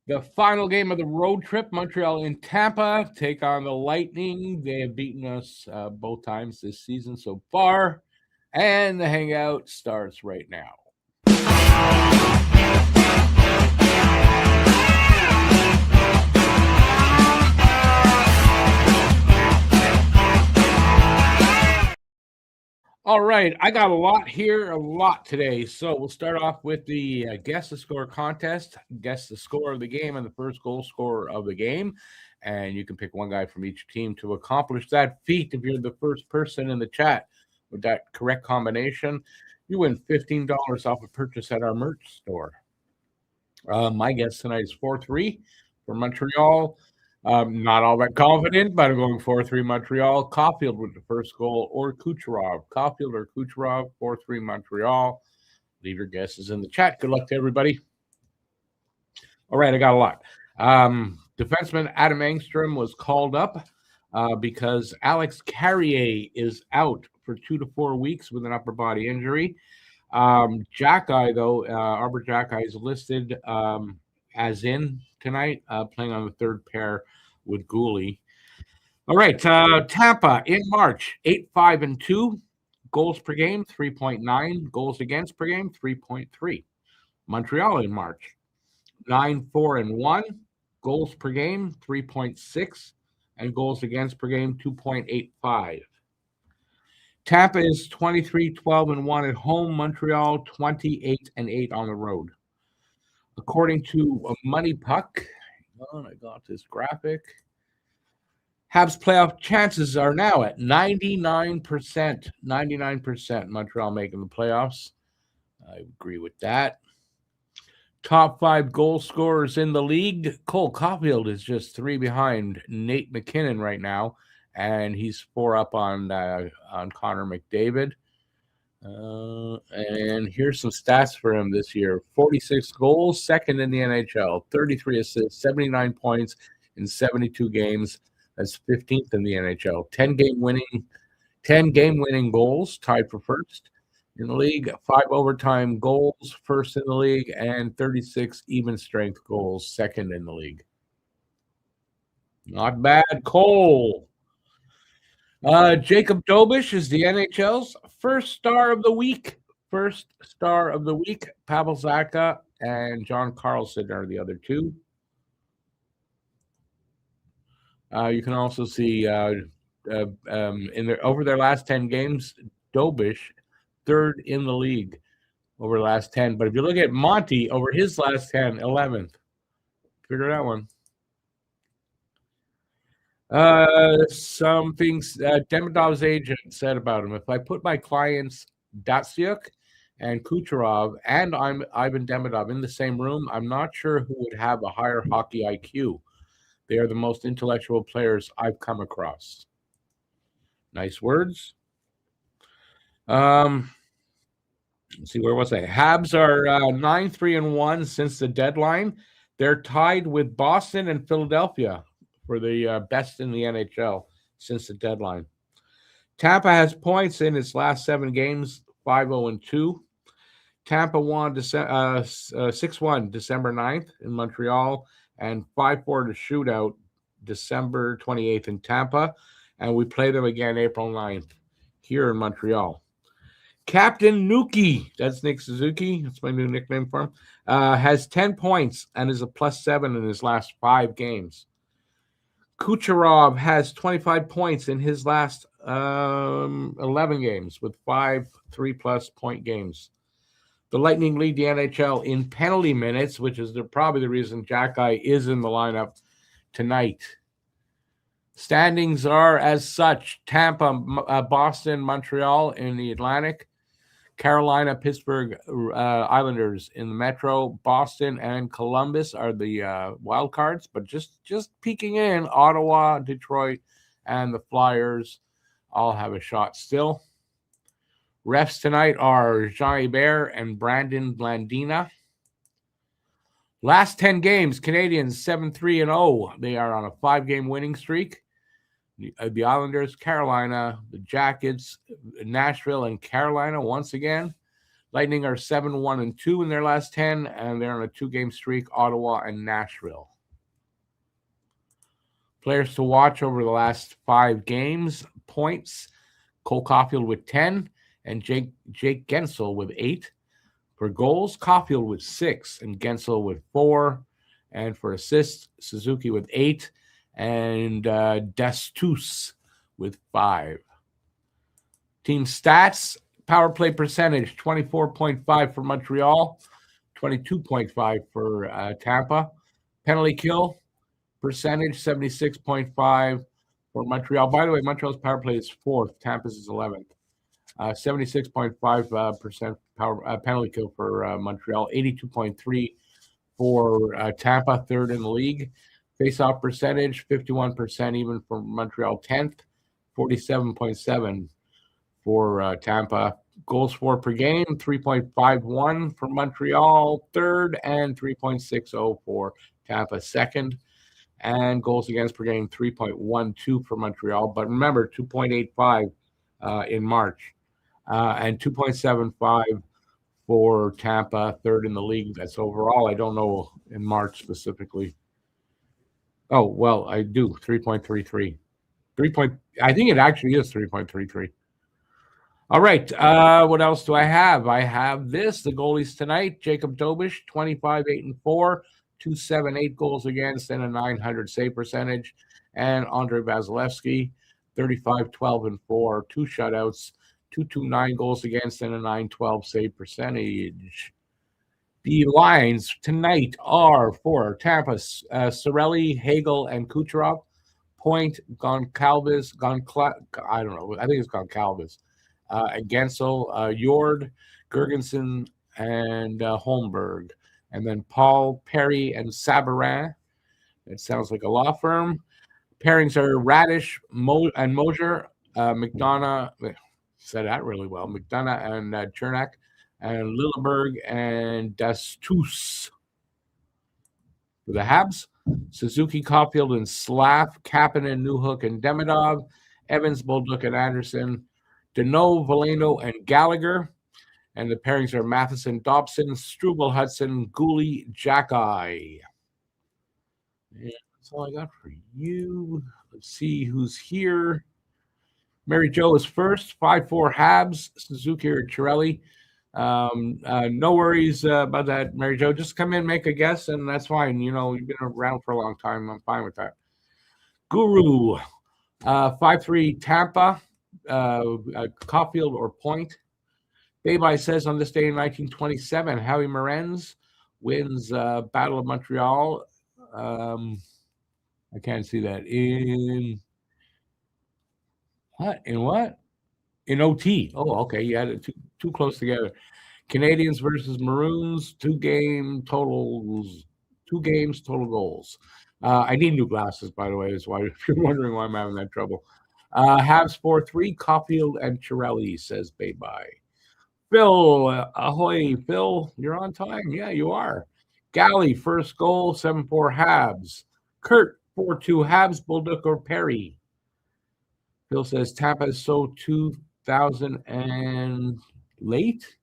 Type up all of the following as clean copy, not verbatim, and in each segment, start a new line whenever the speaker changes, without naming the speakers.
The final game of the road trip, Montreal in Tampa, take on the Lightning. They have beaten us both times this season so far. And the Hangout starts right now. All right, I got a lot today. So we'll start off with the Guess the Score contest. Guess the score of the game and the first goal scorer of the game. And you can pick one guy from each team to accomplish that feat. If you're the first person in the chat with that correct combination, you win $15 off a purchase at our merch store. My guess tonight is 4-3 for Montreal. Not all that confident, but I'm going 4-3 Montreal. Caulfield with the first goal, or Kucherov. Caulfield or Kucherov, 4-3 Montreal. Leave your guesses in the chat. Good luck to everybody. All right, I got a lot. Defenseman Adam Engstrom was called up because Alex Carrier is out for 2 to 4 weeks with an upper body injury. Jackeye, though, Arbor Jackeye is listed as in tonight, playing on the third pair with Gooley. All right, Tampa in March, 8-5-2, goals per game, 3.9, goals against per game, 3.3. Montreal in March, 9-4-1, goals per game, 3.6, and goals against per game, 2.85. Tampa is 23-12-1 at home. Montreal 28-8 on the road. According to Money Puck, I got this graphic. Habs playoff chances are now at 99%. 99%. Montreal making the playoffs. I agree with that. Top 5 goal scorers in the league. Cole Caulfield is just 3 behind Nate McKinnon right now, and he's 4 up on Connor McDavid. And here's some stats for him this year. 46 goals, second in the NHL, 33 assists, 79 points in 72 games. That's 15th in the NHL. 10 game winning goals, tied for first in the league. 5 overtime goals, first in the league, and 36 even strength goals, second in the league. Not bad, Cole. Jacob Dobish is the NHL's first star of the week. Pavel Zacha and John Carlson are the other two. You can also see over their last 10 games, Dobish third in the league over the last 10. But if you look at Monty over his last 10, 11th. Figure that one. Some things Demidov's agent said about him. If I put my clients Datsyuk and Kucherov and Ivan Demidov in the same room, I'm not sure who would have a higher hockey IQ. They are the most intellectual players I've come across. Nice words. Let's see, where was I? Habs are 9-3-1 since the deadline. They're tied with Boston and Philadelphia for the best in the NHL since the deadline. Tampa has points in its last 7 games, 5-0-2. Tampa won 6-1 December 9th in Montreal and 5-4 to shootout December 28th in Tampa. And we play them again April 9th here in Montreal. Captain Nuki, that's Nick Suzuki, that's my new nickname for him, has 10 points and is a +7 in his last 5 games. Kucherov has 25 points in his last 11 games with 5 3+ point games. The Lightning lead the NHL in penalty minutes, which is probably the reason Jackeye is in the lineup tonight. Standings are as such: Tampa, Boston, Montreal in the Atlantic, Carolina, Pittsburgh Islanders in the Metro, Boston and Columbus are the wild cards, but just peeking in, Ottawa, Detroit, and the Flyers all have a shot still. Refs tonight are Jean Hebert and Brandon Blandina. Last 10 games, Canadiens 7-3-0. They are on a 5-game winning streak. the Islanders, Carolina, the Jackets, Nashville, and Carolina once again. Lightning are 7-1-2 in their last 10, and they're on a 2-game streak, Ottawa and Nashville. Players to watch over the last 5 games. Points, Cole Caulfield with 10, and Jake Gensel with 8. For goals, Caulfield with 6, and Gensel with 4. And for assists, Suzuki with 8, and Destus with 5. Team stats, power play percentage, 24.5 for Montreal, 22.5 for Tampa. Penalty kill percentage, 76.5 for Montreal. By the way, Montreal's power play is 4th. Tampa's is 11th. 76.5% power penalty kill for Montreal. 82.3 for Tampa, 3rd in the league. Face-off percentage, 51% even for Montreal, 10th. 47.7 for Tampa. Goals for per game, 3.51 for Montreal, 3rd, and 3.60 for Tampa, 2nd. And goals against per game, 3.12 for Montreal. But remember, 2.85 in March. And 2.75 for Tampa, 3rd in the league. That's overall. I don't know in March specifically. Oh, well, I do. 3.33. I think it actually is 3.33. All right. What else do I have? I have this. The goalies tonight. Jacob Dobish, 25-8-4, 278 goals against, and a .900 save percentage. And Andrei Vasilevsky, 35-12-4, 2 shutouts, 229 goals against, and a .912 save percentage. The lines tonight are for Tampa, Cirelli, Hagel, and Kucherov. Point, Goncalves, I don't know. I think it's Goncalves. And Gensel, Jord, Gergensen, and Holmberg. And then Paul, Perry, and Sabarin. It sounds like a law firm. Pairings are Radish and Mosier, McDonough. Said that really well. McDonough and Chernak, and Lilleberg and Destus. For the Habs, Suzuki, Caulfield, and Slav, Kapanen, Newhook, and Demidov, Evans, Bolduc, and Anderson, Deneau, Veleno, and Gallagher. And the pairings are Matheson, Dobson, Struble, Hudson, Gooley, Jackeye. And that's all I got for you. Let's see who's here. Mary Jo is first, 5-4 Habs, Suzuki or Cirelli. No worries about that, Mary Jo. Just come in, make a guess, and that's fine. You know, you've been around for a long time. I'm fine with that. Guru, 5-3 Tampa, Caulfield or Point. Baby says on this day in 1927, Howie Morenz wins Battle of Montreal. I can't see that. In what? In what? In OT. Oh, okay. You had it too close together. Canadiens versus Maroons, 2 games, total goals. I need new glasses, by the way. That's why, if you're wondering why I'm having that trouble. Habs 4-3, Caulfield and Cirelli, says bye-bye. Phil, ahoy, Phil. You're on time. Yeah, you are. Galley, first goal, 7-4 Habs. Kurt, 4-2 Habs, Bolduc or Perry. Phil says Tampa is so 2000 and late.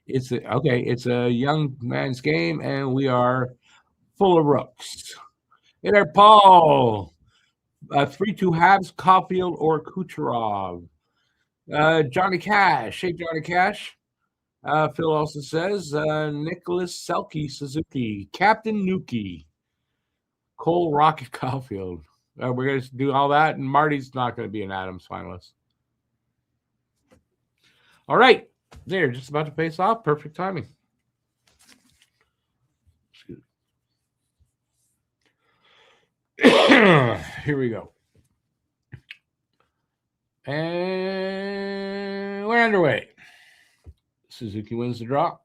It's a young man's game, and we are full of rooks. Hey there, Paul. 3-2 Habs, Caulfield or Kucherov. Johnny Cash. Hey, Johnny Cash. Phil also says Nicholas Selke, Suzuki. Captain Nuki. Cole Rocket Caulfield. We're going to do all that, and Marty's not going to be an Adams finalist. All right. They're just about to face off. Perfect timing. Here we go. And we're underway. Suzuki wins the draw.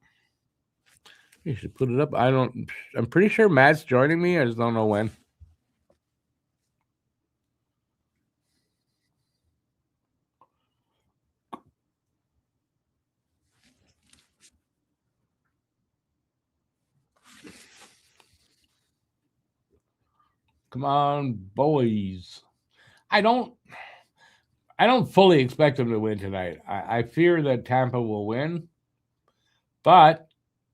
You should put it up. I'm pretty sure Matt's joining me. I just don't know when. Come on, boys. I don't fully expect them to win tonight. I fear that Tampa will win, but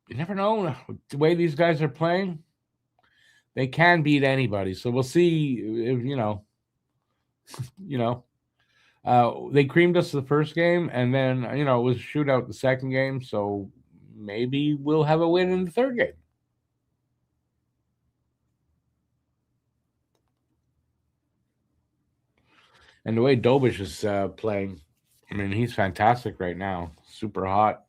you never know. The way these guys are playing, they can beat anybody. So we'll see if they creamed us the first game, and then it was a shootout the second game. So maybe we'll have a win in the third game. And the way Dobish is playing, I mean, he's fantastic right now. Super hot.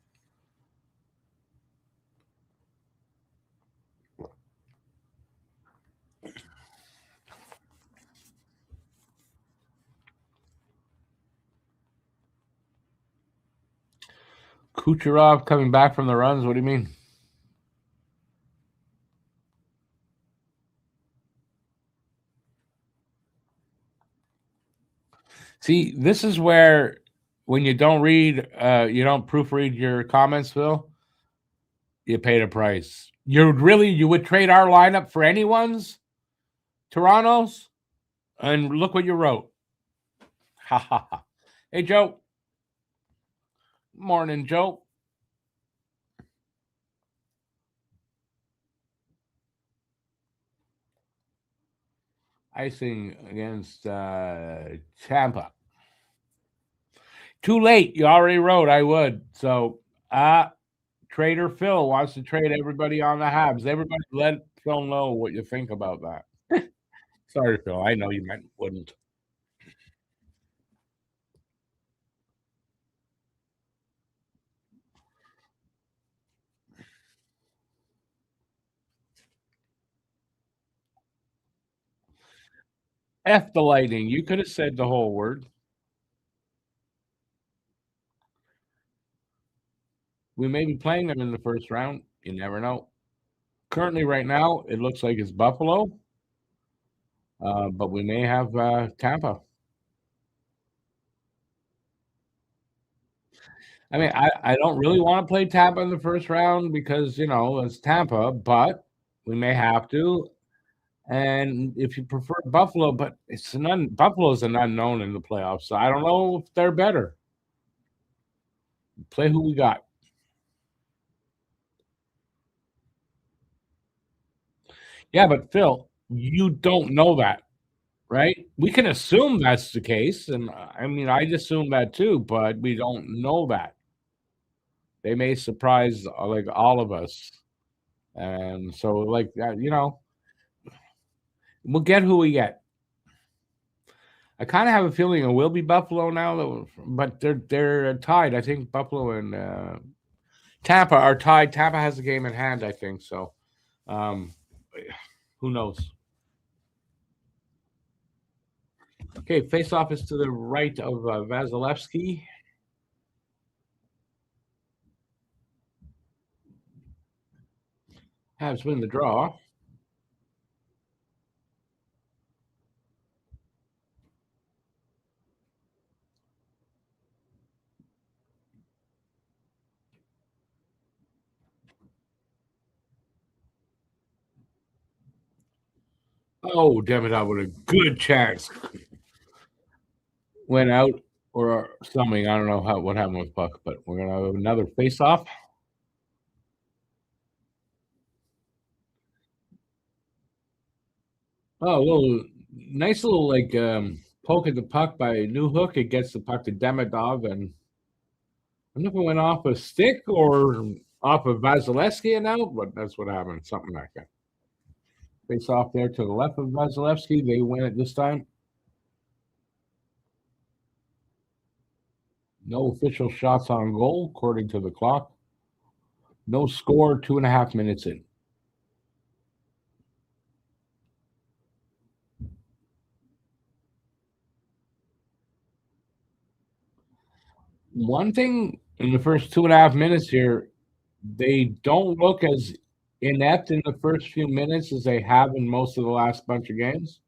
Kucherov coming back from the runs. What do you mean? See, this is where when you don't proofread your comments, Phil, you pay the price. You would trade our lineup for anyone's, Toronto's, and look what you wrote. Ha ha ha. Hey, Joe. Morning, Joe. Icing against Tampa. Too late. You already wrote I would. So, Trader Phil wants to trade everybody on the Habs. Everybody let Phil know what you think about that. Sorry, Phil. I know you meant wouldn't. F the Lightning. You could have said the whole word. We may be playing them in the first round. You never know. Currently, right now, it looks like it's Buffalo, but we may have Tampa. I mean, I don't really want to play Tampa in the first round because, it's Tampa, but we may have to. And if you prefer Buffalo, but Buffalo's an unknown in the playoffs, so I don't know if they're better. Play who we got. Yeah, but Phil, you don't know that, right? We can assume that's the case, and I mean, I'd assume that too, but we don't know that. They may surprise like all of us, and so we'll get who we get. I kind of have a feeling it will be Buffalo now, but they're tied. I think Buffalo and Tampa are tied. Tampa has the game in hand, I think. So, um, who knows? Okay, face-off is to the right of Vasilevsky. Habs win the draw. Oh, damn it! I with a good chance. Went out or something. I don't know what happened with puck, but we're gonna have another face-off. Oh, nice little poke at the puck by New Hook. It gets the puck to Demidov, and I don't know if it went off a stick or off of Vasilevsky and out, but that's what happened. Something like that. Face off there to the left of Vasilevsky. They win it this time. No official shots on goal, according to the clock. No score, 2.5 minutes in. One thing in the first 2.5 minutes here, they don't look as inept in the first few minutes as they have in most of the last bunch of games.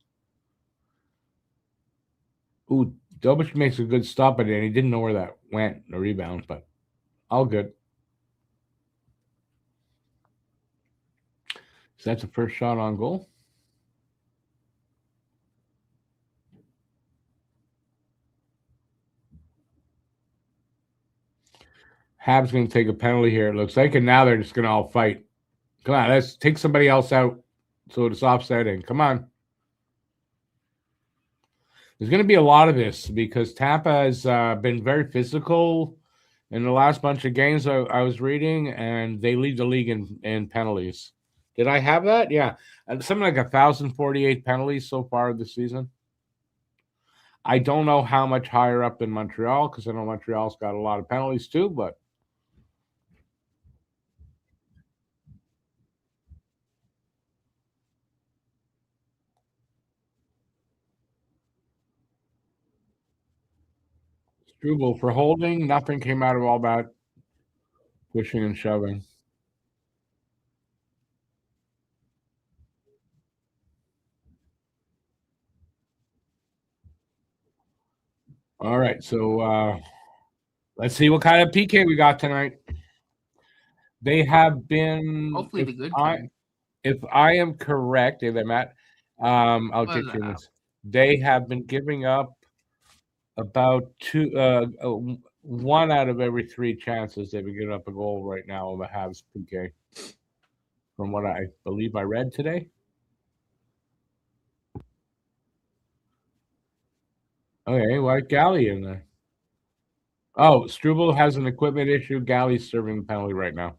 Ooh, Dobich makes a good stop at it, and he didn't know where that went, the rebound, but all good. So that's the first shot on goal. Habs going to take a penalty here, it looks like, and now they're just going to all fight. Come on, let's take somebody else out so it's offsetting. Come on. There's going to be a lot of this because Tampa has been very physical in the last bunch of games I was reading, and they lead the league in penalties. Did I have that? Yeah. Something like 1,048 penalties so far this season. I don't know how much higher up than Montreal because I know Montreal's got a lot of penalties too, but Struble for holding. Nothing came out of all that pushing and shoving. All right, so let's see what kind of PK we got tonight. They have been.
Hopefully the good kind.
If I am correct, Matt, I'll get you this. They have been giving up about one out of every 3 chances they've been giving up a goal right now on the Habs PK. From what I believe I read today. Okay, why Galley in there? Oh, Struble has an equipment issue. Galley's serving the penalty right now.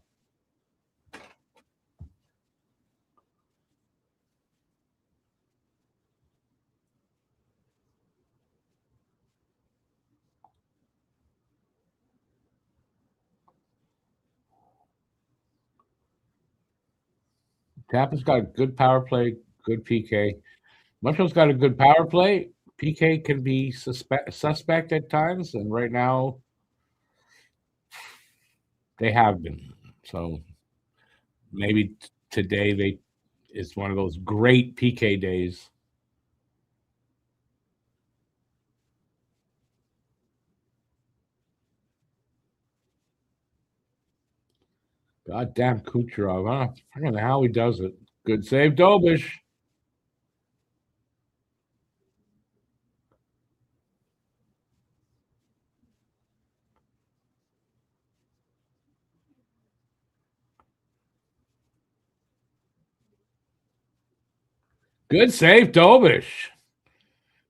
Tampa's got a good power play, good PK. Montreal's got a good power play. PK can be suspect at times, and right now they have been. So maybe today it's one of those great PK days. God damn Kucherov, huh? I don't know how he does it. Good save, Dobish. Good save, Dobish.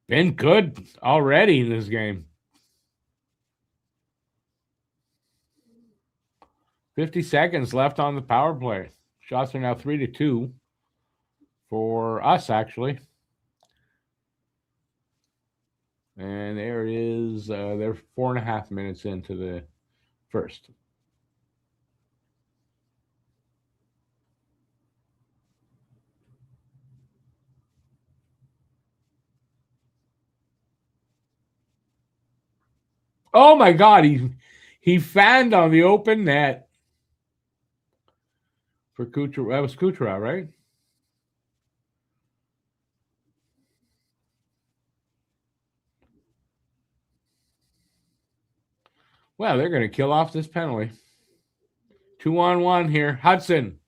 Been good already in this game. 50 seconds left on the power play. Shots are now 3-2 for us, actually. And there is, they're 4.5 minutes into the first. Oh my God, he fanned on the open net for Kucherov. That was Kucherov, right? Well, they're going to kill off this penalty. 2-on-1 here. Hudson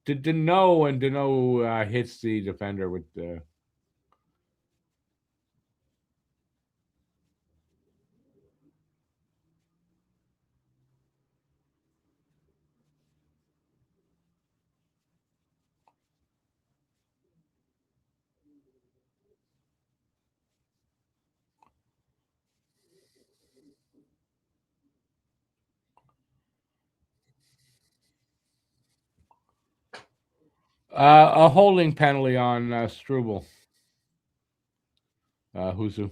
to Deneau, and Deneau hits the defender with the. A holding penalty on Struble. Huzu.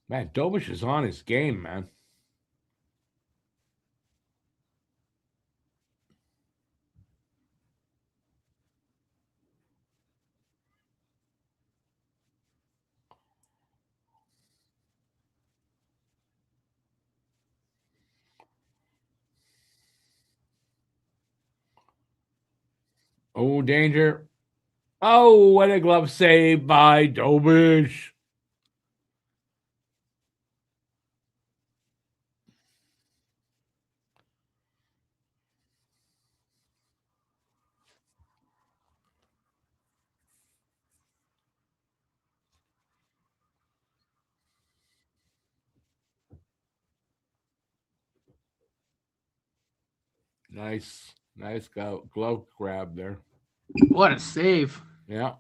Man, Dobish is on his game, man. Oh, danger. Oh, what a glove save by Dobish. Nice glove grab there.
What a save.
Yeah.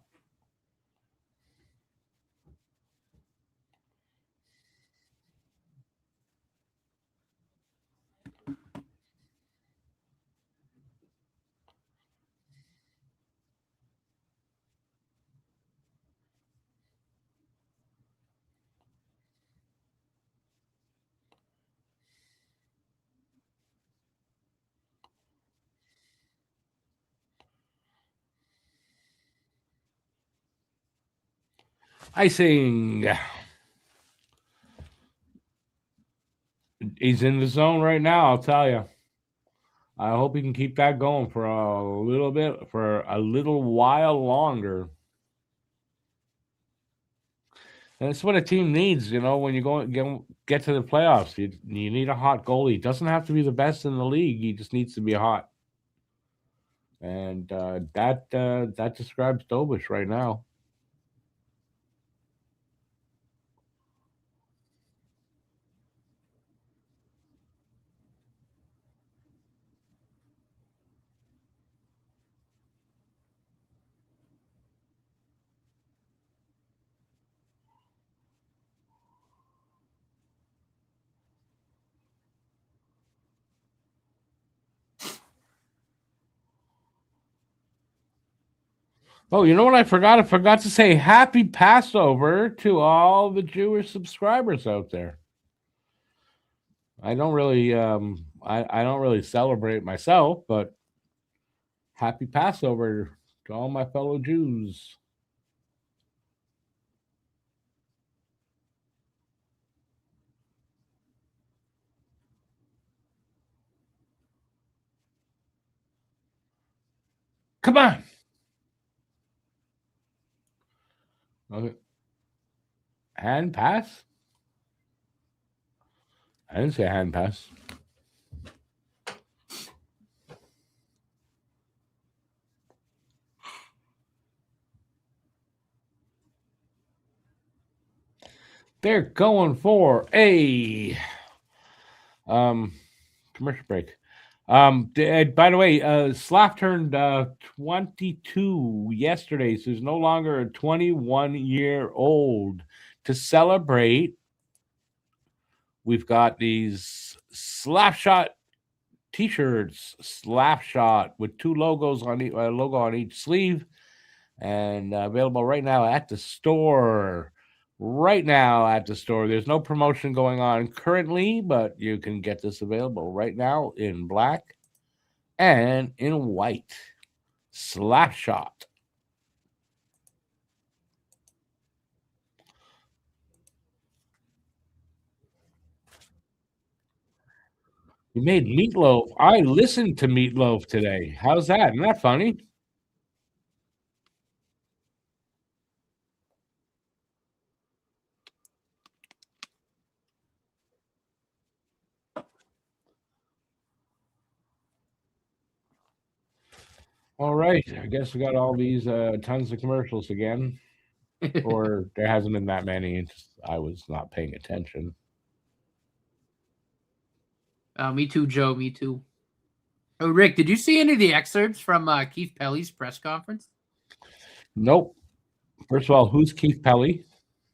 Icing. He's in the zone right now, I'll tell you. I hope he can keep that going for a little while longer. And it's what a team needs, when you get to the playoffs. You need a hot goalie. He doesn't have to be the best in the league. He just needs to be hot. And that describes Dobish right now. Oh, you know what I forgot? I forgot to say happy Passover to all the Jewish subscribers out there. I don't really I don't really celebrate myself, but happy Passover to all my fellow Jews. Come on. Okay. Hand pass? I didn't say hand pass. They're going for a commercial break. By the way, Slav turned 22 yesterday, so he's no longer a 21-year-old. To celebrate, we've got these Slapshot T-shirts, Slapshot with two logos on logo on each sleeve, and available right now at the store. Right now at the store. There's no promotion going on currently, but you can get this available right now in black and in white. Slapshot. You made meatloaf. I listened to meatloaf today. How's that? Isn't that funny? All right. I guess we got all these tons of commercials again. Or there hasn't been that many. I was not paying attention.
Me too, Joe. Me too. Oh, Rick, did you see any of the excerpts from Keith Pelly's press conference?
Nope. First of all, who's Keith Pelly?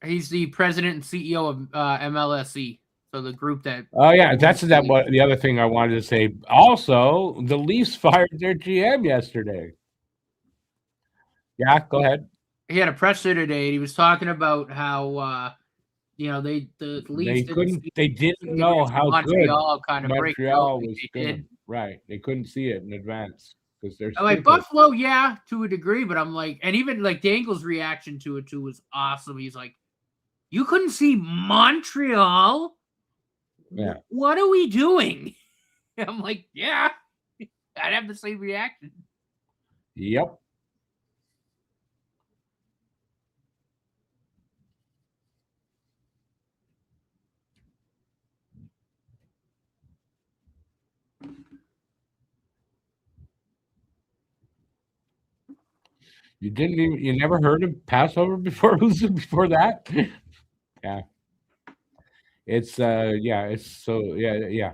He's the president and CEO of MLSE, so the group that.
Oh yeah, that's what the other thing I wanted to say. Also, the Leafs fired their GM yesterday. Yeah, go ahead.
He had a presser today, and he was talking about how the Leafs
they didn't know how
Montreal
good
kind of
Montreal was doing. Right, they couldn't see it in advance because they're
like Buffalo, yeah, to a degree, but I'm like, and even like Dangle's reaction to it too was awesome. He's like, "You couldn't see Montreal?
Yeah,
what are we doing?" I'm like, "Yeah, I'd have the same reaction."
Yep. You never heard of Passover before? Who's before that? Yeah. It's yeah.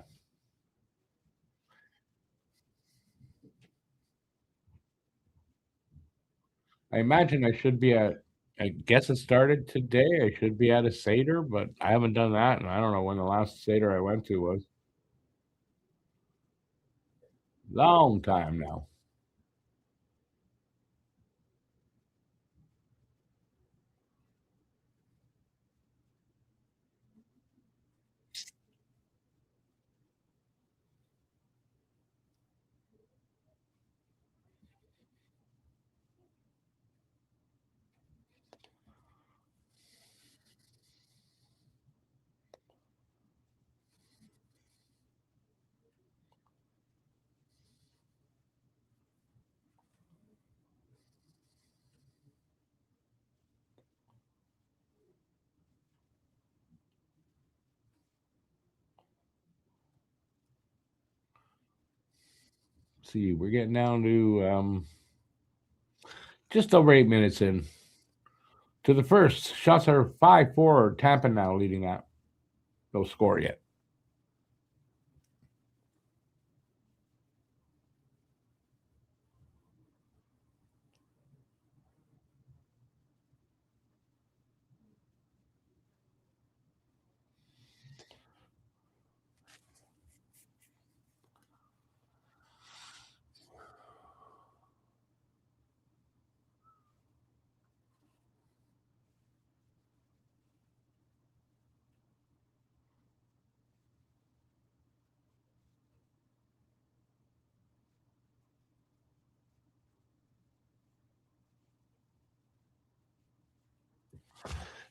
I imagine I should be at. I guess it started today. I should be at a Seder, but I haven't done that, and I don't know when the last Seder I went to was. Long time now. See, we're getting down to just over 8 minutes in to the first. Shots are 5-4. Tampa now leading that. No score yet.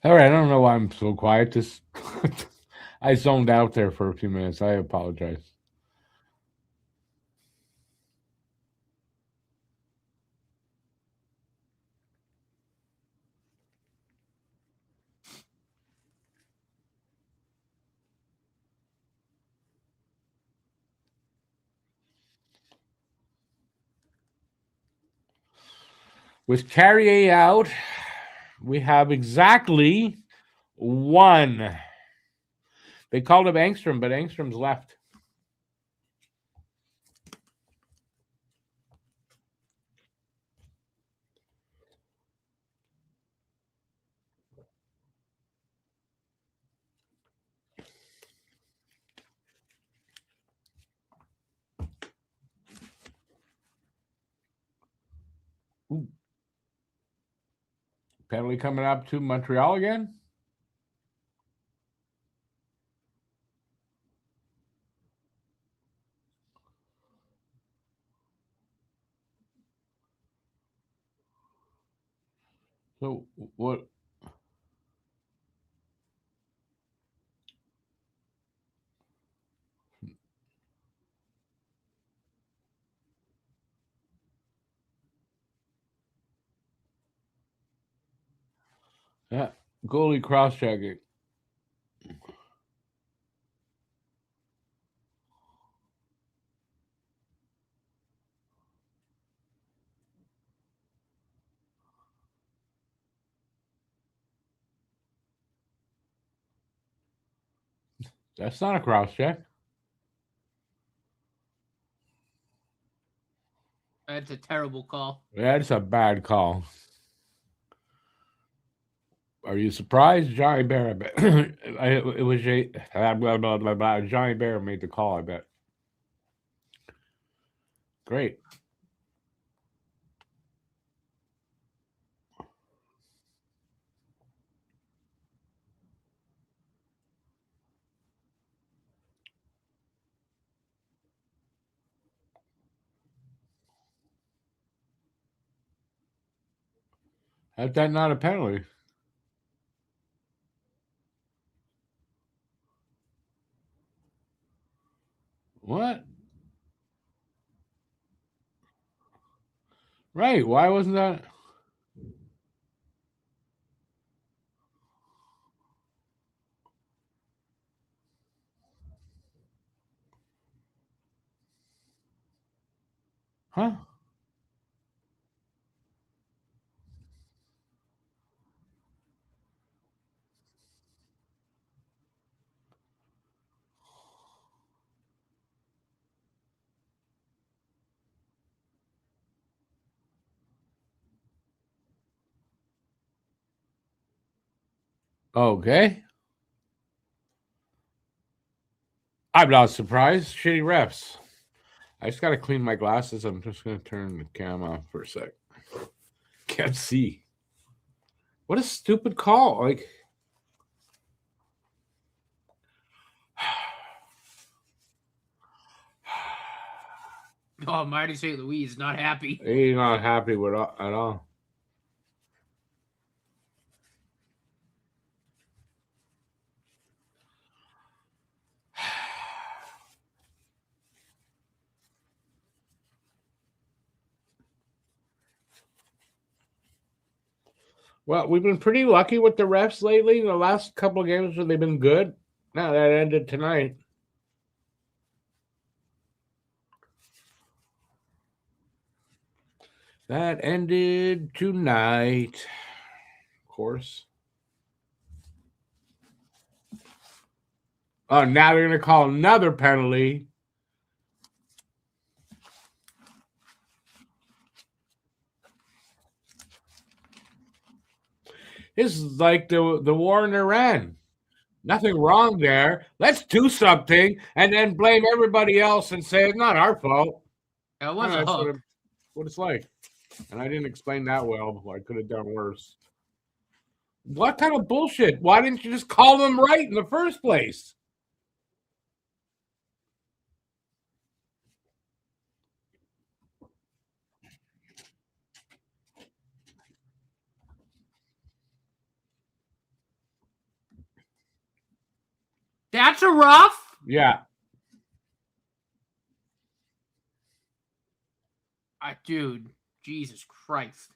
All right, I don't know why I'm so quiet. Just I zoned out there for a few minutes. I apologize. With Carrier out, we have exactly one. They called him Angstrom, but Angstrom's left. Ooh. Penalty coming up to Montreal again. So what? Yeah, goalie cross checking. That's not a cross check.
That's a terrible call.
That's a bad call. Are you surprised? Johnny Bear, I bet. It was Johnny Bear made the call, I bet. Great. How's that not a penalty? What? Right. Why wasn't that? Huh? Okay. I'm not surprised. Shitty refs. I just got to clean my glasses. I'm just going to turn the cam off for a sec. Can't see. What a stupid call. Like,
Oh, Marty St. Louis is not happy.
he's not happy with at all. Well, we've been pretty lucky with the refs lately. The last couple of games where they've been good. Now that ended tonight. That ended tonight. Of course. Oh, now they're going to call another penalty. This is like the war in Iran. Nothing wrong there. Let's do something and then blame everybody else and say it's not our fault.
That was a hook.
What it's like. And I didn't explain that well. I could have done worse. What kind of bullshit? Why didn't you just call them right in the first place?
That's a rough?
Yeah.
Dude, Jesus Christ.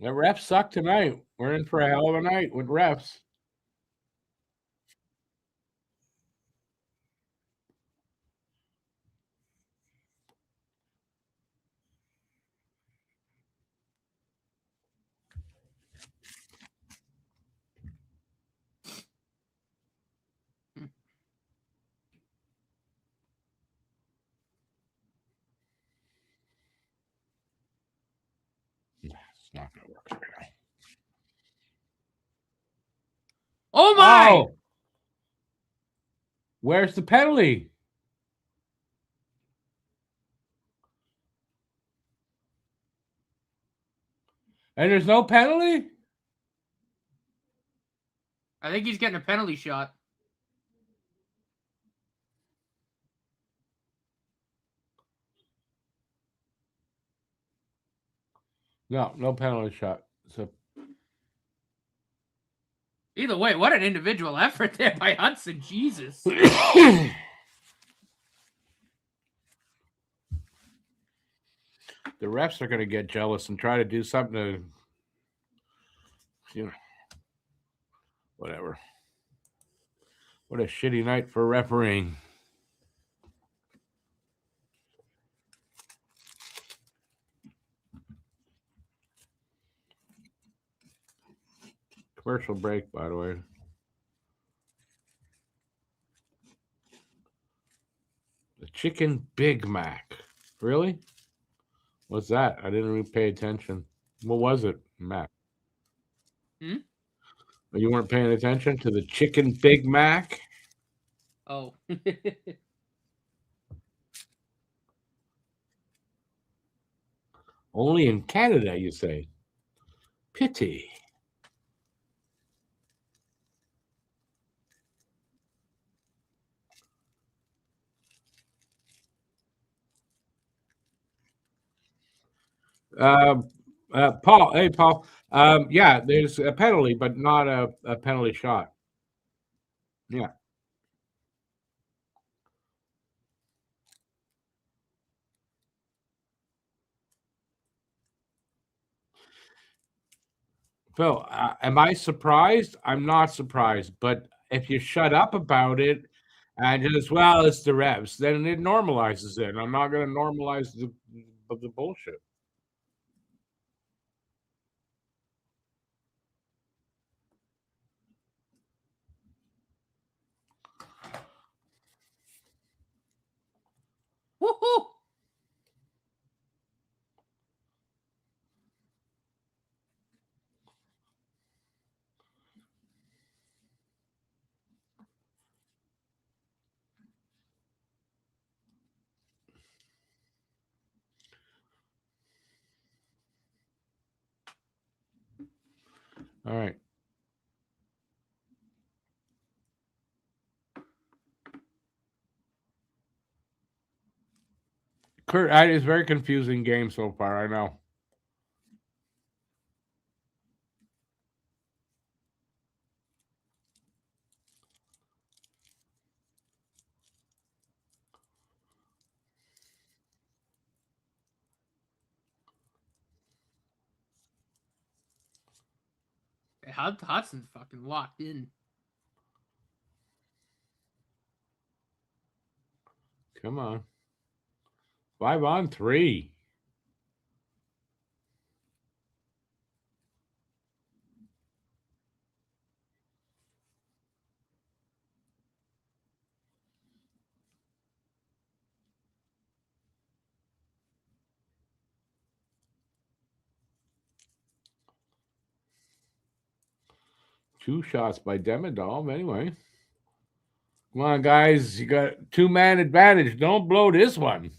The refs suck tonight. We're in for a hell of a night with refs. It's not going to work right now.
Oh my!
Oh! Where's the penalty? And there's no penalty?
I think he's getting a penalty shot.
No penalty shot. So
Either way, what an individual effort there by Hudson. Jesus.
the refs are going to get jealous and try to do something to, whatever. What a shitty night for refereeing. Commercial break, by the way. The chicken Big Mac. Really? What's that? I didn't even pay attention. What was it, Mac?
Hmm?
You weren't paying attention to the chicken Big Mac?
Oh.
Only in Canada, you say. Pity. Paul, hey, Paul. Yeah, there's a penalty, but not a penalty shot. Yeah. Phil, am I surprised? I'm not surprised. But if you shut up about it and just, well, it's the refs, then it normalizes it. I'm not going to normalize the bullshit.
Woohoo!
All right. Kurt, it's a very confusing game so far. I know.
Hudson's fucking locked in.
Come on. 5-on-3. Two shots by Demidov. Anyway. Come on, guys. You got 2-man advantage. Don't blow this one.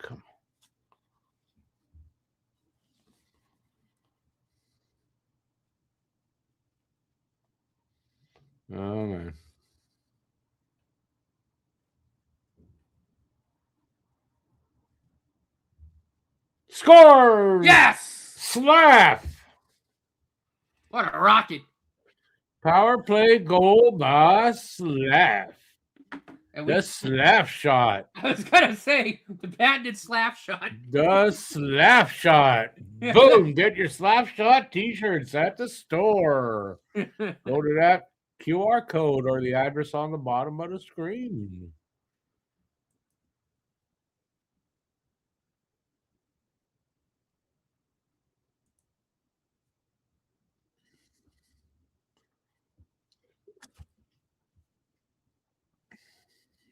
Come on. Oh, man. Scores!
Yes!
Slap!
What a rocket.
Power play goal by Slap. The slap shot.
I was going to say, the patented slap shot.
The slap shot. Boom. Get your slap shot t-shirts at the store. Go to that QR code or the address on the bottom of the screen.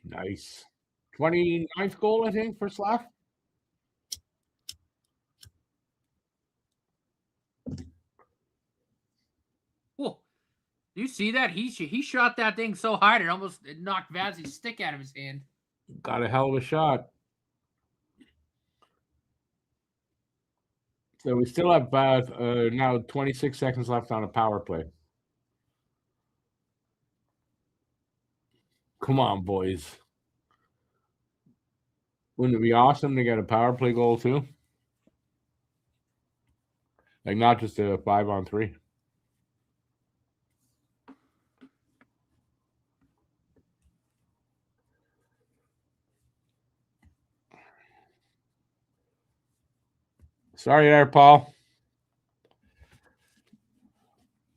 Nice. 29th goal, I think, for Slav.
Whoa. You see that? He shot that thing so hard it almost knocked Vazzy's stick out of his hand.
Got a hell of a shot. So we still have now 26 seconds left on a power play. Come on, boys. Wouldn't it be awesome to get a power play goal too? Like not just a 5-on-3. Sorry there, Paul.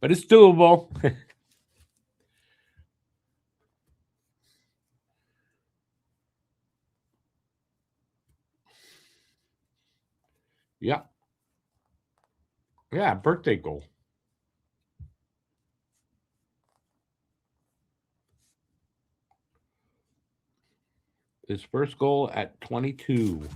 But it's doable. Yeah. Yeah, birthday goal. His first goal at 22.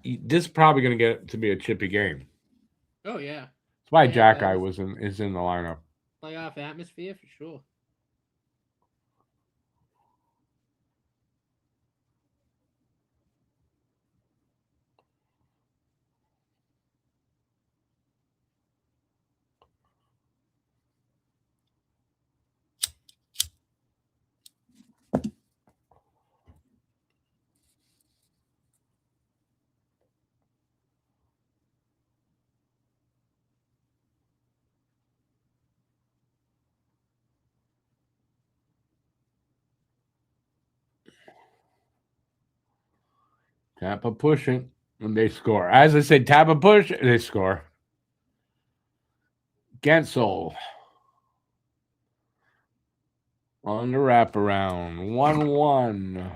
This is probably going to get to be a chippy game.
Oh yeah.
That's why Jack Eye is in the lineup.
Playoff atmosphere for sure.
Tampa pushing, and they score. As I said, Tampa push, they score. Gensel on the wraparound. 1-1.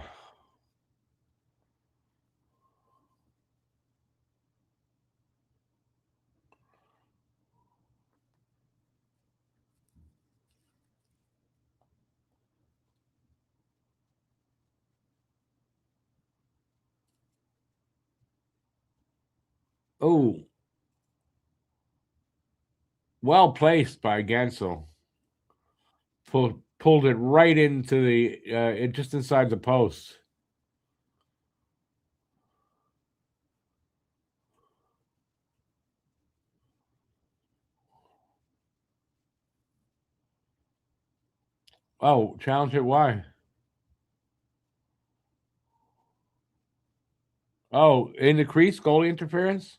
Oh. Well placed by Gensel. Pulled it right into the just inside the post. Oh, challenge it. Why? Oh, in the crease, goalie interference.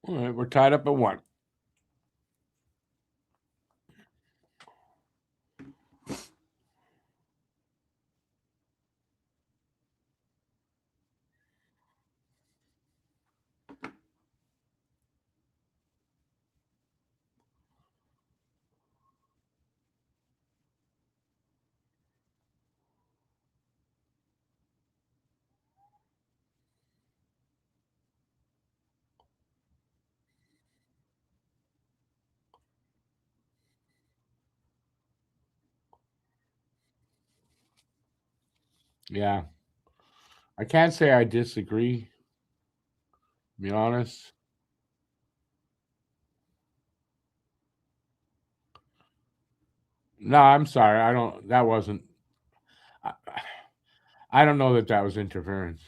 All right, we're tied up at 1. Yeah, I can't say I disagree. To be honest. No, I'm sorry. I don't. That wasn't. I, I don't know that was interference.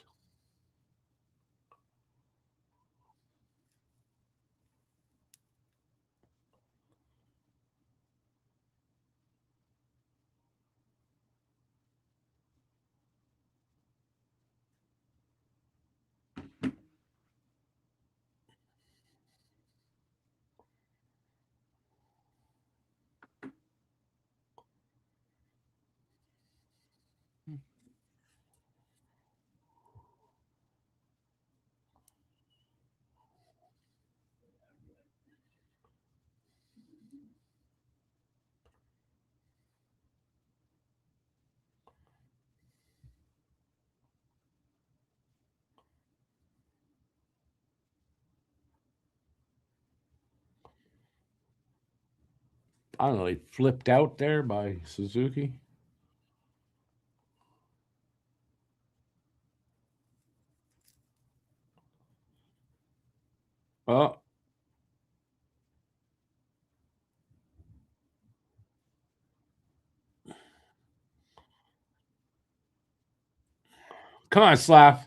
I don't know. He flipped out there by Suzuki. Oh, come on, Slav.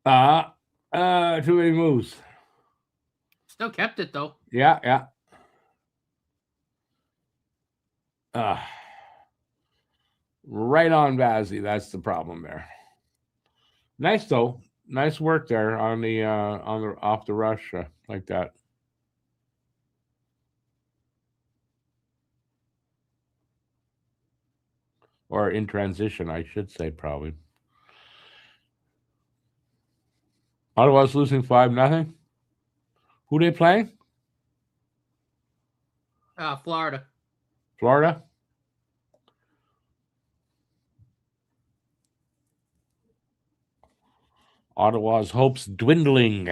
Too many moves.
Still kept it though.
Yeah, yeah. Right on Vazzy. That's the problem there. Nice though. Nice work there on the off the rush like that. Or in transition, I should say, probably. Ottawa's losing 5-0. Who they playing?
Florida.
Florida. Ottawa's hopes dwindling.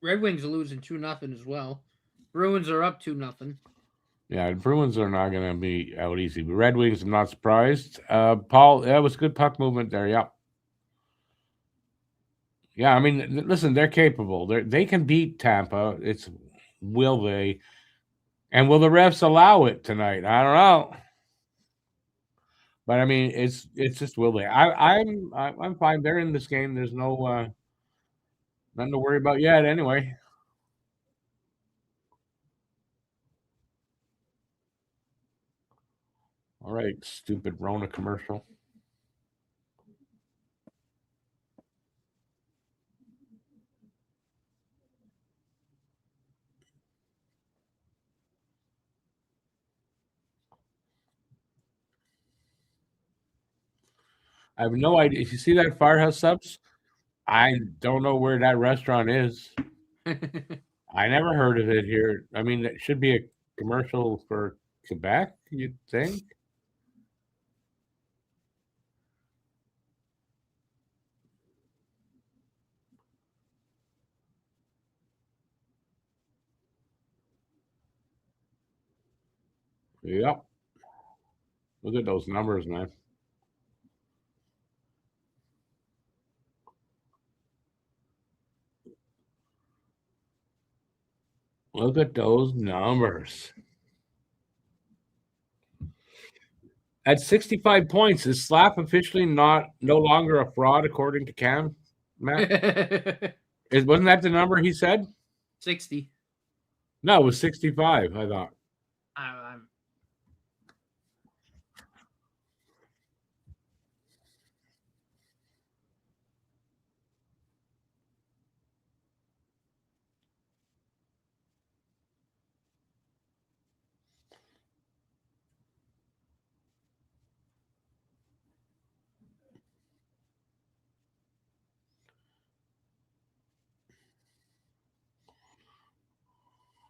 Red Wings are losing 2-0 as well. Bruins are up 2-0.
Yeah, the Bruins are not going to be out easy. But Red Wings, I'm not surprised. Paul, that was good puck movement there. Yep. Yeah, I mean, listen, they're capable. They can beat Tampa. It's will they? And will the refs allow it tonight? I don't know. But I mean, it's just will they? I'm fine. They're in this game. There's no nothing to worry about yet. Anyway. All right, stupid Rona commercial. I have no idea. If you see that Firehouse Subs, I don't know where that restaurant is. I never heard of it here. I mean, it should be a commercial for Quebec, you'd think. Yep. Look at those numbers, man. Look at those numbers. At 65 points, is Slap officially no longer a fraud according to Cam? Matt, wasn't that the number he said?
60.
No, it was 65. I thought.
I'm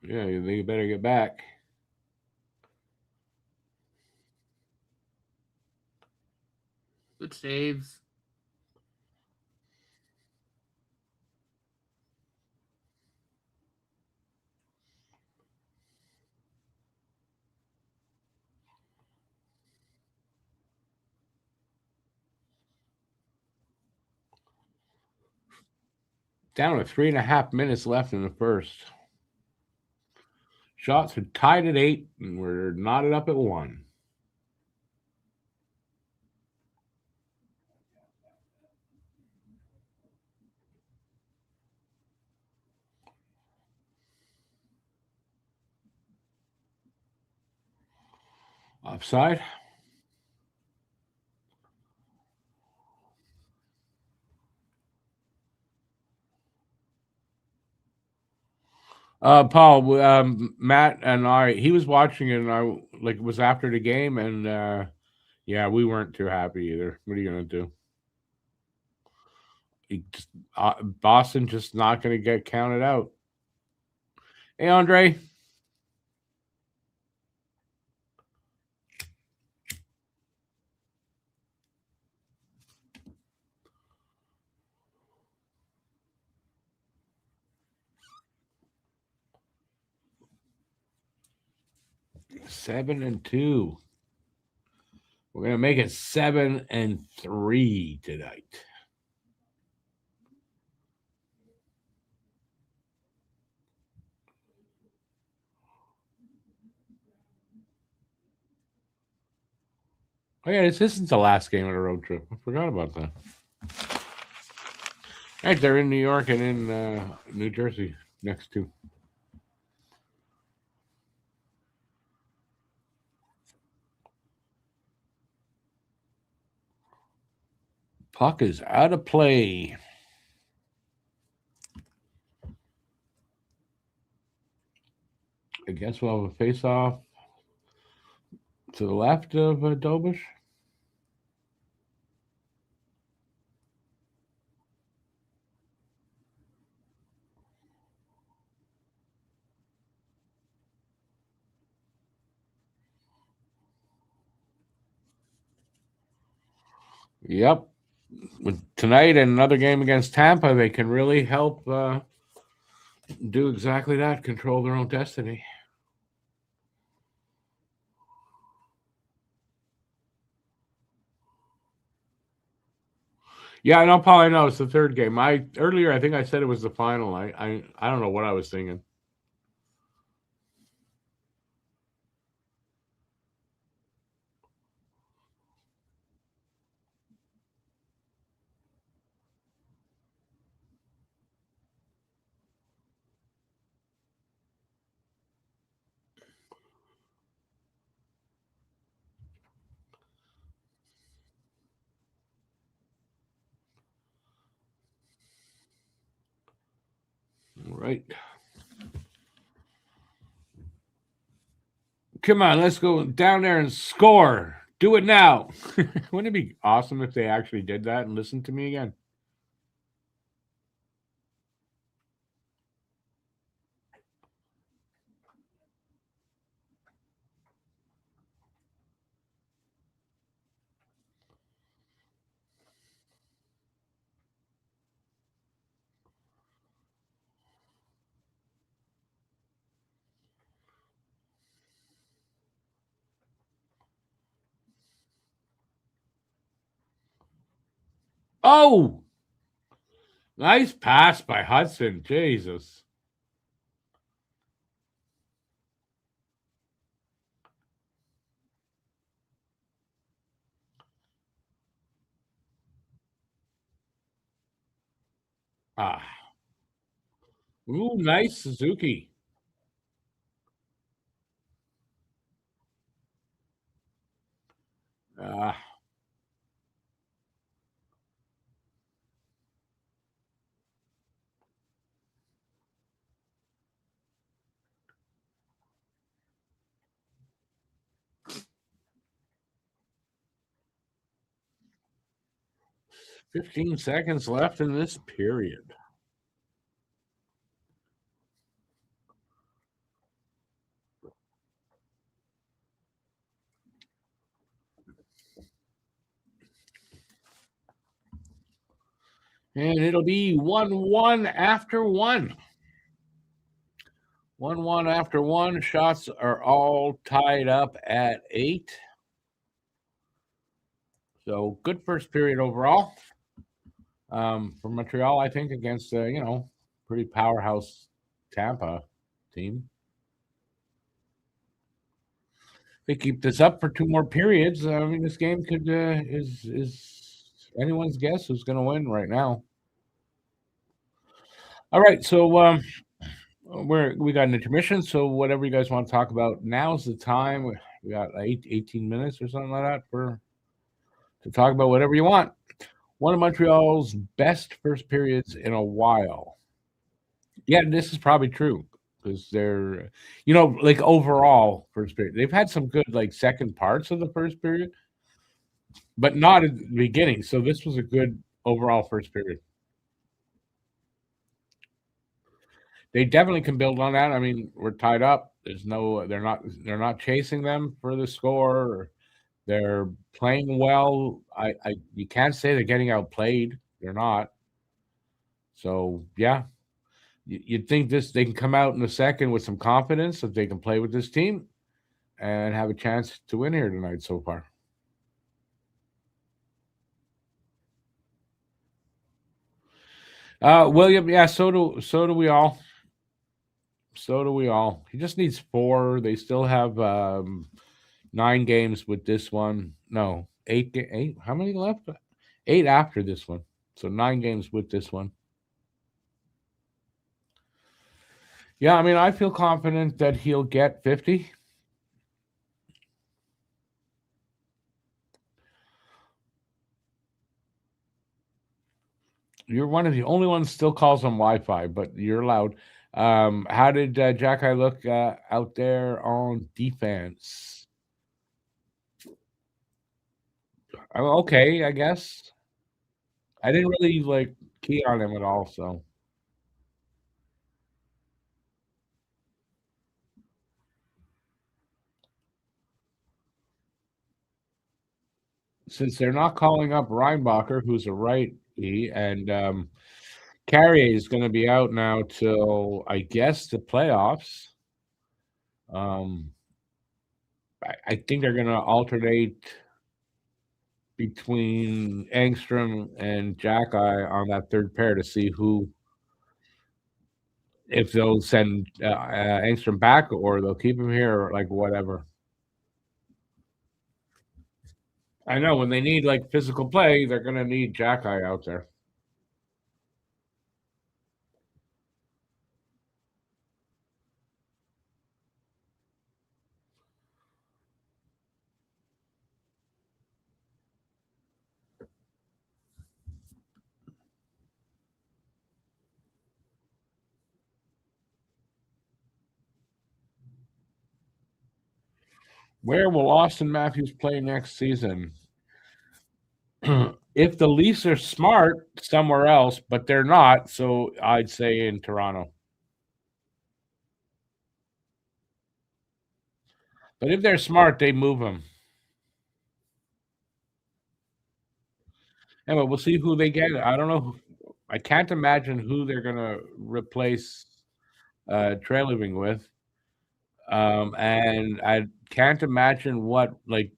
Yeah, you better get back.
good saves.
Down to 3.5 minutes left in the first. Shots are tied at 8, and we're knotted up at 1. Offside. Paul, Matt and I, he was watching it, and I it was after the game, and yeah, we weren't too happy either. What are you gonna do? Boston just not gonna get counted out. Hey, Andre. Seven and 2. We're gonna make it 7-3 tonight. Oh yeah, this isn't the last game of the road trip. I forgot about that. Right, they're in New York and in New Jersey next to. Puck is out of play. I guess we'll have a face-off to the left of Dobish. Yep. With tonight and another game against Tampa, they can really help do exactly that, control their own destiny. Yeah, I know, Paul. I know it's the third game. Earlier, I think I said it was the final. I don't know what I was thinking. All right. Come on, let's go down there and score. Do it now. Wouldn't it be awesome if they actually did that and listened to me again? Oh, nice pass by Hudson. Jesus. Ah. Ooh, nice Suzuki. Ah. 15 seconds left in this period. And it'll be 1-1 after one. 1-1 after one. Shots are all tied up at 8. So good first period overall. For Montreal, I think, against pretty powerhouse Tampa team. They keep this up for 2 more periods. I mean, this game could is anyone's guess who's going to win right now. All right, so we got an intermission. So whatever you guys want to talk about, now's the time. We got 18 minutes or something like that to talk about whatever you want. One of Montreal's best first periods in a while. Yeah, this is probably true because they're, like overall first period. They've had some good like second parts of the first period, but not at the beginning. So this was a good overall first period. They definitely can build on that. I mean, we're tied up. They're not chasing them for the score. They're playing well. You can't say they're getting outplayed. They're not. So yeah, you'd think they can come out in the second with some confidence that they can play with this team and have a chance to win here tonight so far. William, yeah, so do we all. So do we all. He just needs 4. They still have 9 games with this one. No, 8. How many left? 8 after this one. So 9 games with this one. Yeah, I mean, I feel confident that he'll get 50. You're one of the only ones still calls on Wi-Fi, but you're allowed. How did Jack I look out there on defense? Okay, I guess. I didn't really like key on him at all, so since they're not calling up Reinbacher, who's a righty, and Carrier is going to be out now till I guess the playoffs. I think they're going to alternate between Angstrom and Jackeye on that third pair to see if they'll send Angstrom back or they'll keep him here or like whatever. I know when they need like physical play, they're going to need Jackeye out there. Where will Austin Matthews play next season? If the Leafs are smart, somewhere else, but they're not, so I'd say in Toronto. But if they're smart, they move him. Anyway, we'll see who they get. I don't know. I can't imagine who they're going to replace Treliving with. And I can't imagine what like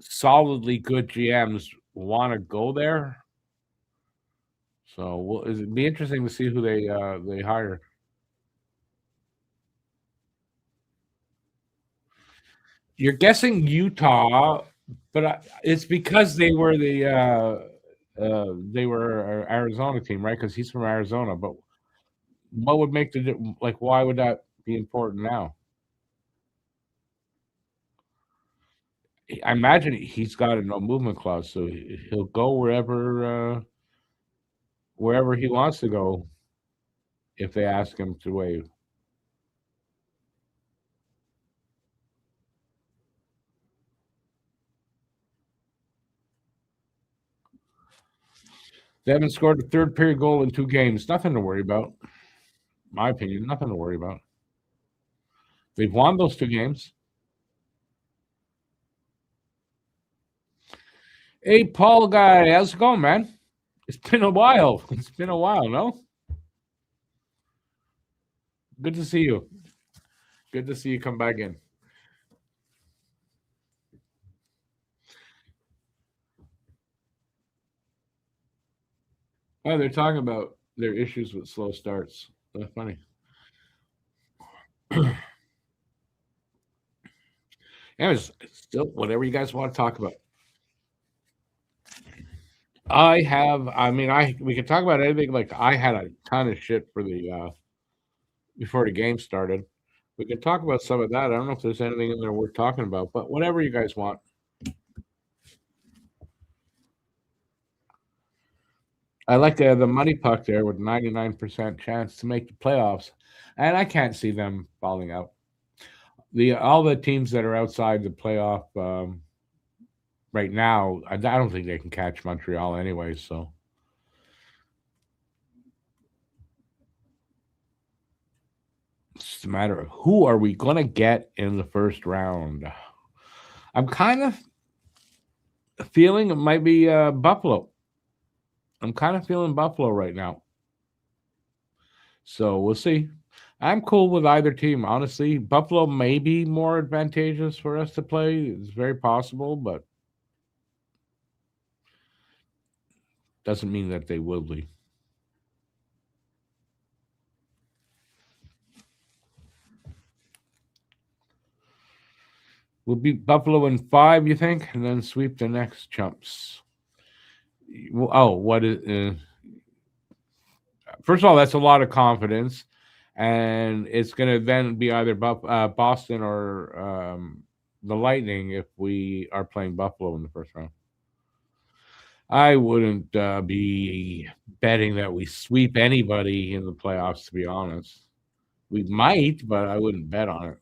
solidly good GMs want to go there. So it'd be interesting to see who they hire. You're guessing Utah, but it's because they were they were an Arizona team, right? Because he's from Arizona. But what would make like? Why would that be important now? I imagine he's got a no movement clause, so he'll go wherever he wants to go if they ask him to waive. They haven't scored a third period goal in 2 games. Nothing to worry about. My opinion, nothing to worry about. They've won those 2 games. Hey, Paul guy, how's it going, man? It's been a while. It's been a while, no? Good to see you. Good to see you come back in. Oh, they're talking about their issues with slow starts. That's funny. Anyways, still whatever you guys want to talk about. We could talk about anything. Like I had a ton of shit for the before the game started. We can talk about some of that. I don't know if there's anything in there worth talking about, but whatever you guys want. I like the money puck there with 99% chance to make the playoffs, and I can't see them falling out. All the teams that are outside the playoff right now, I don't think they can catch Montreal anyway. So it's just a matter of who are we going to get in the first round. I'm kind of feeling it might be Buffalo. I'm kind of feeling Buffalo right now. So we'll see. I'm cool with either team, honestly. Buffalo may be more advantageous for us to play. It's very possible, but doesn't mean that they will be. We'll beat Buffalo in 5, you think, and then sweep the next chumps. Oh, what is? First of all, that's a lot of confidence, and it's going to then be either Boston or the Lightning if we are playing Buffalo in the first round. I wouldn't be betting that we sweep anybody in the playoffs, to be honest. We might, but I wouldn't bet on it.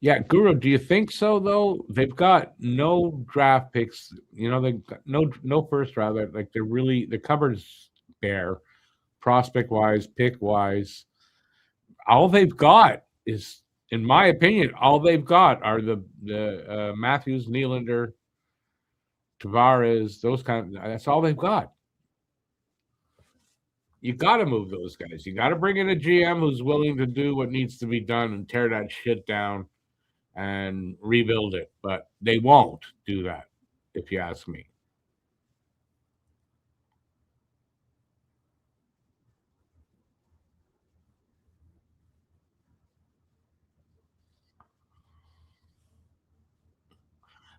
Yeah, Guru, do you think so though? They've got no draft picks. They've got no first round. They're really the cupboard's bare, prospect wise, pick wise. All they've got is, in my opinion, all they've got are the Matthews, Nylander, Tavares, those kind of. That's all they've got. You got to move those guys. You got to bring in a GM who's willing to do what needs to be done and tear that shit down and rebuild it. But they won't do that, if you ask me.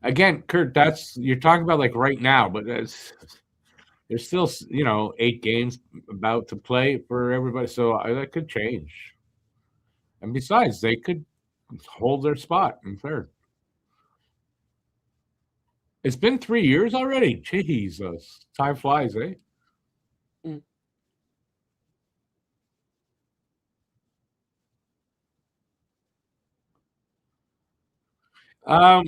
Again, Kurt, you're talking about like right now, but there's still 8 games about to play for everybody, so that could change. And besides, they could hold their spot in third. It's been 3 years already. Jesus, time flies, eh? I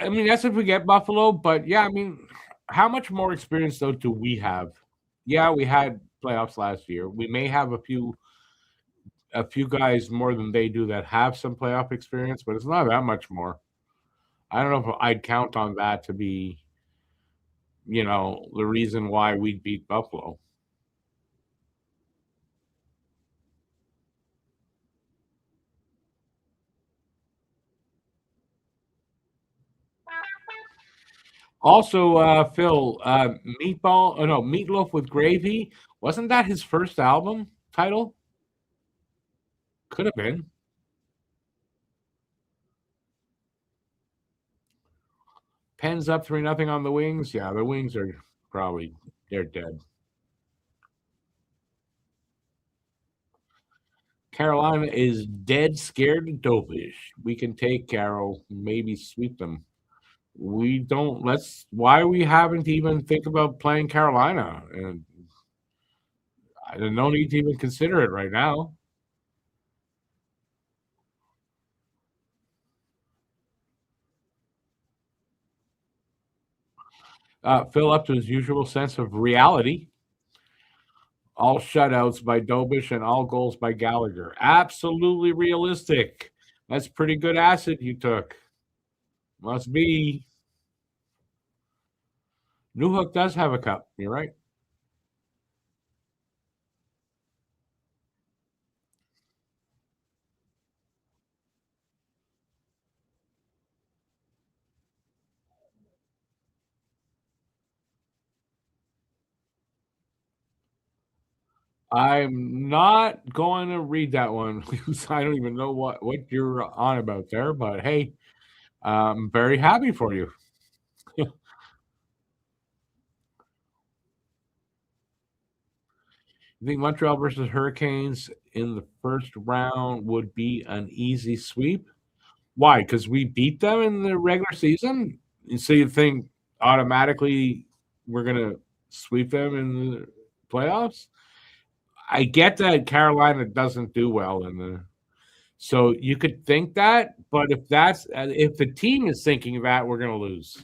mean, that's if we get Buffalo, but yeah, I mean, how much more experience though do we have? Yeah, we had playoffs last year. We may have a few guys more than they do that have some playoff experience, but it's not that much more. I don't know if I'd count on that to be, the reason why we beat Buffalo. Also, Phil, Meatloaf with Gravy. Wasn't that his first album title? Could have been. Pens up 3-0 on the Wings. Yeah, the Wings are probably they're dead. Carolina is dead scared and dopish. We can take Carol, maybe sweep them. We don't. Let's. Why we haven't even think about playing Carolina, and no need to even consider it right now. Phil up to his usual sense of reality. All shutouts by Dobish and all goals by Gallagher. Absolutely realistic. That's pretty good acid you took. Must be. Newhook does have a cup. You're right. I'm not going to read that one because I don't even know what you're on about there. But hey, I'm very happy for you. You think Montreal versus Hurricanes in the first round would be an easy sweep? Why? Because we beat them in the regular season? So you think automatically we're going to sweep them in the playoffs? I get that Carolina doesn't do well in the so you could think that, but if the team is thinking that, we're going to lose.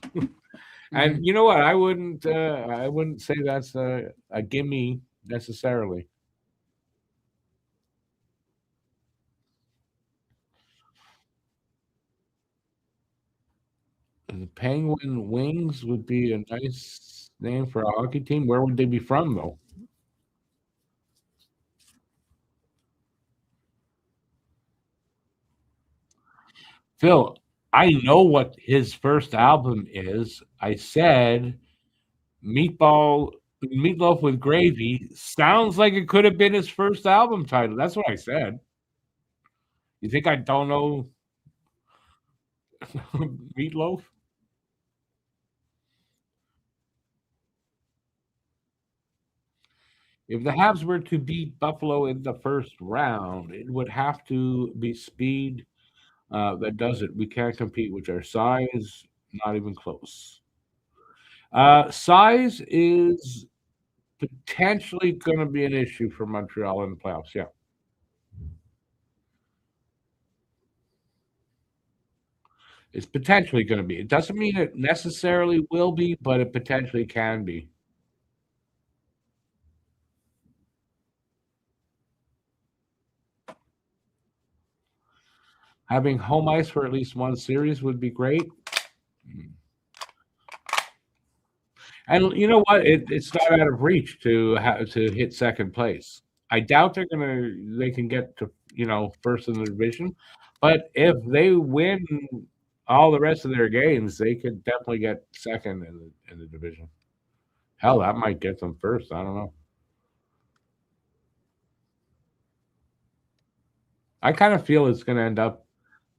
And you know what? I wouldn't say that's a gimme necessarily. The Penguin Wings would be a nice name for a hockey team. Where would they be from, though? Phil, I know what his first album is. I said Meatloaf with Gravy sounds like it could have been his first album title. That's what I said. You think I don't know Meatloaf? If the Habs were to beat Buffalo in the first round, it would have to be speed that does it. We can't compete with our size, not even close. Size is potentially going to be an issue for Montreal in the playoffs. Yeah. It's potentially going to be. It doesn't mean it necessarily will be, but it potentially can be. Having home ice for at least one series would be great. And you know what? It's not out of reach to hit second place. I doubt they can get to first in the division, but if they win all the rest of their games, they could definitely get second in the division. Hell, that might get them first. I don't know. I kind of feel it's going to end up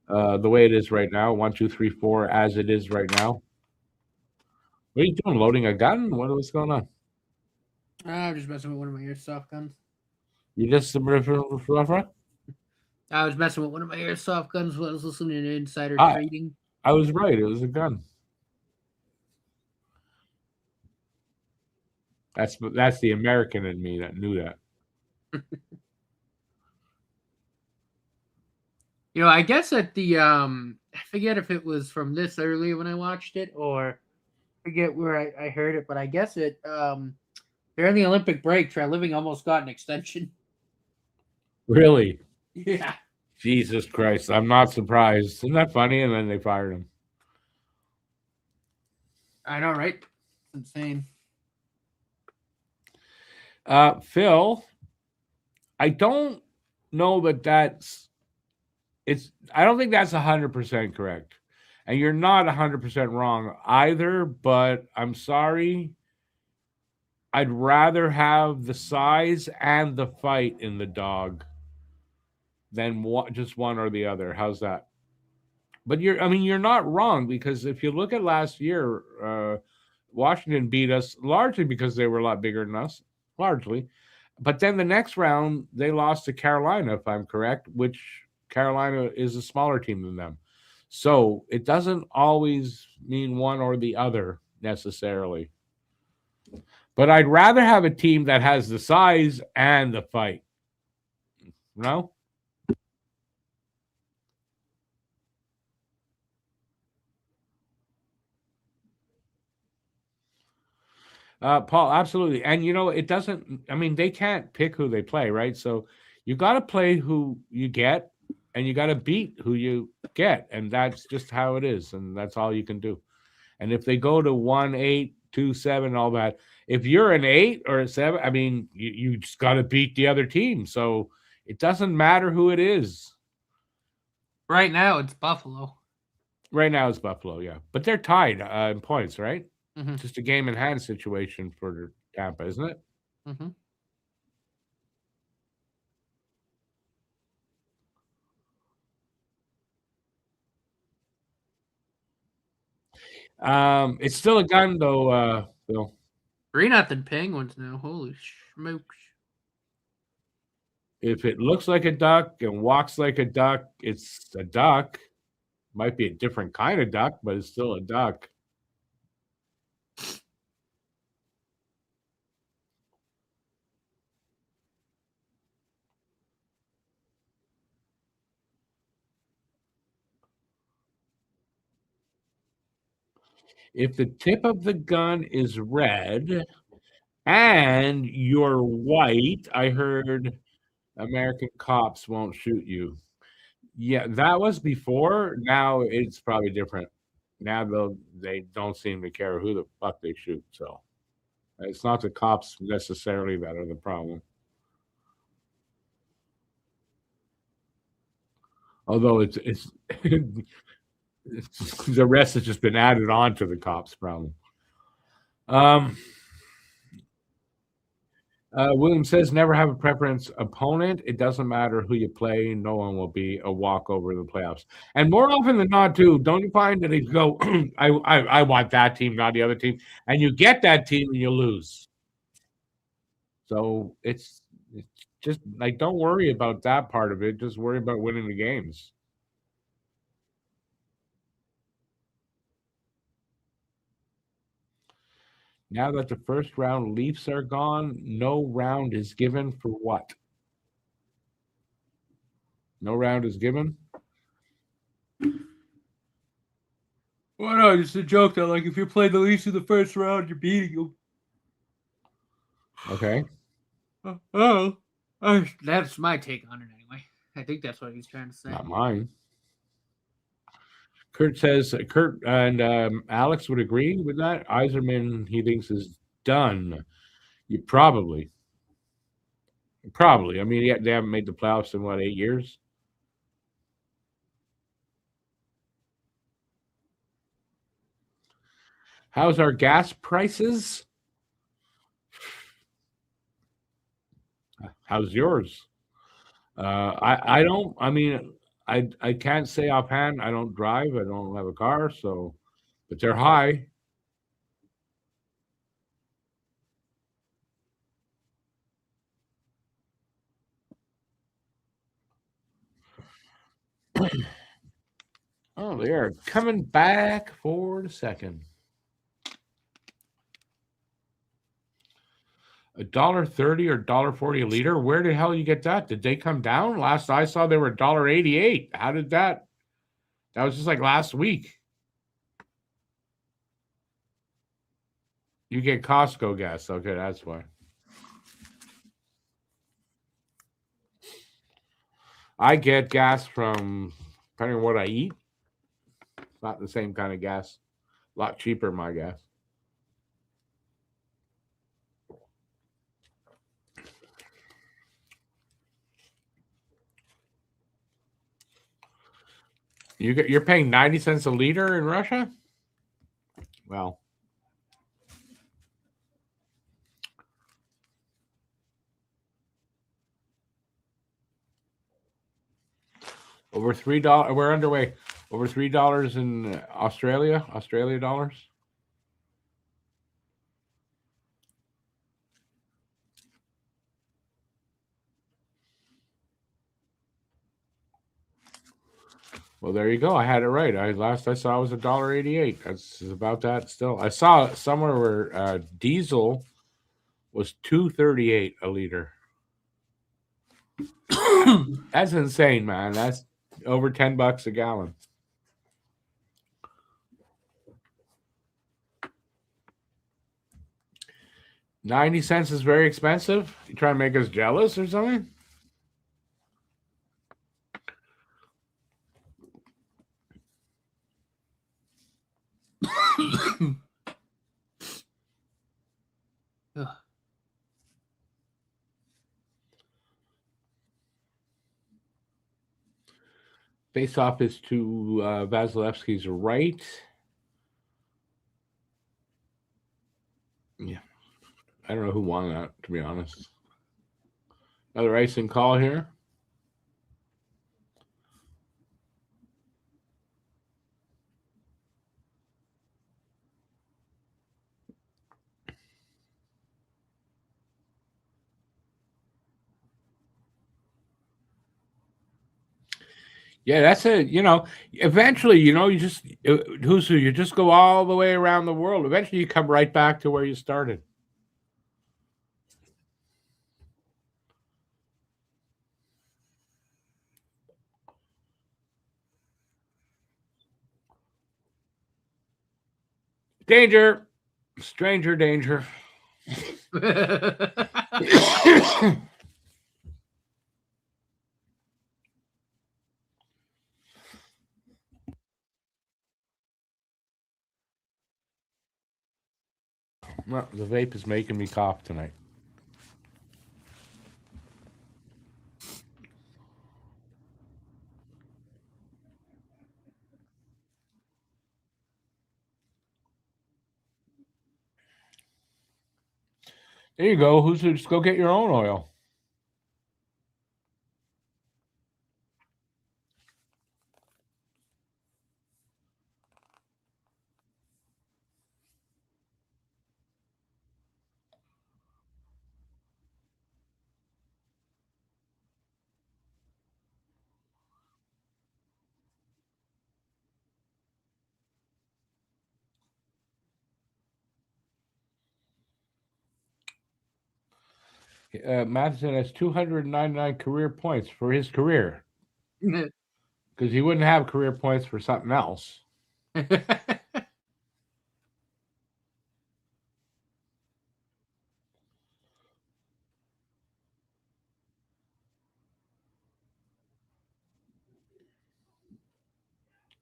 the way it is right now, 1, 2, 3, 4, as it is right now. What are you doing? Loading a gun? What's going on?
I'm just messing with one of my airsoft guns.
You just
I was messing with one of my airsoft guns while I was listening to Insider Trading.
I was right. It was a gun. That's the American in me that knew that.
I guess at the I forget if it was from this earlier when I watched it or forget where I heard it, but I guess it during the Olympic break, Treliving almost got an extension.
Really?
Yeah.
Jesus Christ. I'm not surprised. Isn't that funny? And then they fired him.
I know, right? It's insane.
Phil, I don't know that I don't think that's 100% correct. And you're not 100% wrong either, but I'm sorry. I'd rather have the size and the fight in the dog than just one or the other. How's that? But you're not wrong, because if you look at last year, Washington beat us largely because they were a lot bigger than us, largely. But then the next round, they lost to Carolina, if I'm correct, which Carolina is a smaller team than them. So it doesn't always mean one or the other necessarily. But I'd rather have a team that has the size and the fight. No? Paul, absolutely. And it doesn't, they can't pick who they play, right? So you got to play who you get, and you got to beat who you get. And that's just how it is. And that's all you can do. And if they go to 1-8, 2-7, all that, if you're an 8 or a 7, you just got to beat the other team. So it doesn't matter who it is.
Right now, it's Buffalo.
Right now, it's Buffalo, yeah. But they're tied in points, right?
Mm-hmm.
Just a game in hand situation for Tampa, isn't it?
Mm-hmm.
It's still a gun, though, Bill.
3-0 Penguins now. Holy smokes.
If it looks like a duck and walks like a duck, it's a duck. Might be a different kind of duck, but it's still a duck. If the tip of the gun is red and you're white, I heard American cops won't shoot you. Yeah, that was before. Now it's probably different. Now they don't seem to care who the fuck they shoot. So it's not the cops necessarily that are the problem. Although it's the rest has just been added on to the cops problem. William says, never have a preference opponent. It doesn't matter who you play. No one will be a walkover in the playoffs. And more often than not, too, don't you find that you go, I want that team, not the other team. And you get that team and you lose. So it's just like, don't worry about that part of it. Just worry about winning the games. Now that the first round Leafs are gone, no round is given for what? No round is given?
Well, no, just a joke though. Like, if you play the Leafs in the first round, you're beating them.
Okay.
That's my take on it anyway. I think that's what he's trying to say.
Not mine. Kurt says, Kurt and Alex would agree with that. Yzerman, he thinks, is done. You probably. They haven't made the playoffs in, 8 years? How's our gas prices? How's yours? I don't. I can't say offhand. I don't drive. I don't have a car, but they're high. Oh, they are coming back for the second. $1.30 or $1.40 a liter. Where the hell you get that? Did they come down? Last I saw, they were $1.88. How did that? That was just like last week. You get Costco gas. Okay, that's why. I get gas from, depending on what I eat. It's not the same kind of gas. A lot cheaper, my gas. You're paying 90 cents a liter in Russia? Well, over $3. We're underway. Over $3 in Australia dollars. Well, there you go. I had it right. Last I saw was $1.88. That's about that still. I saw somewhere where diesel was $2.38 a liter. That's insane, man. That's over $10 a gallon. $0.90 is very expensive. You trying to make us jealous or something? Face off is to Vasilevsky's right. Yeah. I don't know who won that, to be honest. Another icing call here. Yeah, that's it. Eventually, you just you just go all the way around the world. Eventually, you come right back to where you started. Danger, stranger danger. Well, the vape is making me cough tonight. There you go. Just go get your own oil. Matheson has 299 career points for his career because he wouldn't have career points for something else.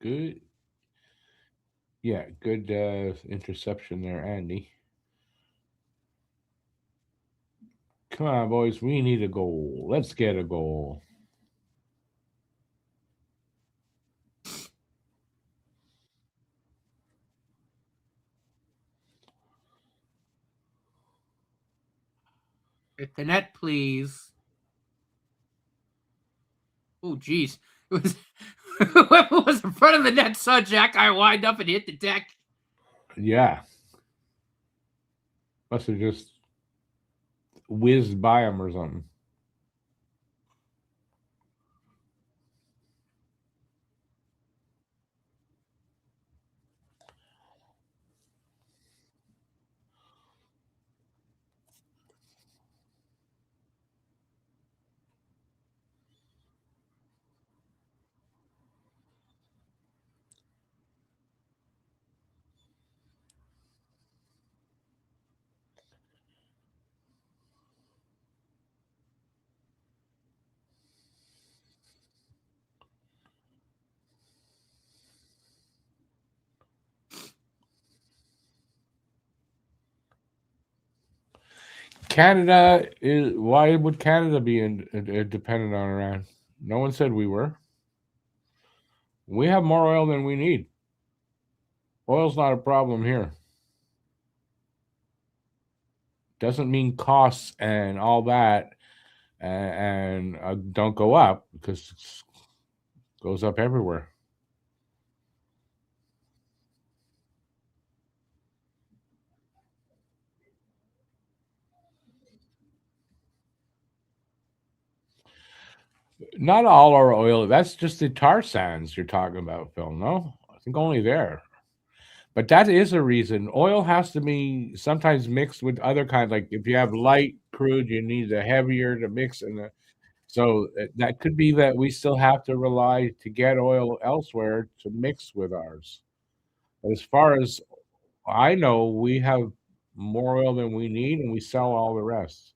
Good. Yeah, good interception there, Andy. Come on, boys. We need a goal. Let's get a goal.
Hit the net, please. Oh, geez. Whoever was in front of the net saw Jack guy wind up and hit the deck.
Yeah. Must have just whizzed by him or something. Canada is. Why would Canada be dependent on Iran? No one said we were. We have more oil than we need. Oil's not a problem here. Doesn't mean costs and all that and don't go up, because it goes up everywhere. Not all our oil. That's just the tar sands you're talking about, Phil. No, I think only there. But that is a reason. Oil has to be sometimes mixed with other kinds. Like if you have light crude, you need the heavier to mix. So that could be that we still have to rely to get oil elsewhere to mix with ours. But as far as I know, we have more oil than we need, and we sell all the rest.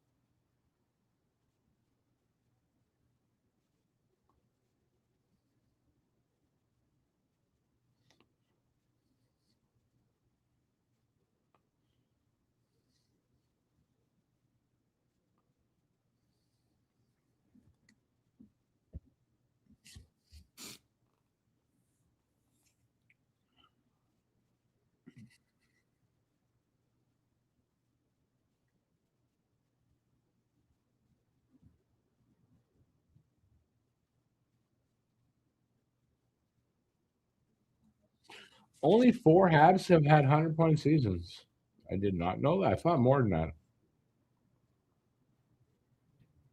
Only 4 Habs have had 100-point seasons. I did not know that. I thought more than that.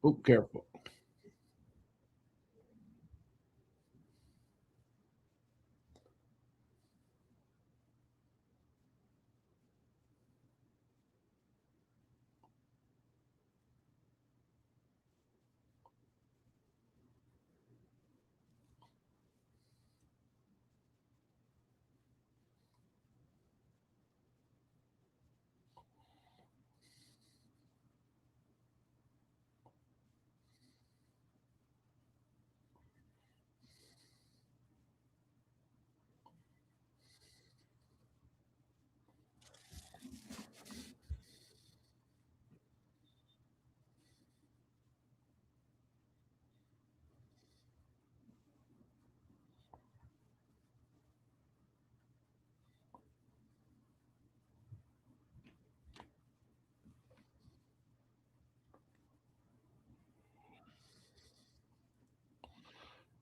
Oh, careful.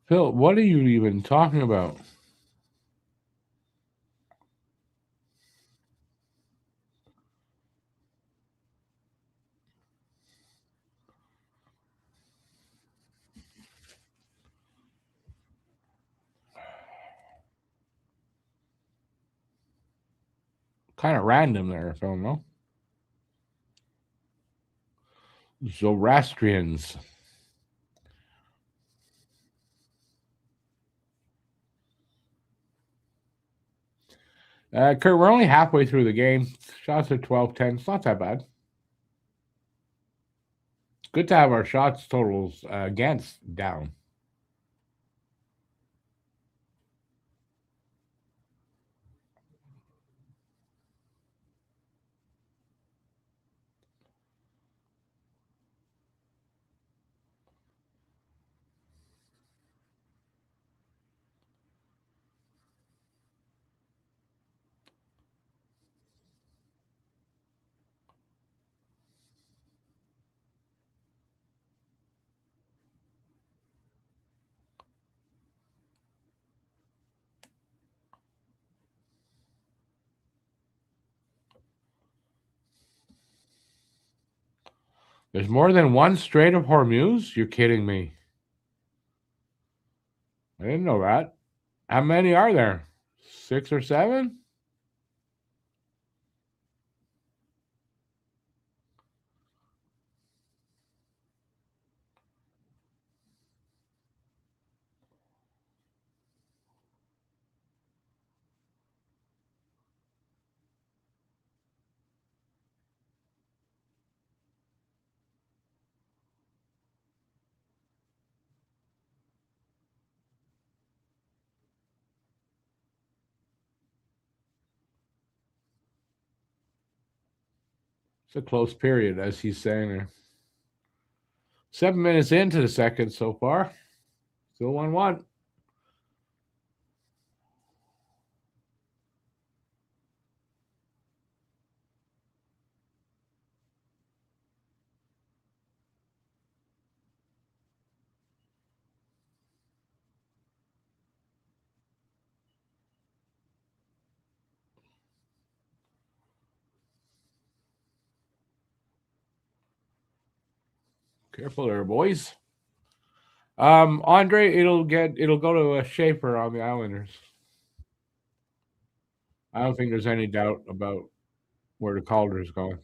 Phil, what are you even talking about? Kind of random there, Phil, no? Zoroastrians. Kurt, we're only halfway through the game. Shots are 12-10. It's not that bad. Good to have our shots totals against down. There's more than one Strait of Hormuz? You're kidding me. I didn't know that. How many are there? 6 or 7? It's a close period, as he's saying there. 7 minutes into the second so far. Still 1-1. Careful there, boys. Andre, it'll go to a Schaefer on the Islanders. I don't think there's any doubt about where the Calder is going.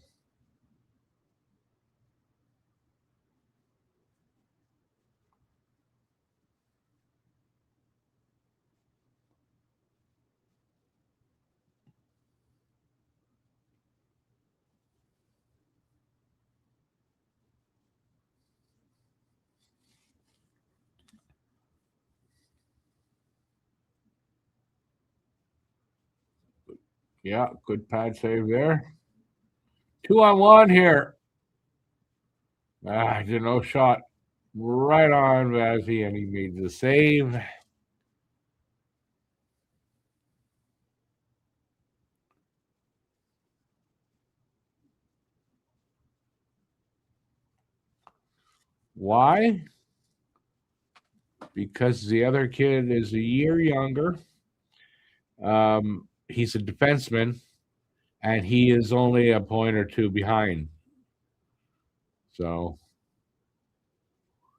Yeah, good pad save there. 2-on-1 here. No shot. Right on Vazzy, and he made the save. Why? Because the other kid is a year younger. He's a defenseman, and he is only a point or two behind. So,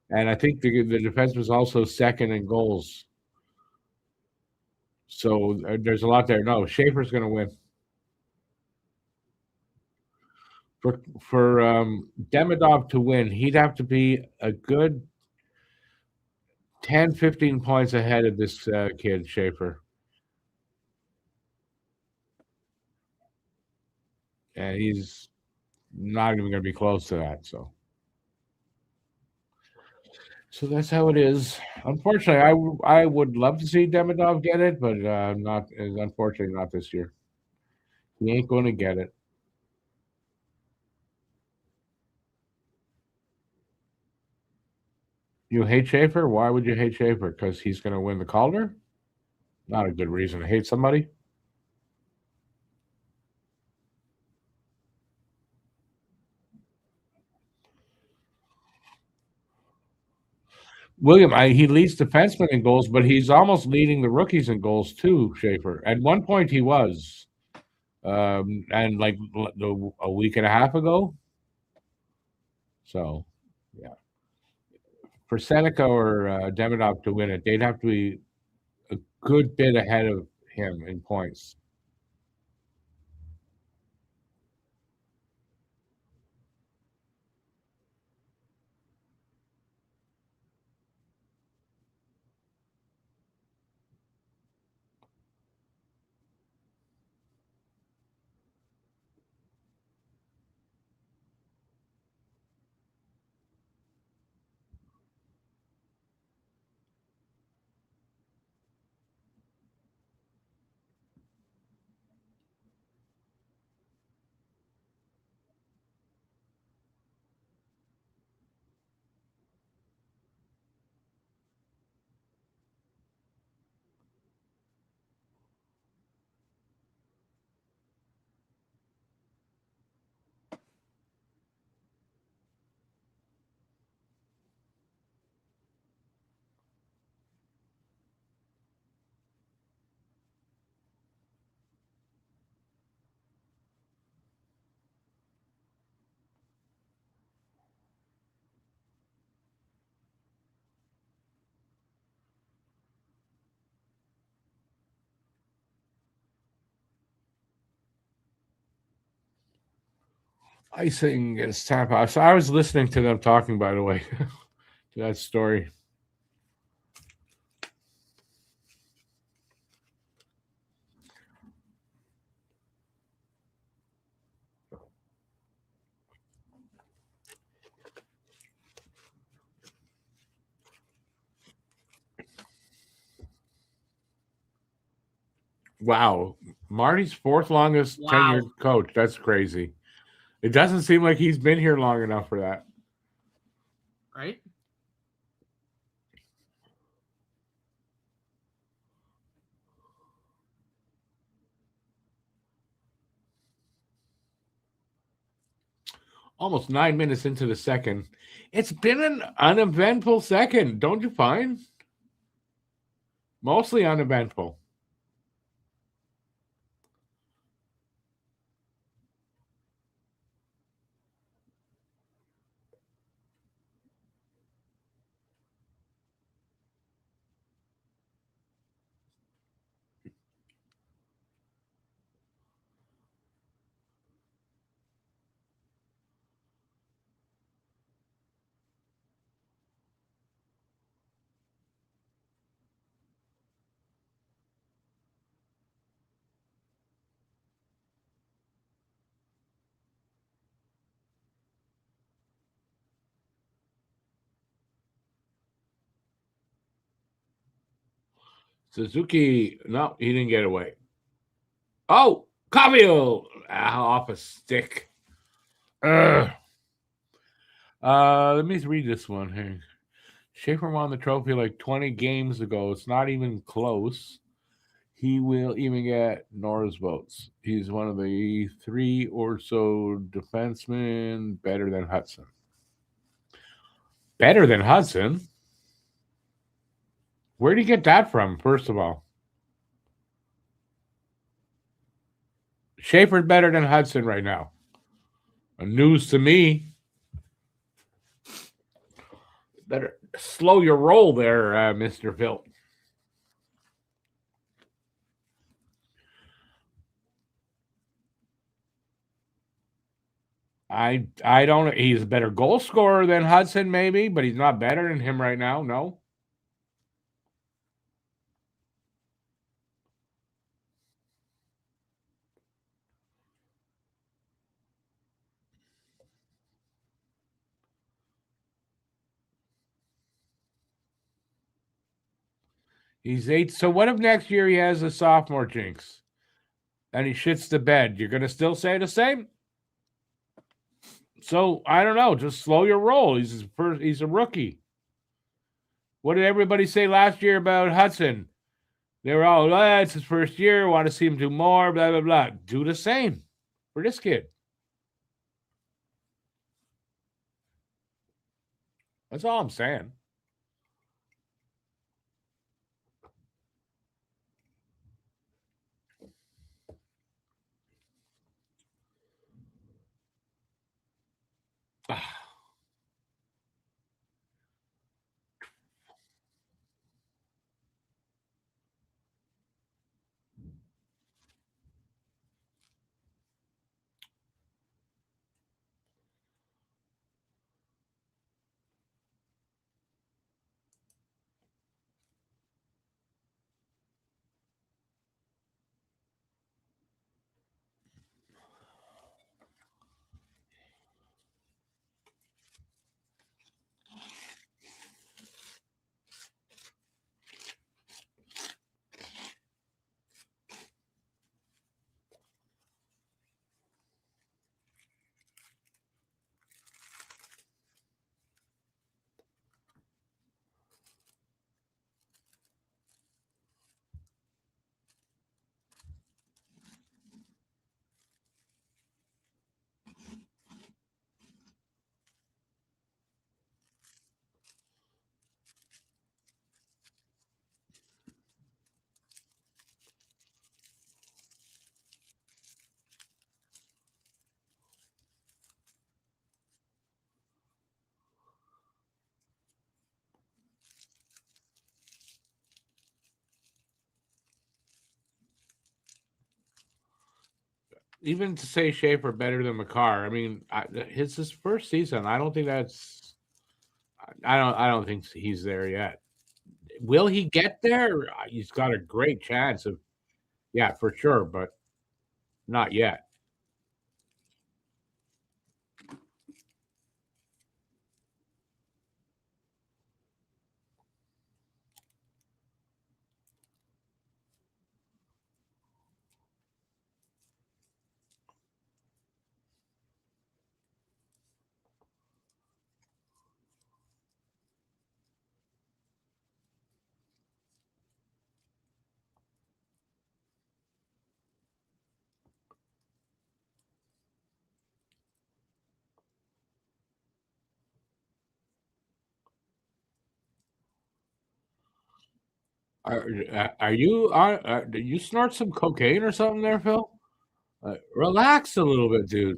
and I think the defenseman was also second in goals. So there's a lot there. No, Schaefer's going to win. For Demidov to win, he'd have to be a good 10, 15 points ahead of this kid, Schaefer. And he's not even going to be close to that. So that's how it is. Unfortunately, I would love to see Demidov get it, but unfortunately not this year. He ain't going to get it. You hate Schaefer? Why would you hate Schaefer? Because he's going to win the Calder? Not a good reason to hate somebody. William, he leads defensemen in goals, but he's almost leading the rookies in goals too, Schaefer. At one point he was. And like a week and a half ago. So, yeah. For Seneca or Demidov to win it, they'd have to be a good bit ahead of him in points. Icing against Tampa. So I was listening to them talking, by the way, to that story. Wow. Marty's fourth longest tenured coach. That's crazy. It doesn't seem like he's been here long enough for that.
Right?
Almost 9 minutes into the second. It's been an uneventful second, don't you find? Mostly uneventful. Suzuki, no, he didn't get away. Oh, Cavill off a stick. Let me read this one here. Schaefer won the trophy like 20 games ago. It's not even close. He will even get Nora's votes. He's one of the 3 or so defensemen better than Hudson. Better than Hudson? Where did you get that from, first of all? Schaefer's better than Hudson right now. News to me. Better slow your roll there, Mr. Phil. I don't. He's a better goal scorer than Hudson, maybe, but he's not better than him right now. No. He's 8. So what if next year he has a sophomore jinx and he shits the bed? You're going to still say the same? So I don't know. Just slow your roll. He's a rookie. What did everybody say last year about Hudson? They were all, it's his first year. Want to see him do more, blah, blah, blah. Do the same for this kid. That's all I'm saying. Even to say Schaefer better than McCarr, I mean, it's his first season. I don't think that's. I don't think he's there yet. Will he get there? He's got a great chance of. Yeah, for sure, but not yet. Are you on? Do you snort some cocaine or something there, Phil? Relax a little bit, dude.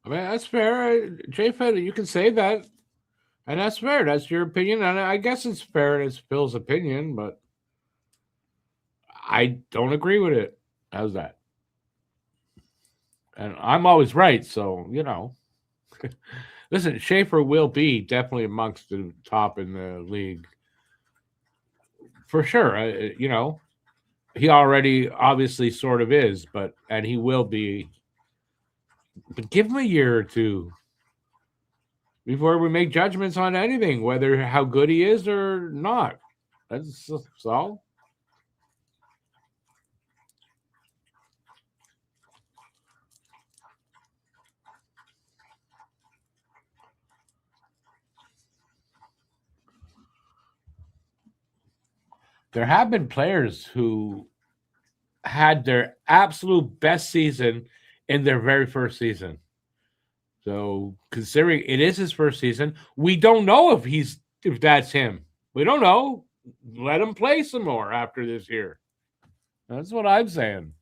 I mean, that's fair. Jay Fed, you can say that. And that's fair. That's your opinion. And I guess it's fair. It's Phil's opinion, but I don't agree with it. How's that? And I'm always right, so you know. Listen, Schaefer will be definitely amongst the top in the league for sure. You know, he already obviously sort of is, and he will be. But give him a year or two before we make judgments on anything, whether how good he is or not. That's all. There have been players who had their absolute best season in their very first season. So considering it is his first season, we don't know if that's him. We don't know. Let him play some more after this year. That's what I'm saying.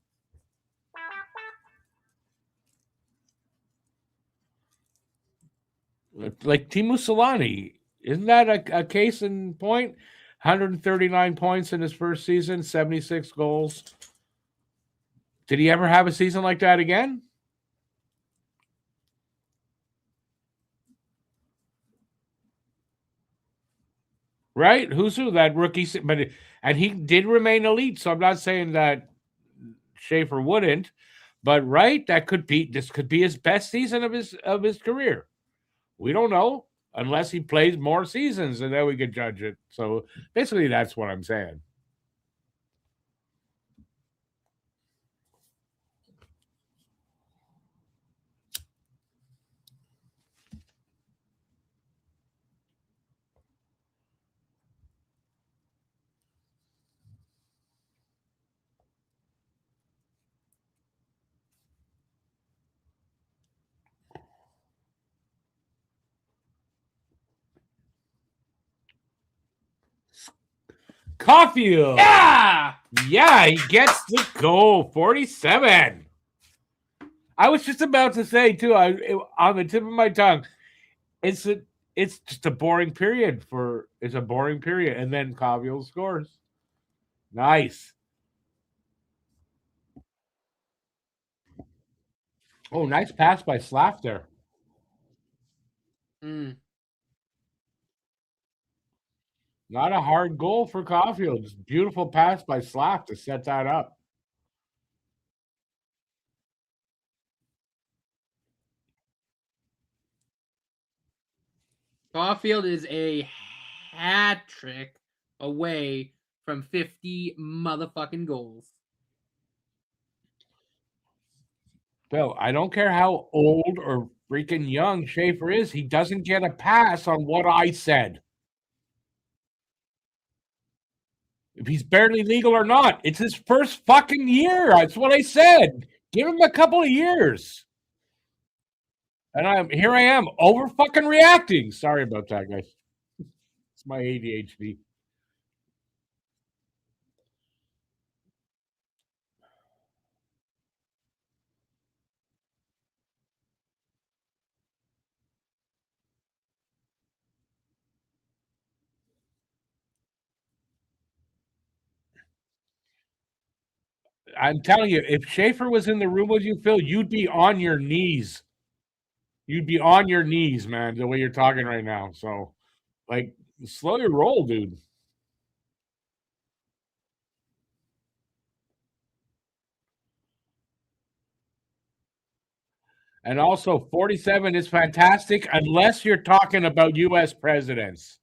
Like Timu Solani, isn't that a case in point? 139 points in his first season, 76 goals. Did he ever have a season like that again? Right? Who's who? That rookie, and he did remain elite. So I'm not saying that Schaefer wouldn't, but right, this could be his best season of his career. We don't know unless he plays more seasons, and then we can judge it. So basically, that's what I'm saying. Caulfield.
Yeah.
Yeah, he gets the goal. 47. I was just about to say too. On the tip of my tongue, it's a, it's just a boring period it's a boring period, and then Caulfield scores. Nice. Oh, nice pass by Slav there.
Mm.
Not a hard goal for Caulfield. Just beautiful pass by Slav to set that up.
Caulfield is a hat trick away from 50 motherfucking goals.
Bill, I don't care how old or freaking young Schaefer is. He doesn't get a pass on what I said. If he's barely legal or not, it's his first fucking year. That's what I said. Give him a couple of years. And I am over fucking reacting. Sorry about that, guys. It's my ADHD. I'm telling you, if Schaefer was in the room with you, Phil, you'd be on your knees. You'd be on your knees, man, the way you're talking right now. So, like, slow your roll, dude. And also, 47 is fantastic unless you're talking about U.S. presidents.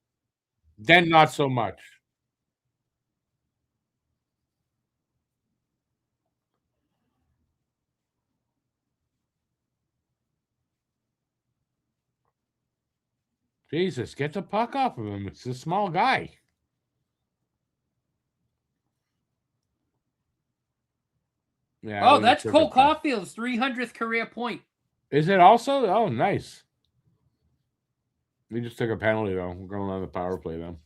Then not so much. Jesus, get the puck off of him. It's a small guy. Yeah.
Oh, that's Cole Caulfield's 300th career point.
Is it also? Oh, nice. We just took a penalty, though. We're going on the power play, though.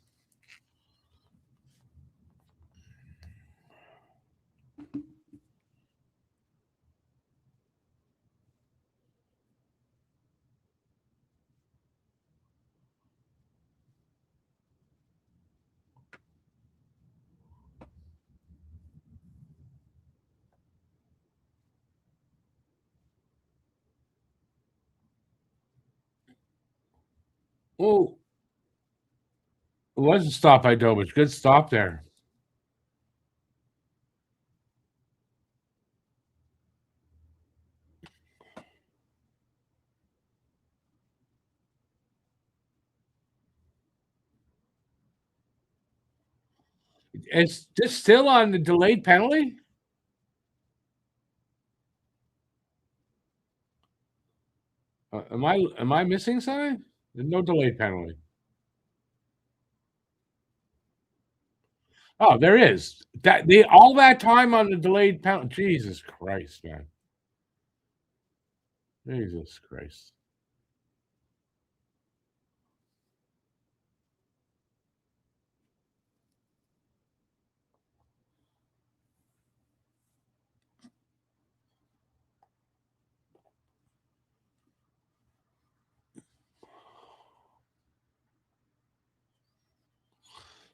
Oh, it was a stop by Dobich. Good stop there. It's just still on the delayed penalty. Am I missing something? There's no delayed penalty. Oh, there is. All that time on the delayed penalty. Jesus Christ, man. Jesus Christ.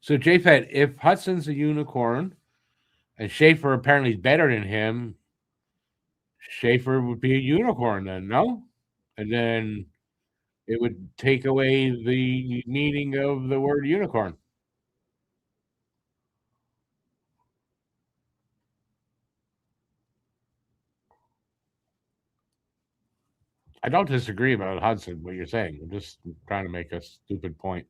So, JFed, if Hudson's a unicorn and Schaefer apparently is better than him, Schaefer would be a unicorn then, no? And then it would take away the meaning of the word unicorn. I don't disagree about Hudson, what you're saying. I'm just trying to make a stupid point.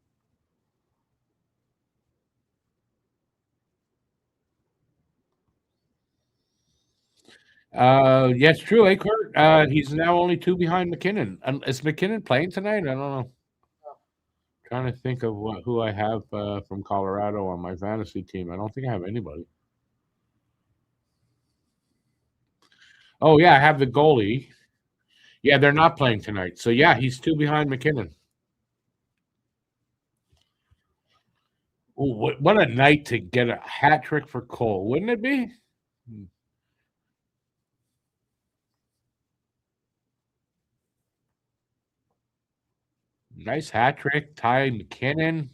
Yes, true, Kurt. He's now only 2 behind McKinnon. Is McKinnon playing tonight? I don't know. Trying to think of who I have from Colorado on my fantasy team. I don't think I have anybody. Oh yeah, I have the goalie. Yeah, they're not playing tonight. So yeah, he's 2 behind McKinnon. Ooh, what a night to get a hat trick for Cole, wouldn't it be? Nice hat trick, Ty McKinnon,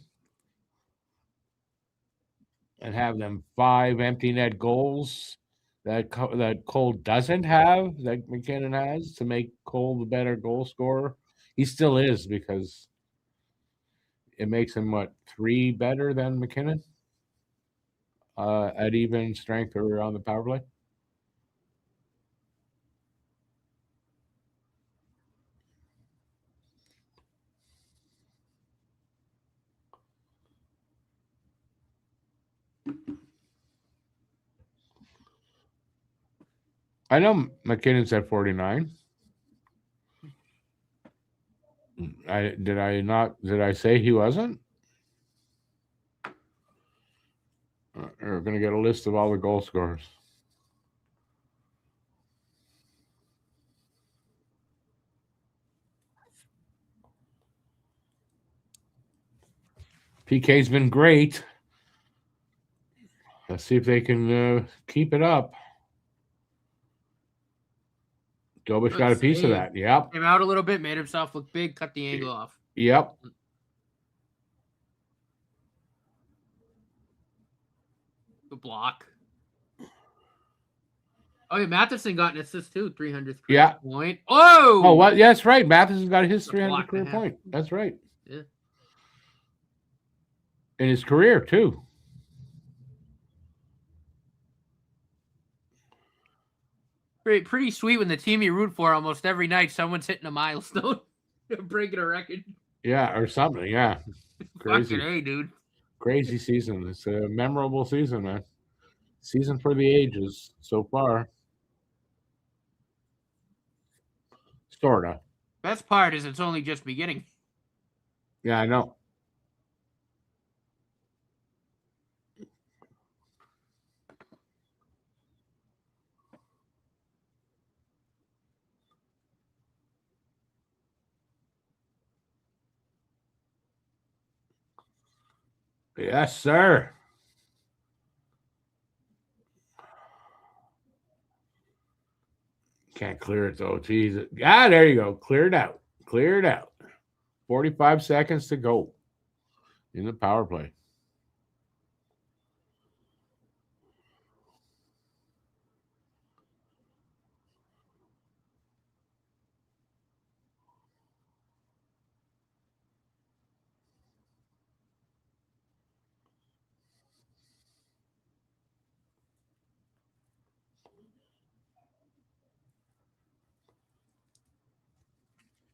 and have them 5 empty net goals that Cole doesn't have, that McKinnon has, to make Cole the better goal scorer. He still is, because it makes him, 3 better than McKinnon at even strength or on the power play? I know McKinnon's at 49. Did I say he wasn't? We're going to get a list of all the goal scorers. PK's been great. Let's see if they can keep it up. Dobich got a piece of that. Yep.
Came out a little bit, made himself look big, cut the angle off.
Yep.
The block. Oh, yeah, Matheson got an assist too, 300th point.
Oh, what? Yeah, that's right. Matheson got his 300th career point. That's right.
Yeah.
In his career, too.
Pretty sweet when the team you root for almost every night, someone's hitting a milestone, breaking a record.
Yeah, or something. Yeah.
Crazy. Fucking A, dude.
Crazy season. It's a memorable season, man. Season for the ages so far. Sorta.
Best part is it's only just beginning.
Yeah, I know. Yes, sir. Can't clear it though. Jeez. Ah, there you go. Cleared out. Cleared out. 45 seconds to go in the power play.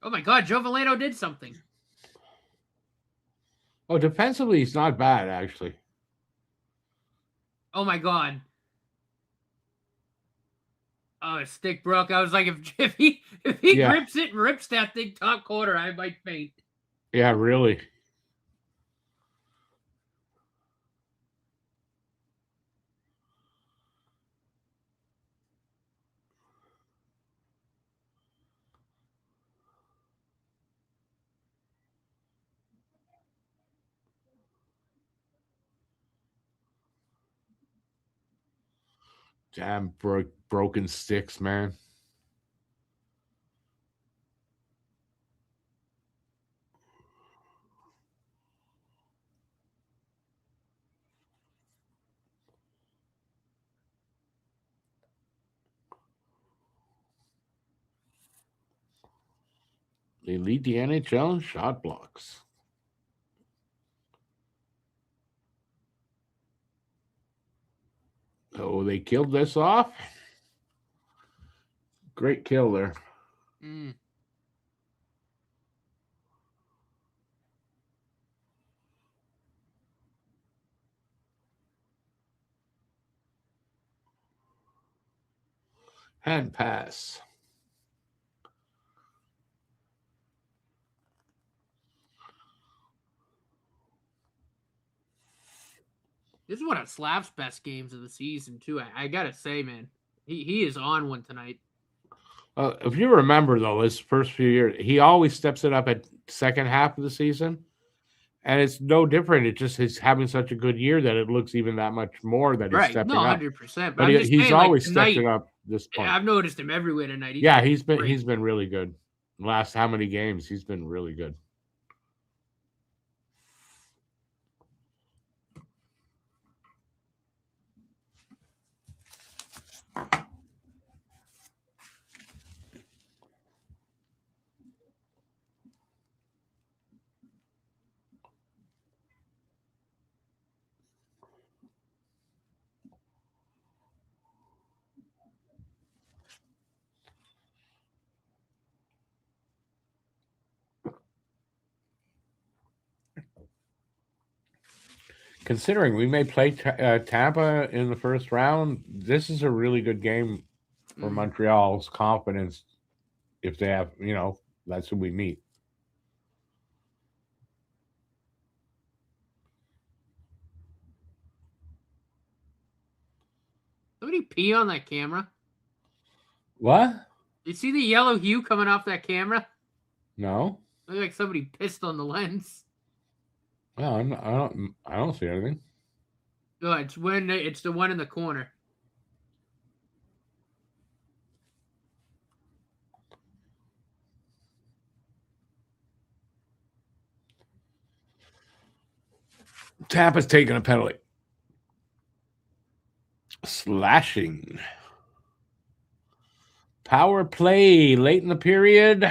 Oh my God, Joe Valeno did something.
Oh, defensively, he's not bad, actually.
Oh my God. Oh, his stick broke. I was like, if he
Yeah.
grips it and rips that thing top corner, I might faint.
Yeah, really. Damn broken sticks, man. They lead the NHL in shot blocks. Oh, they killed this off. Great kill there.
Mm.
Hand pass.
This is one of Slav's best games of the season, too. I gotta say, man, he is on one tonight.
If you remember, though, his first few years, he always steps it up at second half of the season. And it's no different. It just he's having such a good year that it looks even that much more that he's
Right.
stepping
No,
up.
100%.
But
I'm just
he's
saying, like,
always stepped
tonight,
it up this point.
I've noticed him everywhere tonight.
Yeah, he's been really good. Last how many games? He's been really good. Considering we may play Tampa in the first round, this is a really good game for Montreal's confidence. If they have, that's who we meet.
Somebody pee on that camera.
What?
You see the yellow hue coming off that camera?
No.
Looks like somebody pissed on the lens.
Well, I don't see anything.
No, it's the one in the corner.
Tampa's taking a penalty. Slashing. Power play late in the period.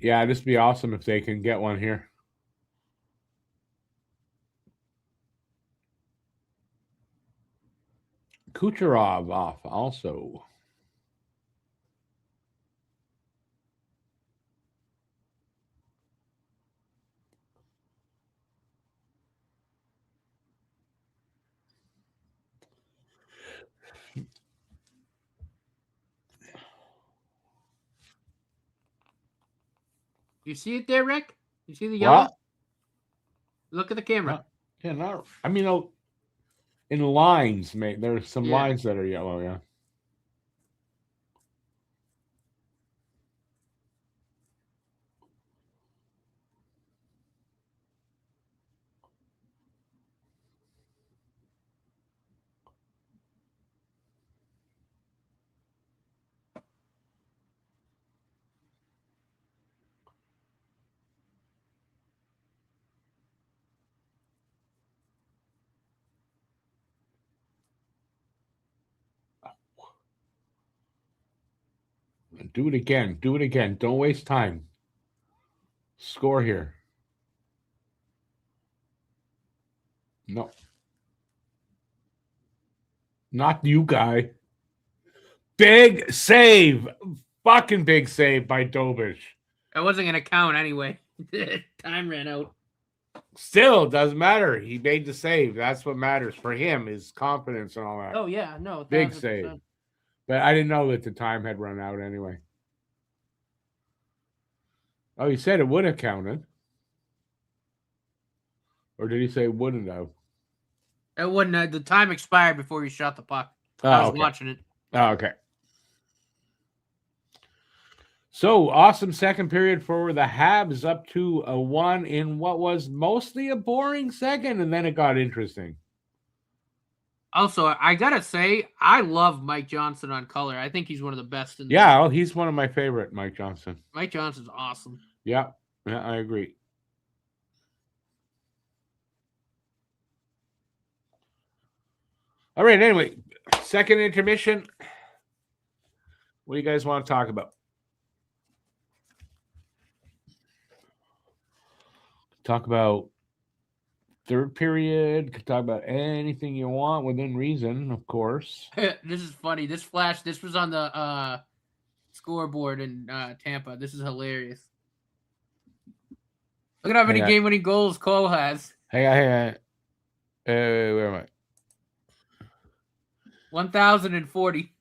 Yeah, this would be awesome if they can get one here. Kucherov off also.
You see it there, Rick? You see the yellow?
What?
Look at the camera.
I mean, in lines, mate. There's some
Yeah.
lines that are yellow, yeah. Do it again. Do it again. Don't waste time. Score here. No. Not you, guy. Big save fucking big save by Dobish.
It wasn't going to count anyway. Time ran out.
Still, doesn't matter. He made the save. That's what matters for him, his confidence and all that.
Oh, yeah. No,
big save. But I didn't know that the time had run out anyway. Oh, he said it would have counted. Or did he say it wouldn't have?
It wouldn't have. The time expired before he shot the puck.
Oh,
I was watching it.
Oh, okay. So, awesome second period for the Habs, up to a 1 in what was mostly a boring second, and then it got interesting.
Also, I got to say, I love Mike Johnson on color. I think he's one of the best in the
Yeah, he's one of my favorite, Mike Johnson.
Mike Johnson's awesome.
Yeah, I agree. All right, anyway, second intermission. What do you guys want to talk about? Talk about third period. Could talk about anything you want within reason, of course.
This is funny. This was on the scoreboard in Tampa. This is hilarious. Look at how many game-winning goals Cole has.
Hang on. Where am I?
1,040.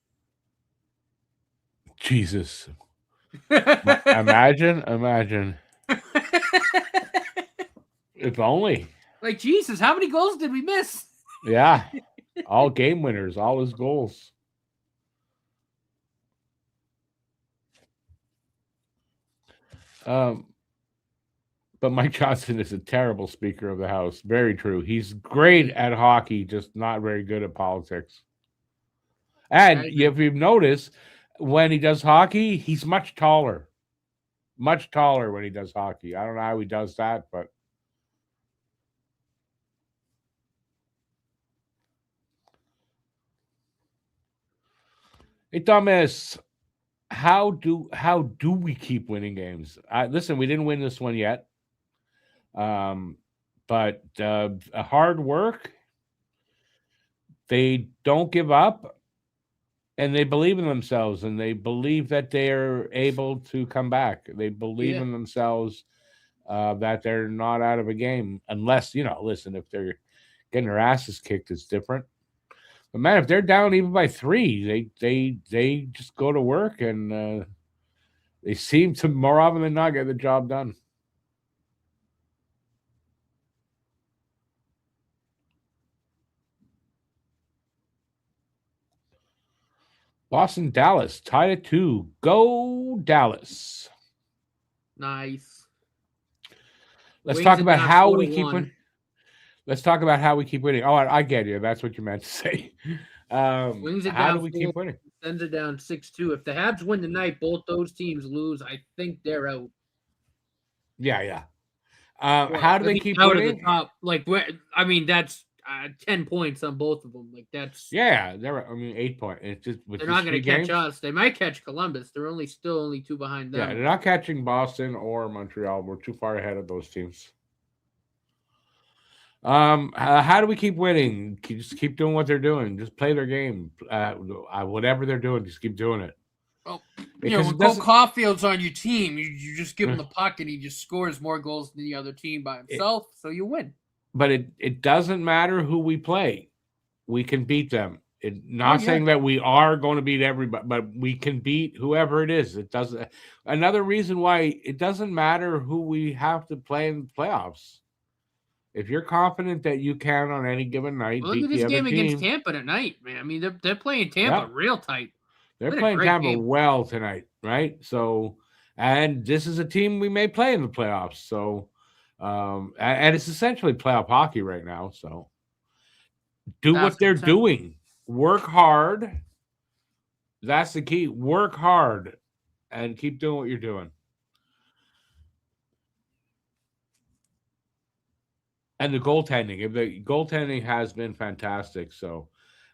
Jesus. Imagine. If only.
Like, Jesus, how many goals did we miss?
Yeah. All game winners, all his goals. But Mike Johnson is a terrible Speaker of the House. Very true. He's great at hockey, just not very good at politics. And if you've noticed, when he does hockey, he's much taller. Much taller when he does hockey. I don't know how he does that, but hey, Thomas, how do we keep winning games? Listen, we didn't win this one yet. But hard work. They don't give up, and they believe in themselves, and they believe that they're able to come back. They believe in themselves that they're not out of a game, unless, listen, if they're getting their asses kicked, it's different. But man, if they're down even by 3, they just go to work, and they seem to more often than not get the job done. Boston, Dallas, tied at 2. Go Dallas.
Nice.
Let's talk about how we keep winning. Let's talk about how we keep winning. Oh, I get you. That's what you meant to say. How do we keep winning?
Sends it down 6-2. If the Habs win tonight, both those teams lose. I think they're out.
Yeah. How do they keep winning?
Of the top, that's 10 points on both of them. Like, that's
they're 8 points. It's just
they're not going to catch us. They might catch Columbus. They're still only 2 behind them.
Yeah, they're not catching Boston or Montreal. We're too far ahead of those teams. How do we keep winning? Just keep doing what they're doing. Just play their game. Whatever they're doing, just keep doing it.
Well, when Cole Caulfield's on your team, you just give him the puck and he just scores more goals than the other team by himself, so you win.
But it doesn't matter who we play. We can beat them. Not saying that we are going to beat everybody, but we can beat whoever it is. It doesn't. Another reason why it doesn't matter who we have to play in the playoffs. If you're confident that you can on any given night,
look at this game against Tampa tonight, man. I mean, they're playing Tampa real tight.
They're playing Tampa well tonight, right? So, and this is a team we may play in the playoffs. So, and it's essentially playoff hockey right now. So, do what they're doing. Work hard. That's the key. Work hard and keep doing what you're doing. And the goaltending has been fantastic. So,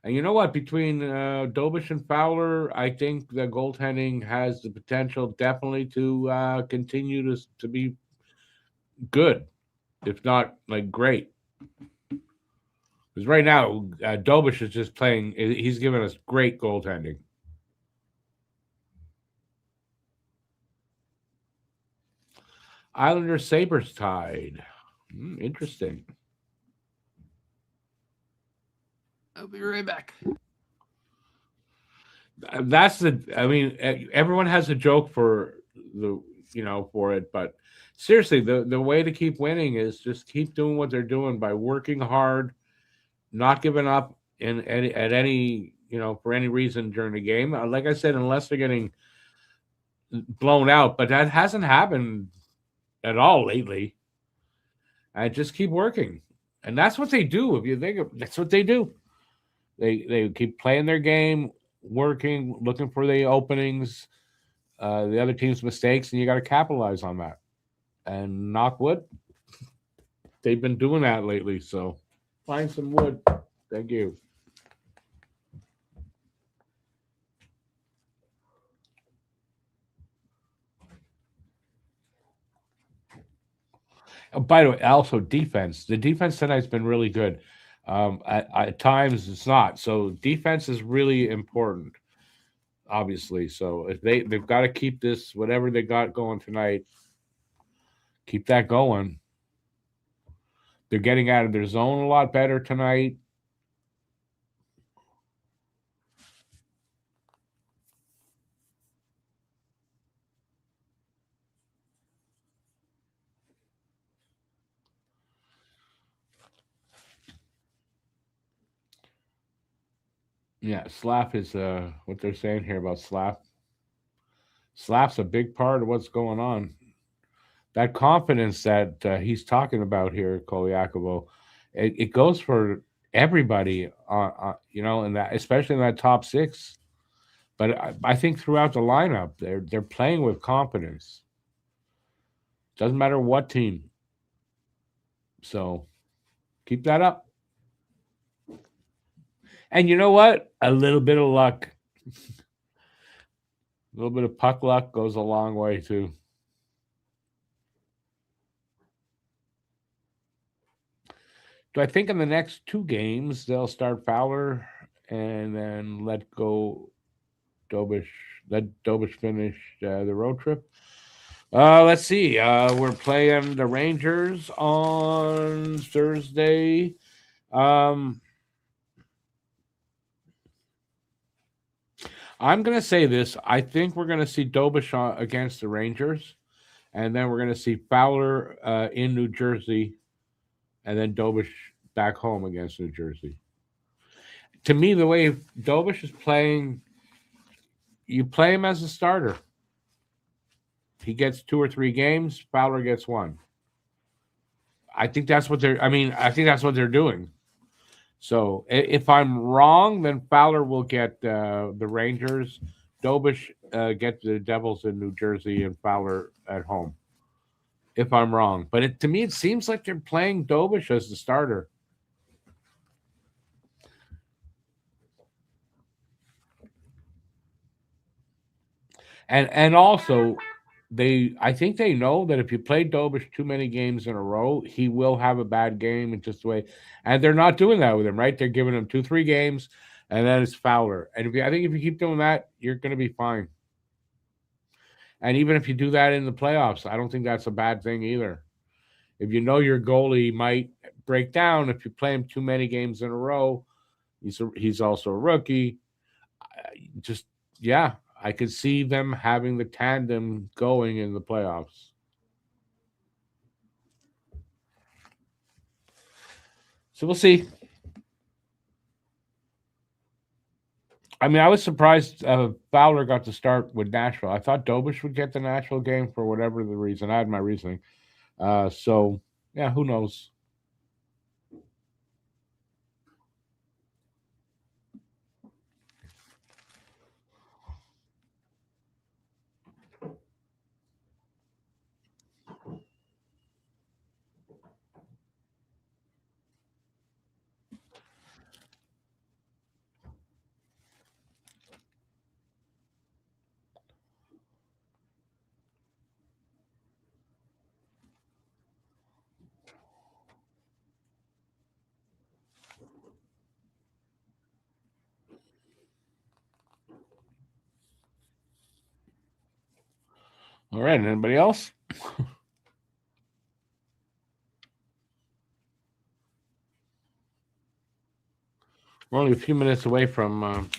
and you know what? Between Dobish and Fowler, I think the goaltending has the potential definitely to continue to be good, if not great. Because right now, Dobish is just playing. He's giving us great goaltending. Islanders Sabres tied. Interesting.
I'll be right back.
That's the. I mean, everyone has a joke for the for it, but seriously, the way to keep winning is just keep doing what they're doing by working hard, not giving up in any at any for any reason during the game. Like I said, unless they're getting blown out, but that hasn't happened at all lately. And just keep working, and that's what they do. If you think that's what they do, they keep playing their game, working, looking for the openings, the other team's mistakes, and you got to capitalize on that. And knock wood, they've been doing that lately. So find some wood. Thank you. Oh, by the way, also defense. The defense tonight's been really good. At times it's not. So defense is really important, obviously. So if they've got to keep this whatever they got going tonight, keep that going. They're getting out of their zone a lot better tonight. Yeah, slap is what they're saying here about slap. Slap's a big part of what's going on. That confidence that he's talking about here, Koliakovo, it goes for everybody, in that, especially in that top six. But I think throughout the lineup, they're playing with confidence. Doesn't matter what team. So keep that up. And you know what? A little bit of luck, a little bit of puck luck goes a long way too. Do I think in the next two games they'll start Fowler and then let go Dobish? Let Dobish finish the road trip. Let's see. We're playing the Rangers on Thursday. Um, I'm going to say this. I think we're going to see Dobish against the Rangers, and then we're going to see Fowler in New Jersey, and then Dobish back home against New Jersey. To me, the way Dobish is playing, you play him as a starter. He gets 2 or 3 games. Fowler gets one. I think that's what they're. I mean, I think that's what they're doing. So if I'm wrong, then Fowler will get the Rangers. Dobish get the Devils in New Jersey, and Fowler at home. If I'm wrong, but to me, it seems like they're playing Dobish as the starter. And also I think they know that if you play Dobish too many games in a row, he will have a bad game and just the way. And they're not doing that with him, right? They're giving him 2, 3 games, and then it's Fowler. And I think if you keep doing that, you're going to be fine. And even if you do that in the playoffs, I don't think that's a bad thing either. If you know your goalie might break down if you play him too many games in a row, he's also a rookie. Just yeah, I could see them having the tandem going in the playoffs. So we'll see. I mean, I was surprised Fowler got to start with Nashville. I thought Dobish would get the Nashville game for whatever the reason. I had my reasoning. So, yeah, who knows? All right. Anybody else? only a few minutes away from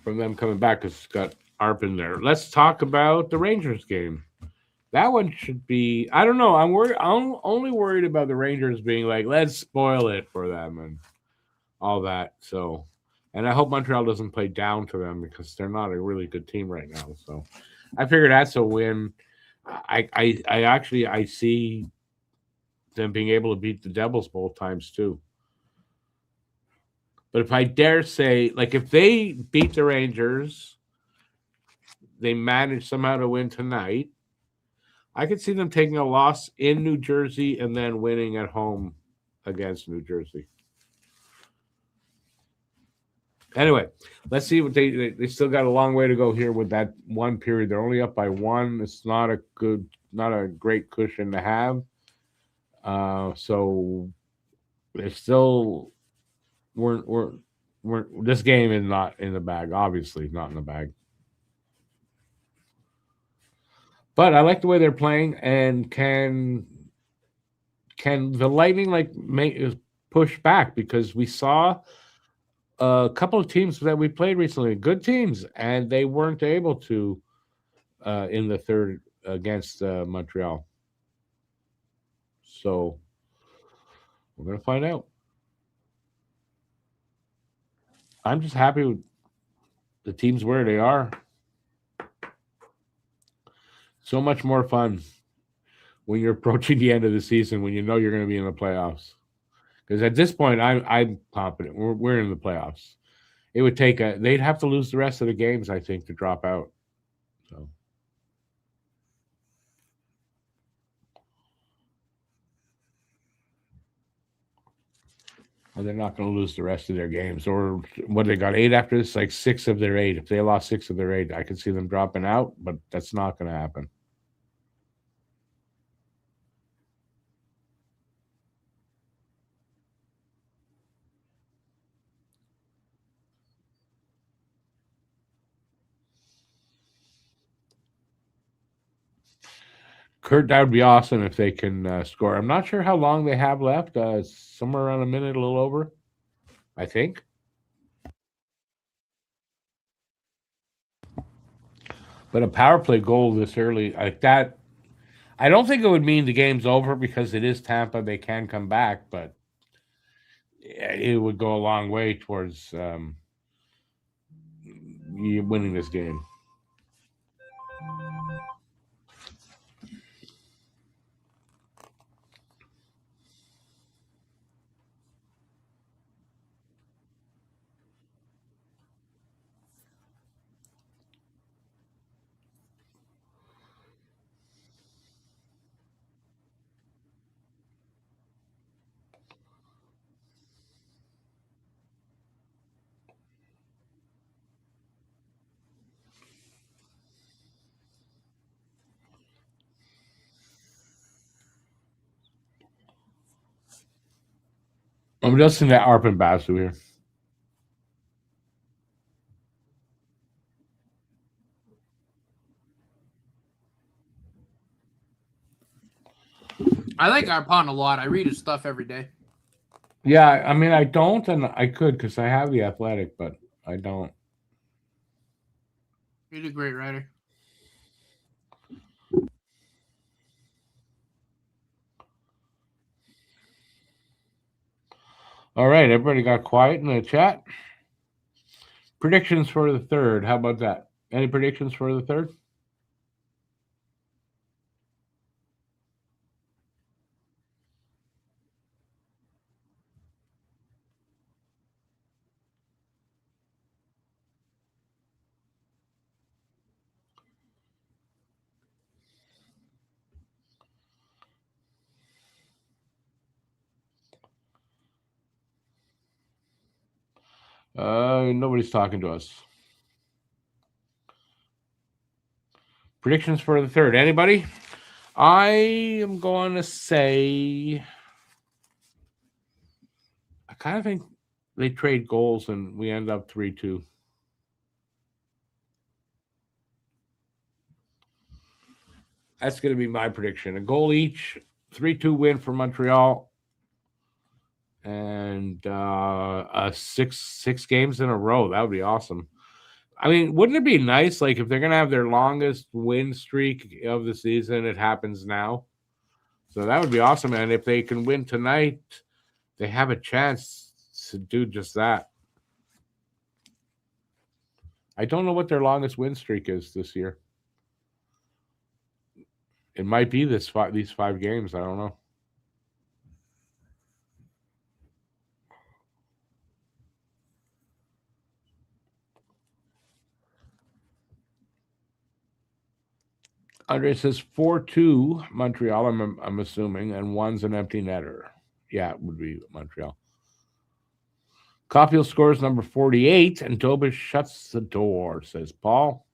them coming back because it's got ARP in there. Let's talk about the Rangers game. That one should be. I don't know. I'm worried. I'm only worried about the Rangers being like, let's spoil it for them and all that. So, and I hope Montreal doesn't play down to them because they're not a really good team right now. So, I figure that's a win. I see them being able to beat the Devils both times too. But if I dare say, like if they beat the Rangers, they manage somehow to win tonight. I could see them taking a loss in New Jersey and then winning at home against New Jersey. Anyway, let's see what they still got a long way to go here with that one period. They're only up by one. It's not a great cushion to have. So they still weren't. This game is not in the bag. Obviously, not in the bag. But I like the way they're playing, and can the Lightning make push back because we saw a couple of teams that we played recently, good teams, and they weren't able to in the third against Montreal. So we're gonna find out. I'm just happy with the teams where they are. So much more fun when you're approaching the end of the season when you know you're going to be in the playoffs. Because at this point, I'm confident we're in the playoffs. It would take they'd have to lose the rest of the games, I think, to drop out. So. Well, they're not going to lose the rest of their games. Or what, they got 8 after this? Like 6 of their 8. If they lost 6 of their 8, I could see them dropping out, but that's not going to happen. Kurt, that would be awesome if they can score. I'm not sure how long they have left. Somewhere around a minute, a little over, I think. But a power play goal this early, like that, I don't think it would mean the game's over because it is Tampa. They can come back, but it would go a long way towards you winning this game. I'm just in that ARP and Basu here.
I like Arpon a lot. I read his stuff every day.
Yeah, I mean, I don't, and I could because I have the Athletic, but I don't.
He's a great writer.
All right, everybody got quiet in the chat. Predictions for the third. How about that? Any predictions for the third? Nobody's talking to us. Predictions for the third. Anybody? I am going to say I kind of think they trade goals and we end up 3-2. That's going to be my prediction. A goal each, 3-2 win for Montreal. and six games in a row. That would be awesome. I mean, wouldn't it be nice, like, if they're gonna have their longest win streak of the season, it happens now. So that would be awesome. And if they can win tonight, they have a chance to do just that. I don't know what their longest win streak is this year. It might be these 5 games. I don't know. Andre says 4-2 Montreal. I'm assuming, and 1's an empty netter. Yeah, it would be Montreal. Caulfield scores number 48, and Dobis shuts the door, says Paul.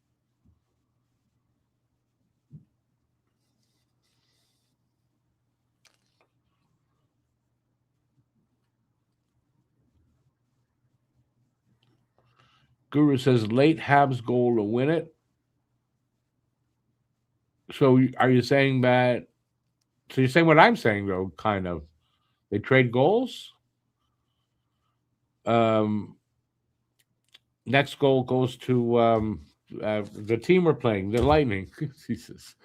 Guru says late Habs goal to win it. So are you saying that? So you're saying what I'm saying, though, kind of. They trade goals. Next goal goes to the team we're playing, the Lightning. Jesus.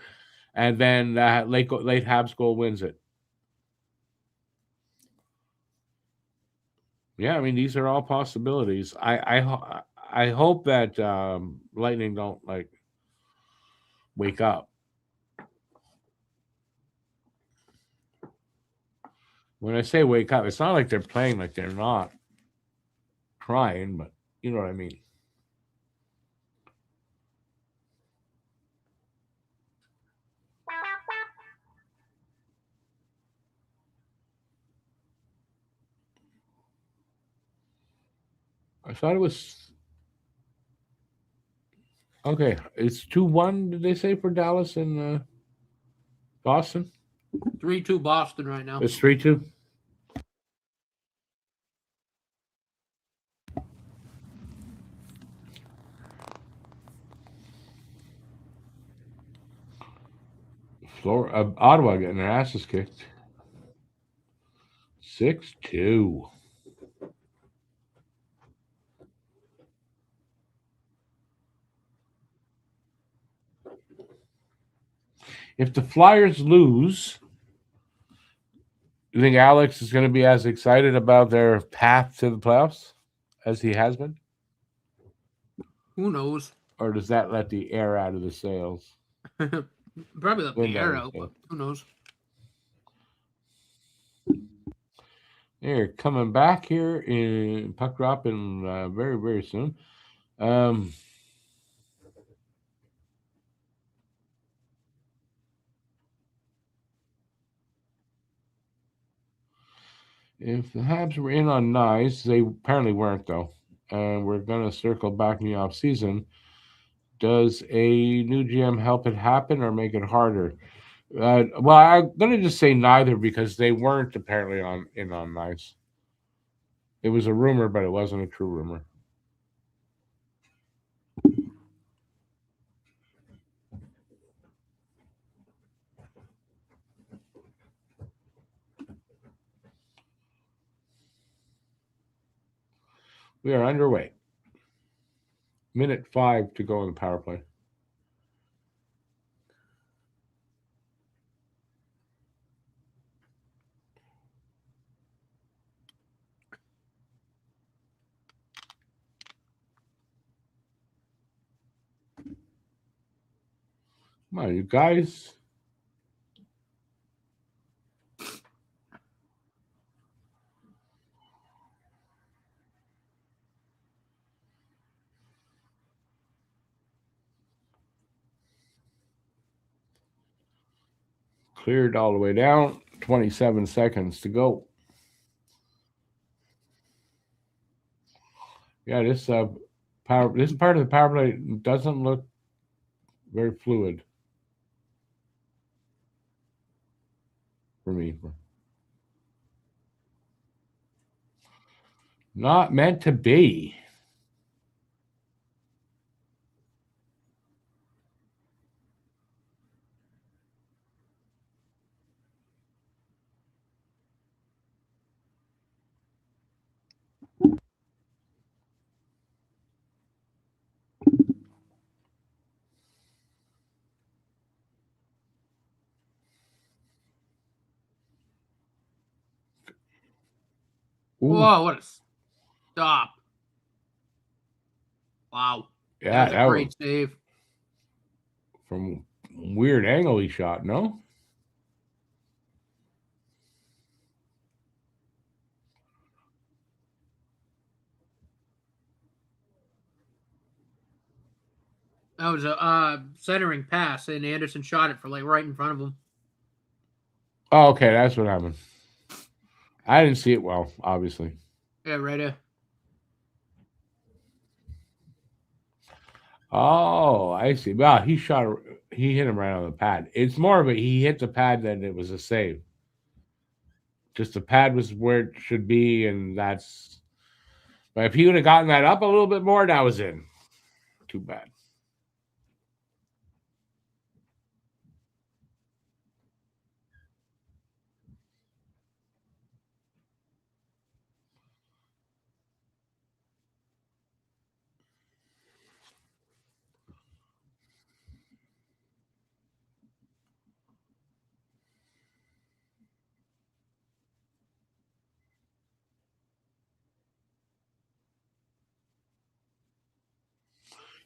And then late Habs goal wins it. Yeah, I mean, these are all possibilities. I hope that Lightning don't wake up. When I say wake up, it's not like they're playing like they're not trying, but you know what I mean. I thought it was okay. It's 2-1. Did they say for Dallas and Boston?
3-2 Boston right now.
It's 3-2. Ottawa getting their asses kicked. 6-2. If the Flyers lose, you think Alex is going to be as excited about their path to the playoffs as he has been?
Who knows?
Or does that let the air out of the sails?
Probably let the air out, but who knows?
They're coming back here in puck drop in very, very soon. If the Habs were in on Nice, they apparently weren't, though. And we're going to circle back in the off season. Does a new GM help it happen or make it harder? Well, I'm going to just say neither because they weren't apparently on Nice. It was a rumor, but it wasn't a true rumor. We are underway. Minute 5 to go in the power play. Come on, you guys. Cleared all the way down. 27 seconds to go. Yeah, this part of the power play doesn't look very fluid for me. Not meant to be.
Whoa, what a stop. Wow.
Yeah,
That was a great save.
From weird angle he shot, no?
That was a centering pass, and Anderson shot it for like right in front of him.
Oh, okay, that's what happened. I didn't see it well, obviously.
Yeah, right there.
Oh, I see. Well, he hit him right on the pad. It's more of he hit the pad than it was a save. Just the pad was where it should be, and that's. But if he would have gotten that up a little bit more, that was in. Too bad.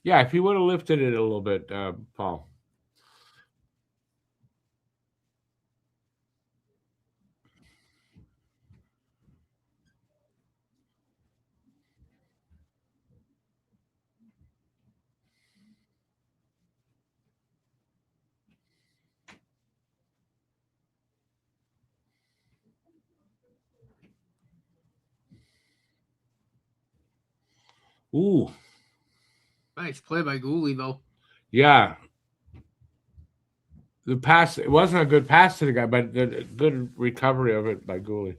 Yeah, if he would have lifted it a little bit, Paul. Ooh.
Nice play by Gooley, though.
Yeah. The pass, it wasn't a good pass to the guy, but the good recovery of it by Gooley.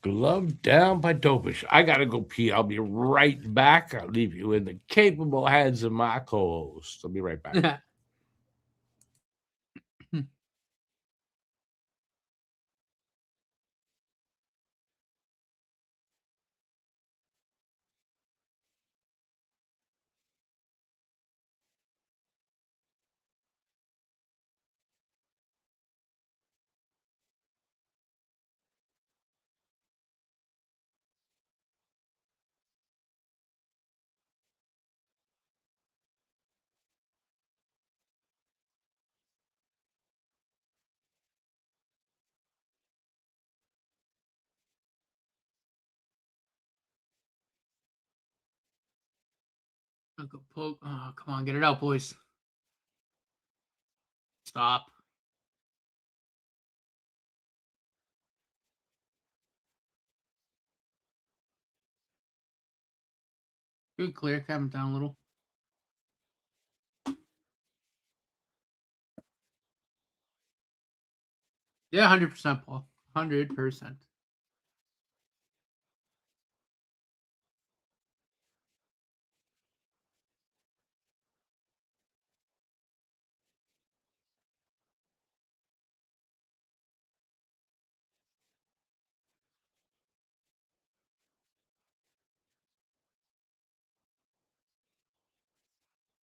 Glove down by Dopish. I gotta go pee. I'll be right back. I'll leave you in the capable hands of my co-host. I'll be right back.
Uncle Poke. Oh, come on, get it out, boys. Stop. Good clear. Calm down a little. Yeah, 100%, Paul. 100%.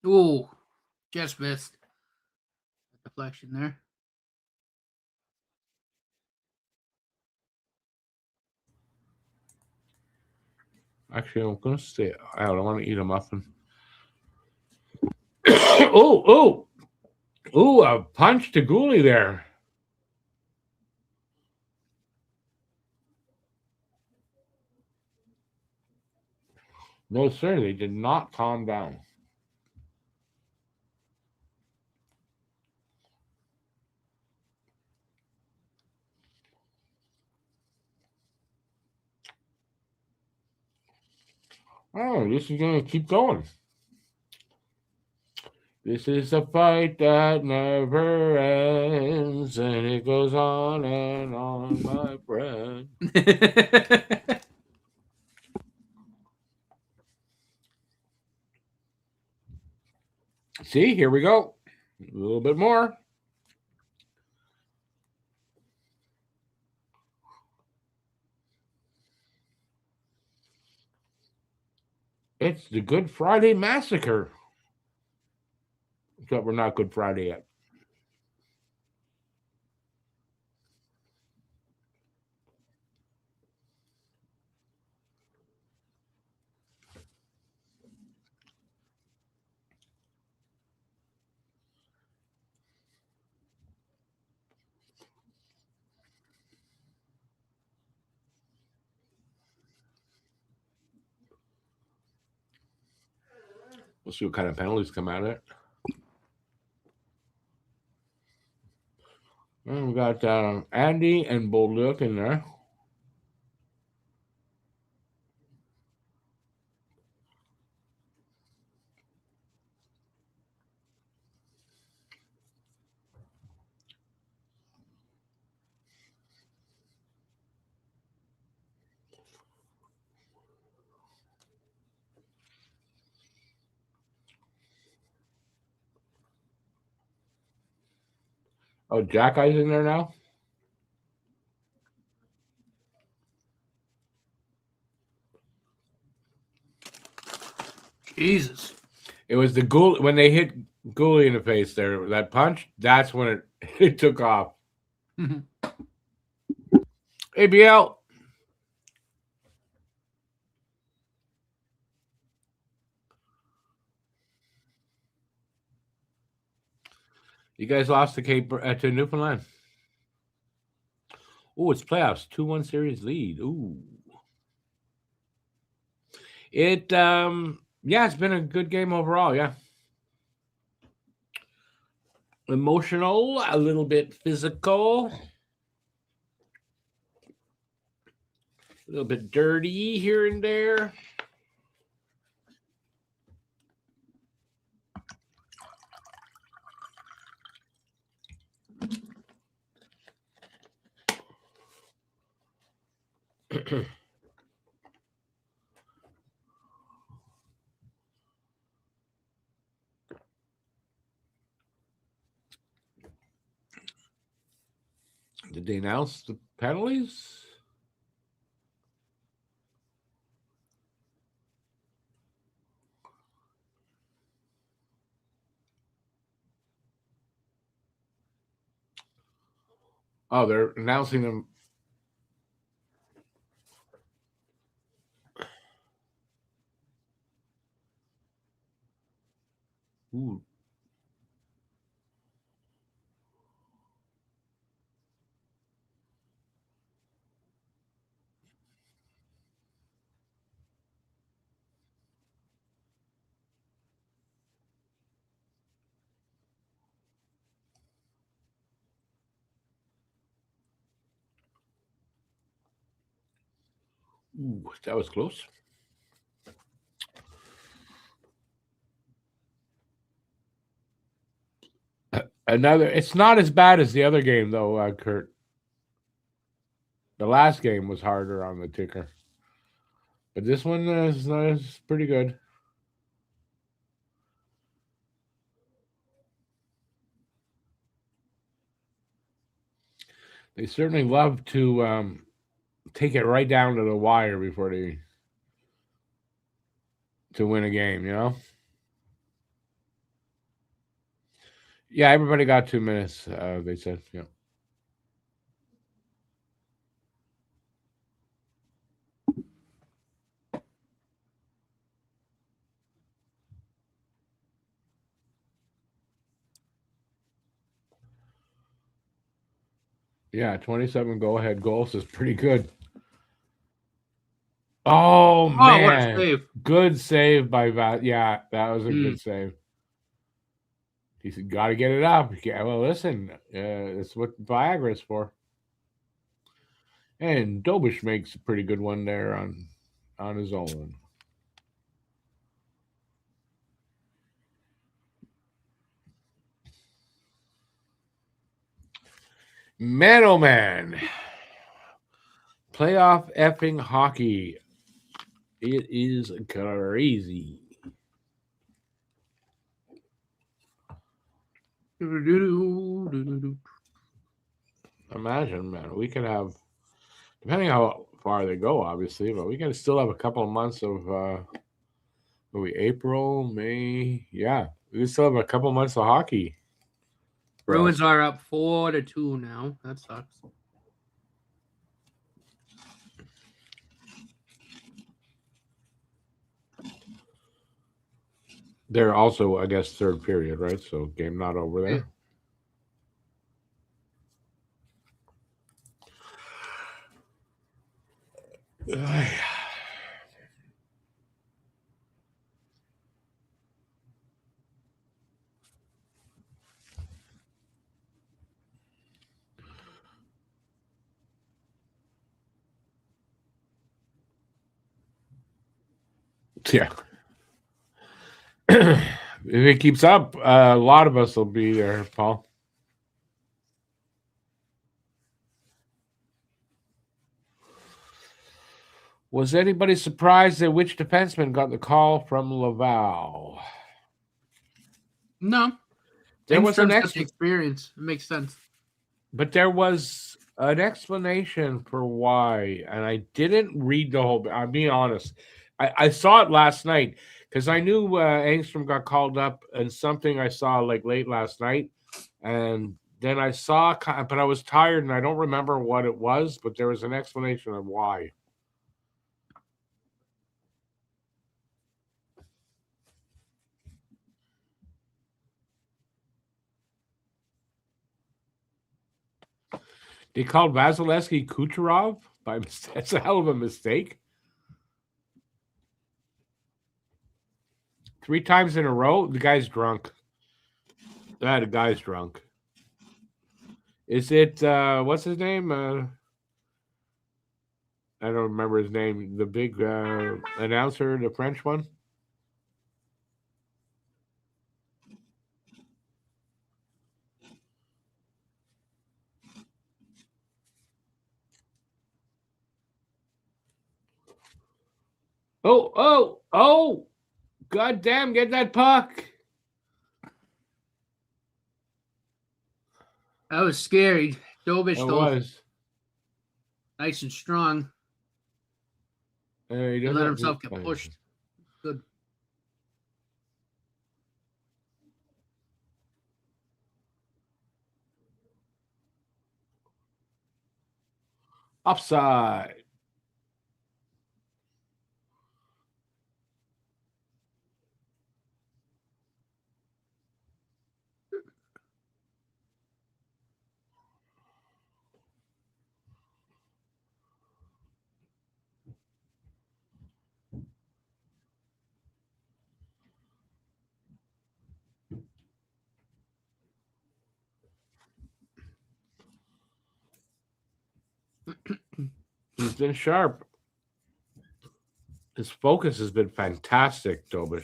Ooh, just missed. Deflection there.
Actually, I'm gonna stay out. I want to eat a muffin. Oh, a punch to Gooley there. No, sir, they did not calm down. Oh, this is gonna keep going. This is a fight that never ends, and it goes on and on, my friend. See, here we go. A little bit more. It's the Good Friday Massacre. Except we're not Good Friday yet. We'll see what kind of penalties come out of it. And we got Andy and Bolduc in there. Oh, Jack Eye's in there now?
Jesus.
It was the Ghoul when they hit Gooley in the face there, that punch, that's when it took off. ABL. You guys lost to to Newfoundland. Oh, it's playoffs. 2-1 series lead. Ooh. It yeah, it's been a good game overall, yeah. Emotional, a little bit physical. A little bit dirty here and there. Did they announce the penalties? Oh, they're announcing them. Ooh. Ooh, that was close. Another. It's not as bad as the other game, though, Kurt. The last game was harder on the ticker, but this one is pretty good. They certainly love to take it right down to the wire before to win a game, you know? Yeah, everybody got 2 minutes, they said. Yeah. Yeah, 27 go-ahead goals is pretty good. Oh, man.
What a save.
Good save by Val. Yeah, that was a good save. He said, got to get it up. Yeah, well, listen, that's what Viagra is for. And Dobish makes a pretty good one there on his own. Man, oh man. Playoff effing hockey. It is crazy. Imagine, man, we could have, depending how far they go, obviously, but we can still have a couple of months of, maybe April, May. Yeah, we still have a couple of months of hockey.
Bruins are up 4-2 now. That sucks.
They're also, I guess, third period, right? So game not over there. Yeah. If it keeps up, a lot of us will be there, Paul. Was anybody surprised that which defenseman got the call from Laval?
No.
There was an
experience. It makes sense.
But there was an explanation for why, and I didn't read the whole. I'm being honest. I saw it last night because I knew Angstrom got called up, and something I saw like late last night, and then I saw, but I was tired and I don't remember what it was. But there was an explanation of why. They called Vasilevsky Kucherov by mistake. That's a hell of a mistake. 3 times in a row. The guy's drunk. The guy's drunk. Is it what's his name? I don't remember his name. The big announcer, the French one. Oh! God damn, get that puck.
That was scary. Dobish,
It
though.
was.
Nice and strong.
He
let himself get pushed. Good.
Offside. He's been sharp. His focus has been fantastic, Dobish.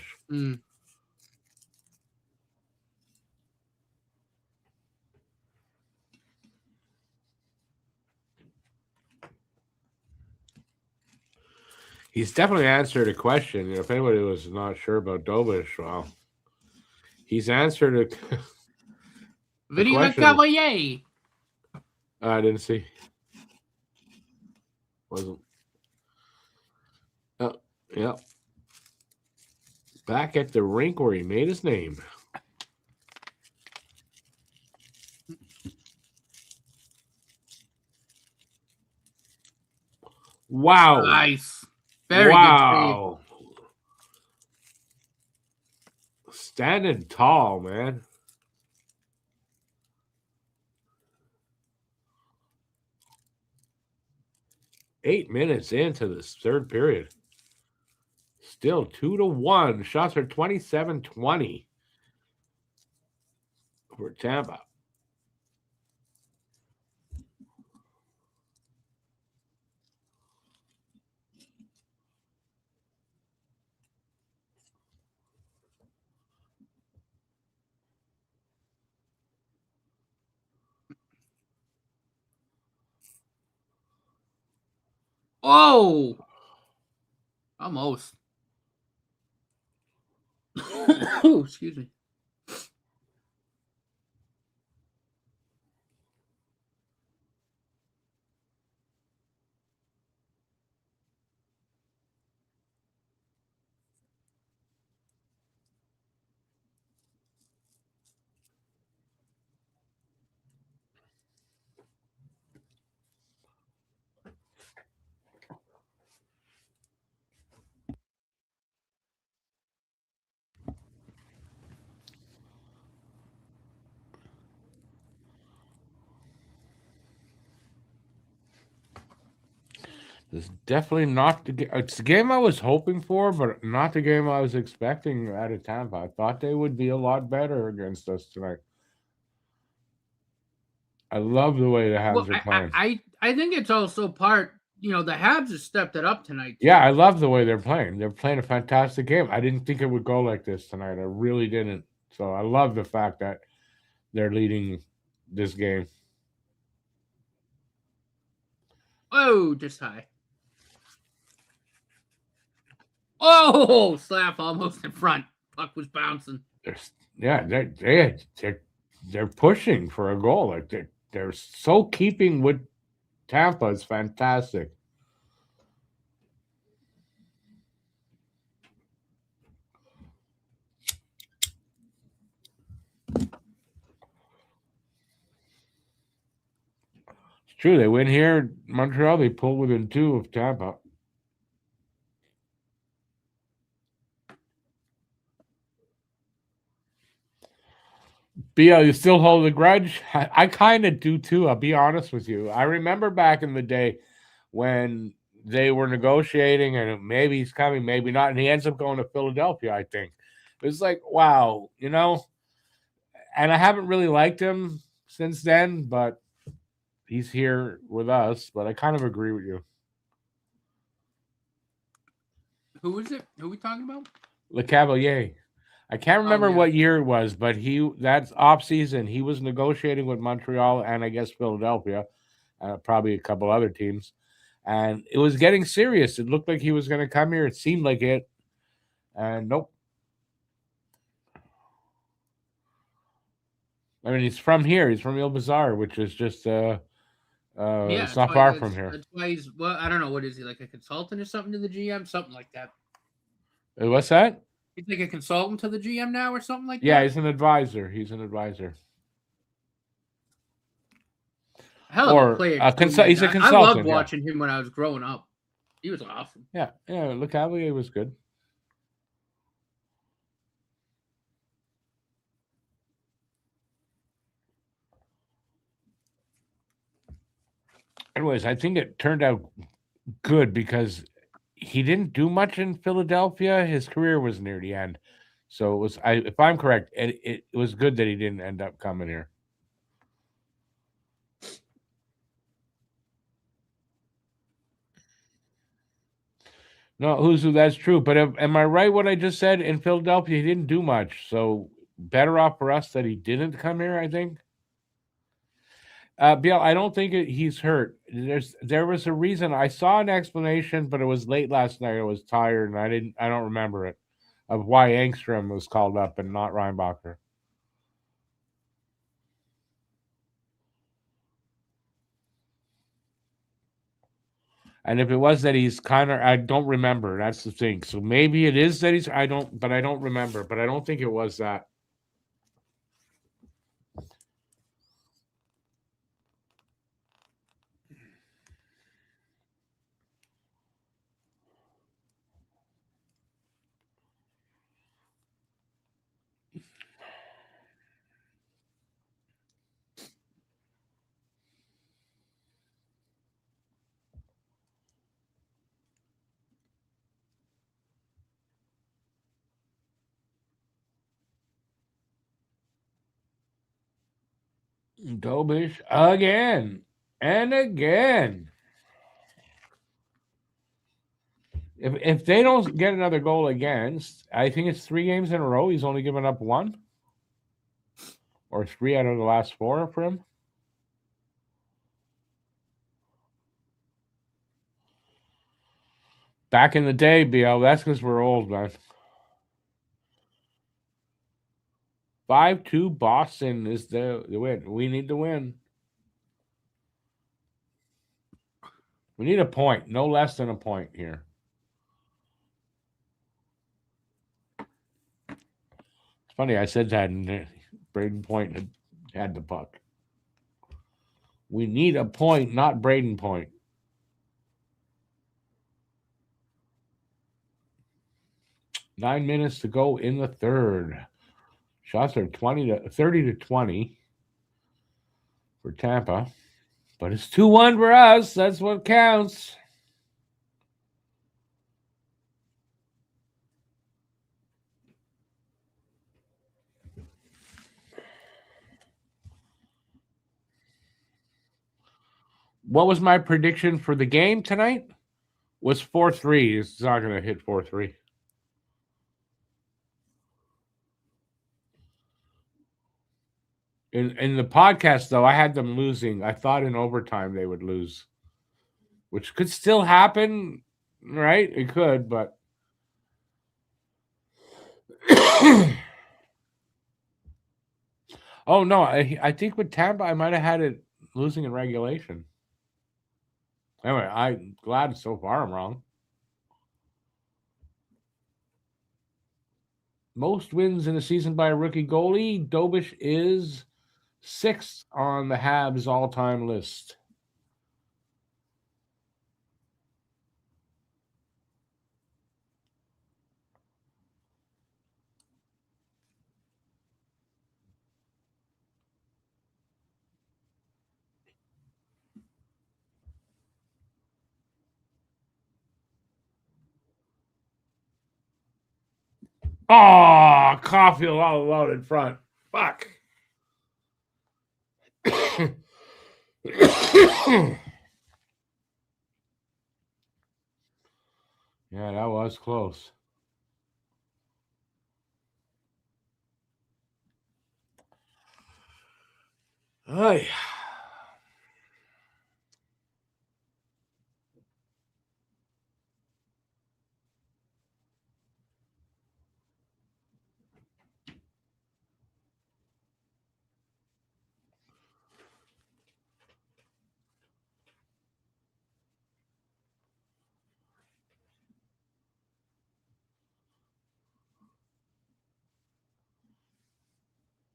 He's definitely answered a question. If anybody was not sure about Dobish, well, he's answered a
vidIQ.
I didn't see. Wasn't. Oh, yeah. Back at the rink where he made his name. Wow.
Nice. Very good save.
Standing tall, man. Eight minutes into this third period. Still 2-1. Shots are 27-20 for Tampa.
Oh, almost. Oh, excuse me.
It's definitely not it's the game I was hoping for, but not the game I was expecting out of Tampa. I thought they would be a lot better against us tonight. I love the way the Habs
Well,
are playing.
I think it's also part. The Habs have stepped it up tonight.
Yeah, I love the way they're playing. They're playing a fantastic game. I didn't think it would go like this tonight. I really didn't. So I love the fact that they're leading this game.
Oh, just high. Oh, slap almost in front. Puck was bouncing.
They're pushing for a goal. Like they're so keeping with Tampa is fantastic. It's true. They win here, Montreal. They pull within 2 of Tampa. BL, you still hold a grudge? I kind of do too. I'll be honest with you. I remember back in the day when they were negotiating and maybe he's coming, maybe not. And he ends up going to Philadelphia, I think. It was like, wow, and I haven't really liked him since then, but he's here with us. But I kind of agree with you.
Who is it? Who are we talking about?
Le Cavalier. I can't remember what year it was, but that's off season. He was negotiating with Montreal and I guess Philadelphia, probably a couple other teams. And it was getting serious. It looked like he was going to come here. It seemed like it. And nope. I mean, he's from here. He's from Il Bazaar, which is just it's not far from here.
That's why he's I don't know, what is he, like a consultant or something to the GM, something like that.
What's that?
He's like a consultant to the GM now or something like that.
Yeah, he's an advisor. He's an advisor.
Hell of a player.
He's a consultant.
I loved watching him when I was growing up. He was awesome.
Yeah, Le Cavalier was good. Anyways, I think it turned out good because he didn't do much in Philadelphia. His career was near the end. So it was, if I'm correct, it was good that he didn't end up coming here. No, that's true. But am I right what I just said? In Philadelphia, he didn't do much. So better off for us that he didn't come here, I think. Bill, I don't think he's hurt. There was a reason. I saw an explanation, but it was late last night. I was tired, and I don't remember it, of why Engstrom was called up and not Reinbacher. And if it was that he's I don't remember. That's the thing. So maybe it is that I don't remember. But I don't think it was that. Dobish again and again. If they don't get another goal against, I think it's 3 games in a row. He's only given up 1 or 3 out of the last 4 for him. Back in the day, BL, that's because we're old, man. 5-2 Boston is the win. We need to win. We need a point, no less than a point here. It's funny, I said that, and Braden Point had the puck. We need a point, not Braden Point. Nine minutes to go in the third. Shots are 30 to 20 for Tampa. But it's 2-1 for us. That's what counts. What was my prediction for the game tonight? Was 4-3. It's not going to hit 4-3. In the podcast, though, I had them losing. I thought in overtime they would lose, which could still happen, right? It could, but oh no, I think with Tampa, I might have had it losing in regulation. Anyway, I'm glad so far I'm wrong. Most wins in a season by a rookie goalie. Dobish is 6th on the Habs all-time list. Oh, Caulfield all alone in front. Fuck. Yeah, that was close. Hey.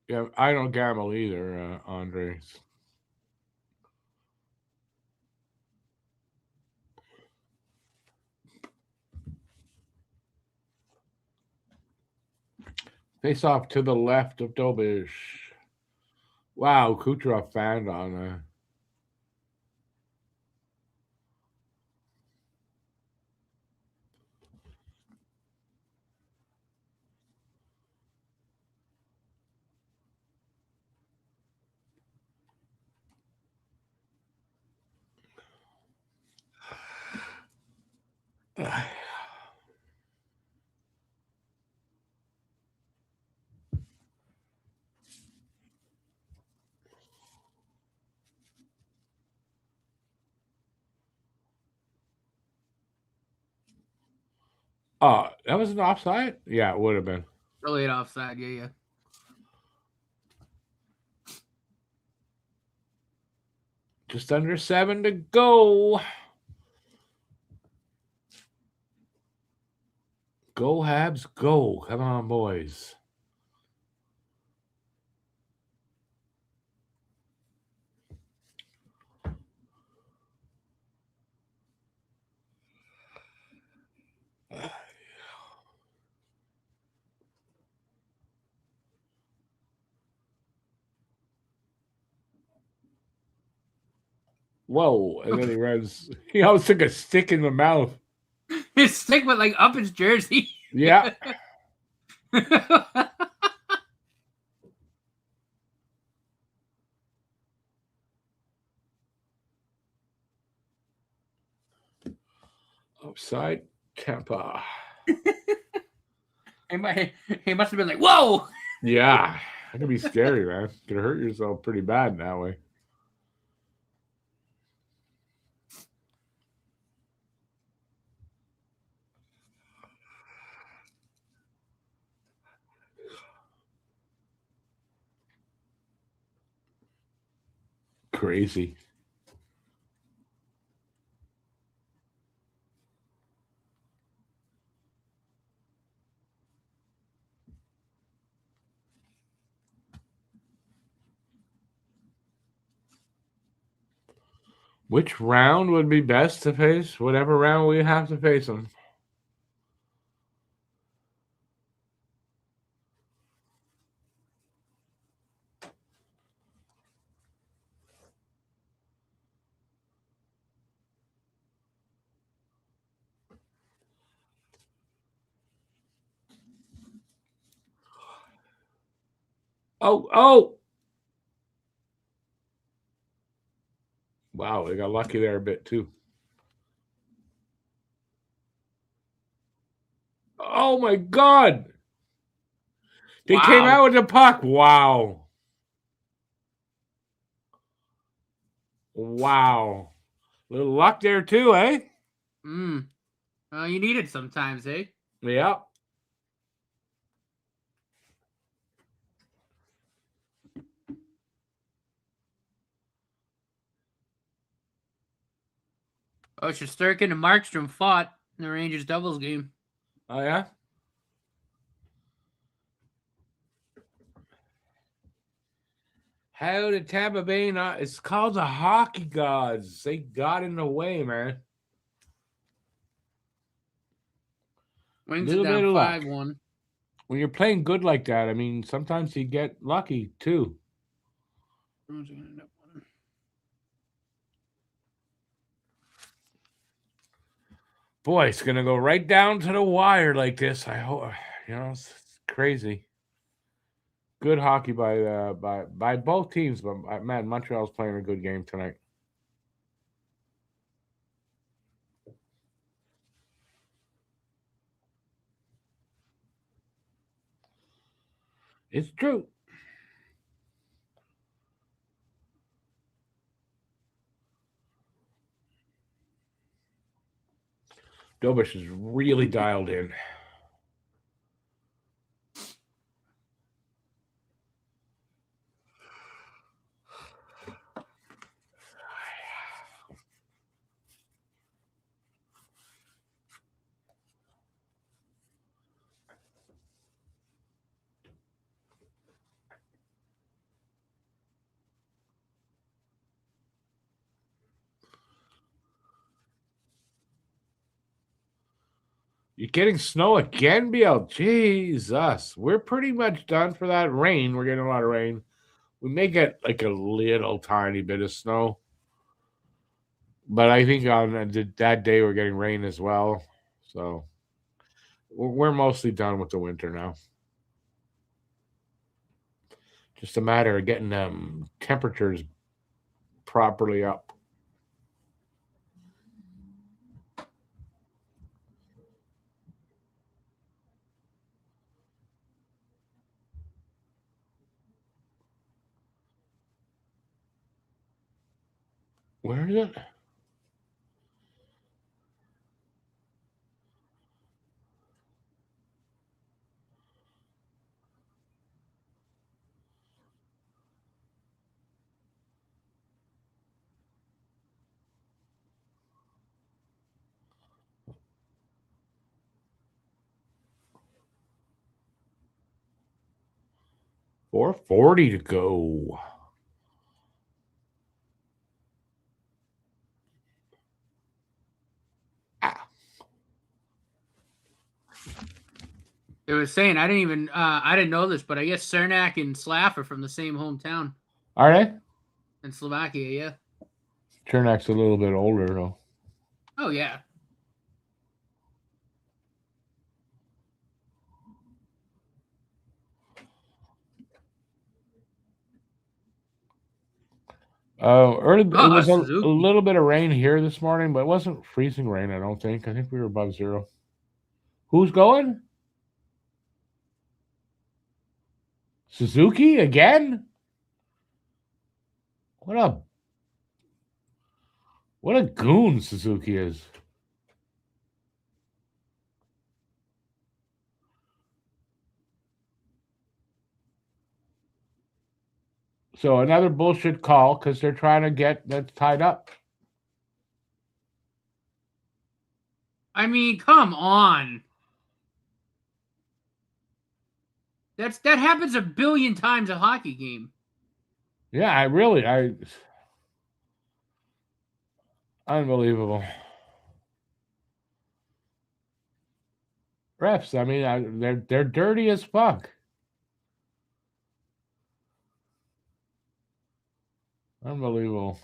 Yeah, I don't gamble either, Andre. Face off to the left of Dobish. Wow, Kucherov fanned on Oh, that was an offside? Yeah, it would have been.
Really an offside, yeah.
Just under 7 to go. Go, Habs, go. Come on, boys. Whoa. And then he runs. He almost took a stick in the mouth.
His stick went like up his jersey.
Yeah. Upside Tampa.
He must have been like, whoa!
Yeah. That could be scary, man. Could hurt yourself pretty bad that way. crazy. Which round would be best to face? Whatever round we have to face them. Oh! Wow, they got lucky there a bit too. Oh my God! They came out with the puck. Wow. Wow. Little luck there too, eh?
Well, you need it sometimes, eh?
Yep.
Oh, Shesterkin and Markstrom fought in the Rangers doubles game.
Oh, yeah? How did Tampa Bay not? It's called the hockey gods. They got in the way, man.
Wings
Little
are down
bit of luck.
5-1.
When you're playing good like that, I mean, sometimes you get lucky too. Boy, it's gonna go right down to the wire like this. I hope it's crazy. Good hockey by both teams, but man, Montreal's playing a good game tonight. It's true. Dobish is really dialed in. You're getting snow again, BL? Jesus. We're pretty much done for that rain. We're getting a lot of rain. We may get like a little tiny bit of snow. But I think on that day we're getting rain as well. So we're mostly done with the winter now. Just a matter of getting temperatures properly up. Where is it? $4.40 to go.
It was saying I didn't know this, but I guess Cernak and Slav are from the same hometown.
Are they?
In Slovakia, yeah.
Chernak's a little bit older though.
Oh yeah.
It was a little bit of rain here this morning, but it wasn't freezing rain, I don't think. I think we were above zero. Who's going? Suzuki again? What a goon Suzuki is. So another bullshit call because they're trying to get that tied up.
I mean, come on. That happens a billion times a hockey game.
Yeah, unbelievable. Refs, I mean, they're dirty as fuck. Unbelievable.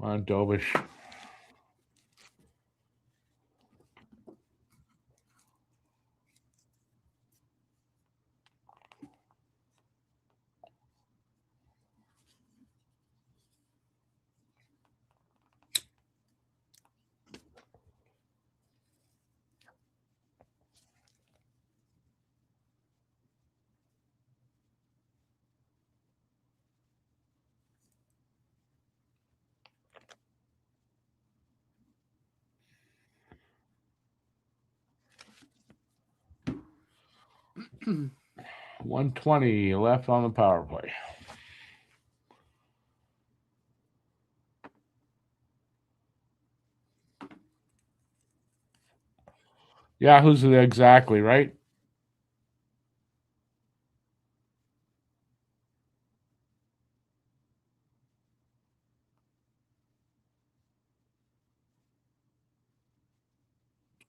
On Dobish.
Hmm.
120 left on the power play. Yeah, who's exactly right?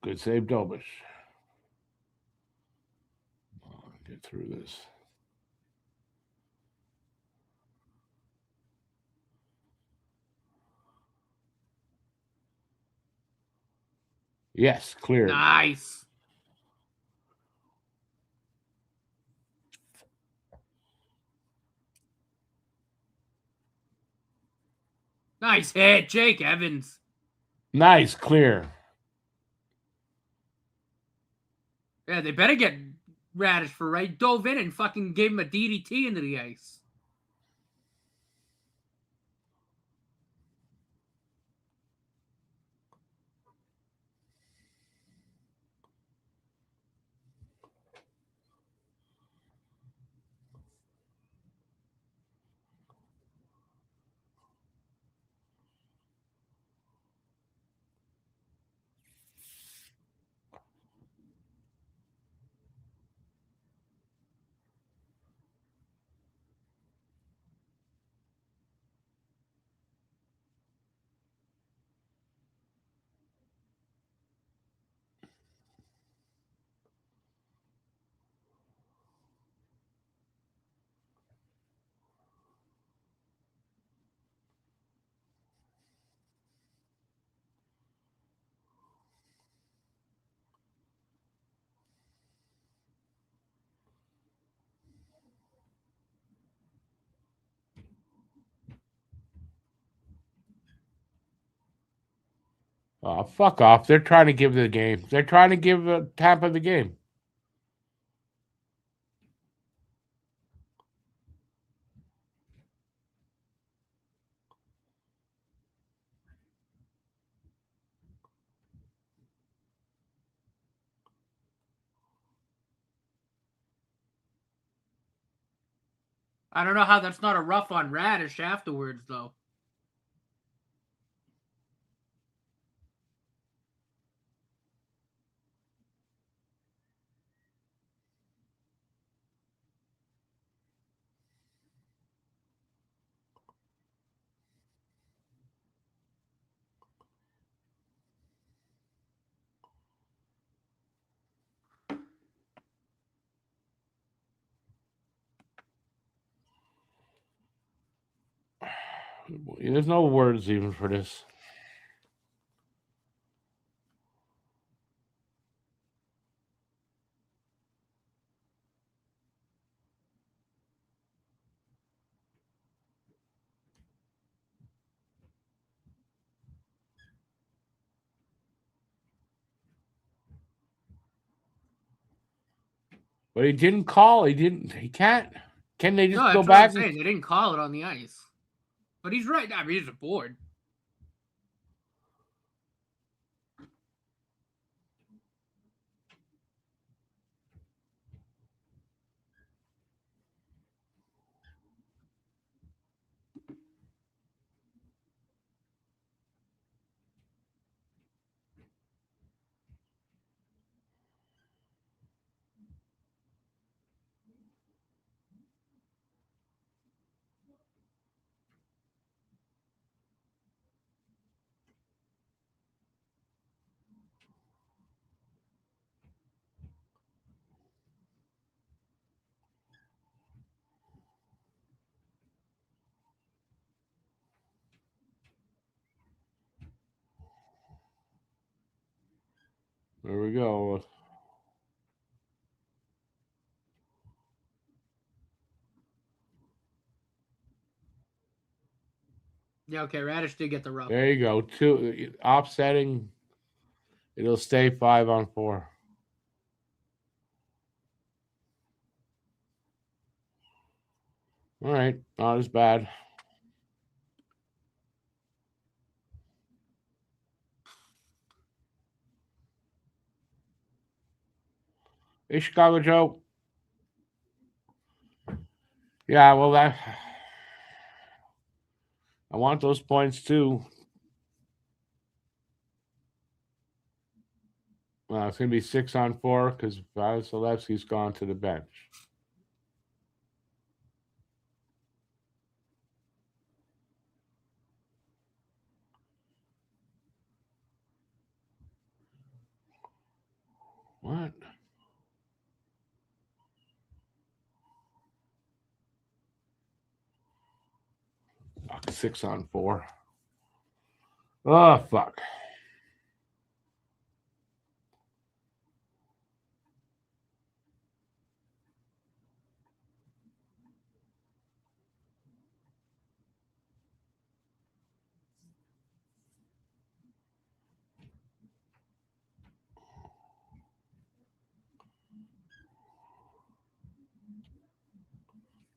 Good save, Dobish. Get through this. Yes, cleared.
Nice. Nice hit, Jake Evans.
Nice, clear.
Yeah, they better get Radish for right. Dove in and fucking gave him a DDT into the ice.
Oh, fuck off. They're trying to give the game. They're trying to give Tampa the game.
I don't know how that's not a rough on Radish afterwards, though.
There's no words even for this. But he didn't call. He can't. Can they just
No,
go
that's what
back?
I'm saying. They didn't call it on the ice. But he's right. I mean, he's aboard.
There we go.
Yeah, okay. Radish did get the rough.
There you go. 2 offsetting. It'll stay 5-on-4. All right, not as bad. Hey, Chicago Joe. Yeah, well, I want those points too. Well, it's going to be 6-on-4 because Vasilevsky's gone to the bench. What? Fuck, 6-on-4. Oh, fuck.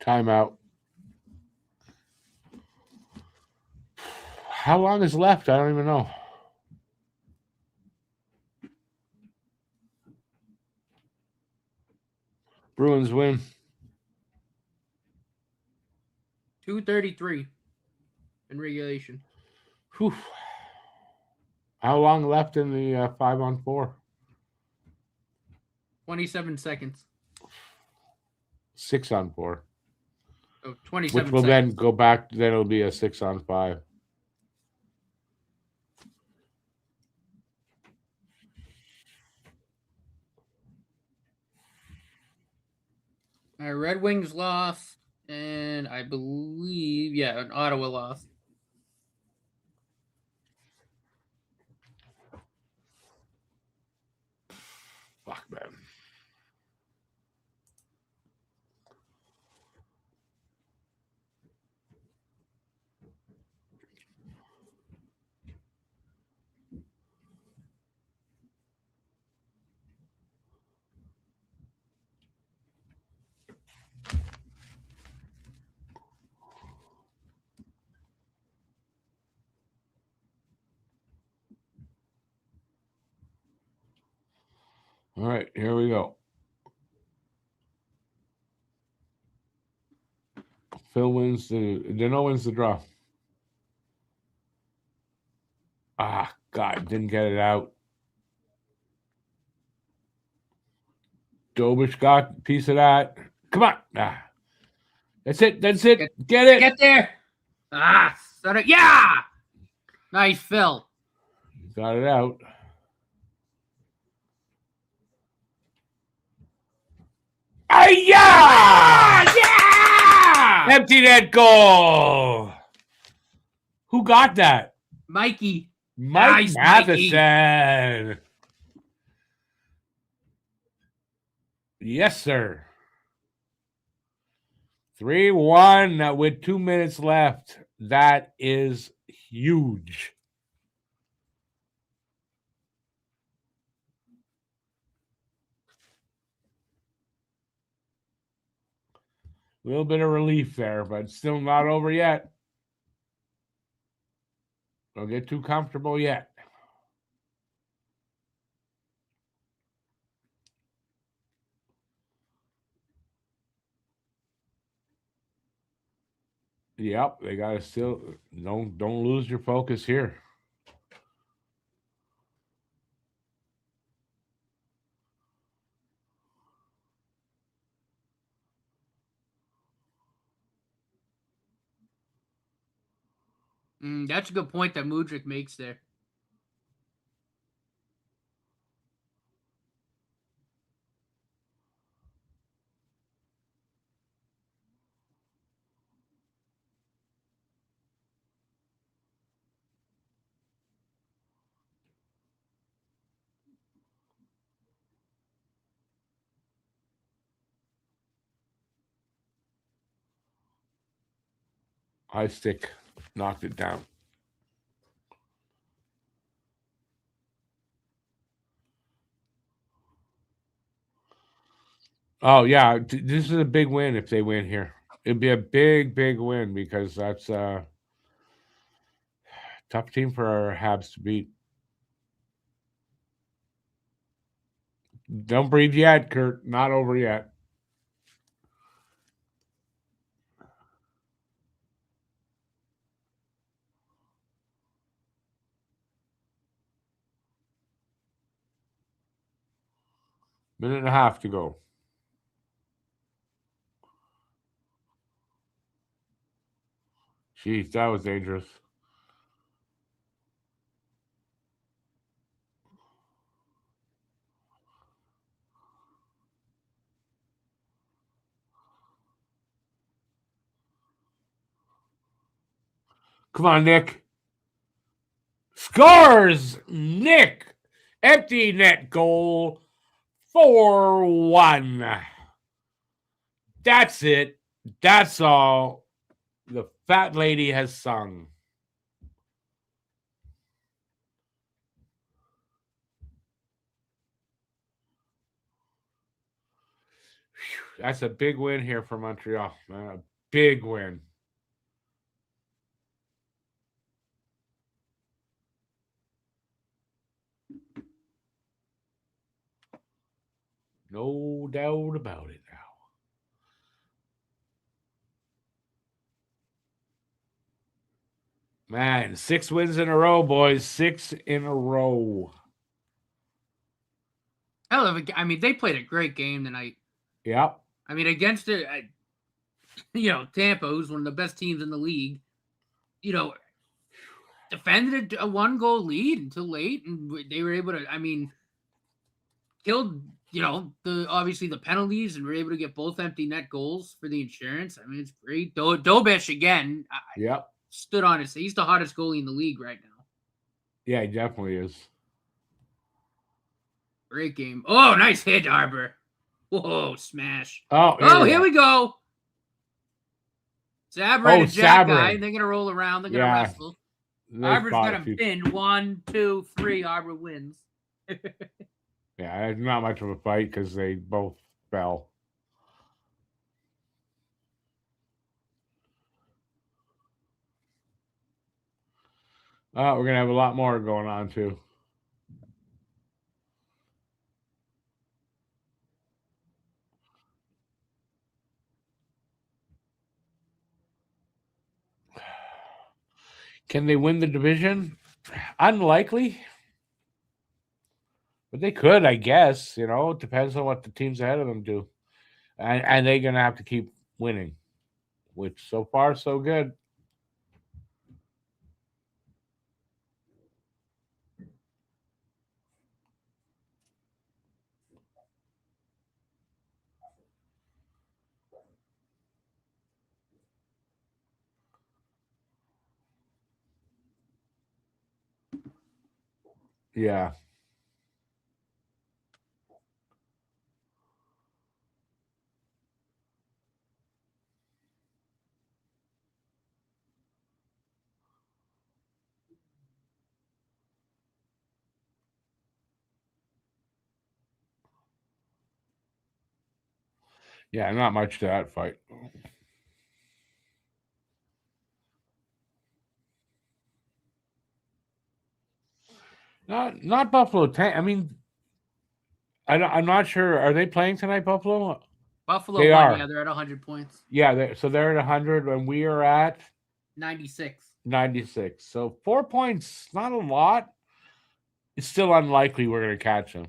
Timeout. How long is left? I don't even know. Bruins win.
2:33 in regulation.
Whew. How long left in the 5-on-4?
27 seconds.
6-on-4.
Oh, 27
Which will
seconds.
then go back. Then it'll be a 6-on-5.
Red Wings lost, and I believe, an Ottawa lost.
Fuck, man. All right, here we go. Phil wins Dano wins the draw. Ah, God, didn't get it out. Dobish got a piece of that. Come on. Ah. That's it. Get it.
Get there. Son of, yeah. Nice, Phil.
Got it out. Yeah! Empty net goal. Who got that?
Mikey.
Mike
Nice,
Matheson. Mikey. Yes, sir. 3-1 with 2 minutes left. That is huge. A little bit of relief there, but still not over yet. Don't get too comfortable yet. Yep, they gotta still don't lose your focus here.
That's a good point that Mudryk makes there.
High stick knocked it down. Oh yeah, this is a big win if they win here. It'd be a big win because that's a tough team for our Habs to beat. Don't breathe yet, Kurt. Not over yet. Minute and a half to go. Jeez, that was dangerous. Come on, Nick. Scores! Nick! Empty net goal. 4-1. That's it. That's all. The fat lady has sung. That's a big win here for Montreal. A big win. No doubt about it now. Man, 6 wins in a row, boys. 6 in a row.
Hell of a, I mean, they played a great game tonight.
Yep.
I mean, against it, Tampa, who's one of the best teams in the league, defended a 1-goal lead until late, and they were able to, killed, obviously the penalties, and were able to get both empty net goals for the insurance. I mean, it's great. Dobish, again,
Yep.
stood on his, he's the hottest goalie in the league right now.
Yeah, he definitely is.
Great game. Oh, nice hit, Arbor. Whoa, smash.
Oh,
here we go. Sabra and a jack guy. They're going to roll around. They're going to wrestle. Arbor's going to pin. 1, 2, 3. Arbor wins.
Yeah, it's not much of a fight because they both fell. We're going to have a lot more going on, too. Can they win the division? Unlikely. But they could, I guess. It depends on what the teams ahead of them do. And they're going to have to keep winning, which so far, so good. Yeah. Yeah, not much to that fight. Not Buffalo. I mean, I'm not sure. Are they playing tonight, Buffalo?
Buffalo
They
won.
are.
Yeah, they're at 100 points.
Yeah, so they're at 100, and we are at
96.
96. So 4 points, not a lot. It's still unlikely we're going to catch them.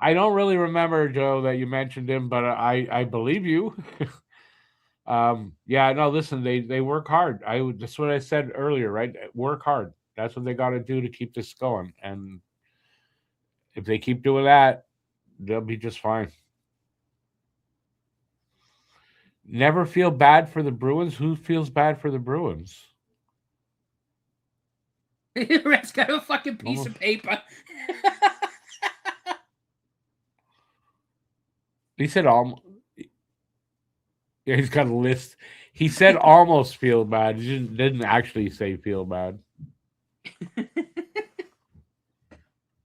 I don't really remember, Joe, that you mentioned him, but I believe you. Yeah, no, listen, they work hard. That's what I said earlier, right? Work hard. That's what they got to do to keep this going. And if they keep doing that, they'll be just fine. Never feel bad for the Bruins. Who feels bad for the Bruins?
Red's got a fucking piece of paper.
He said almost. Yeah, he's got a list. He said almost feel bad. He didn't actually say feel bad.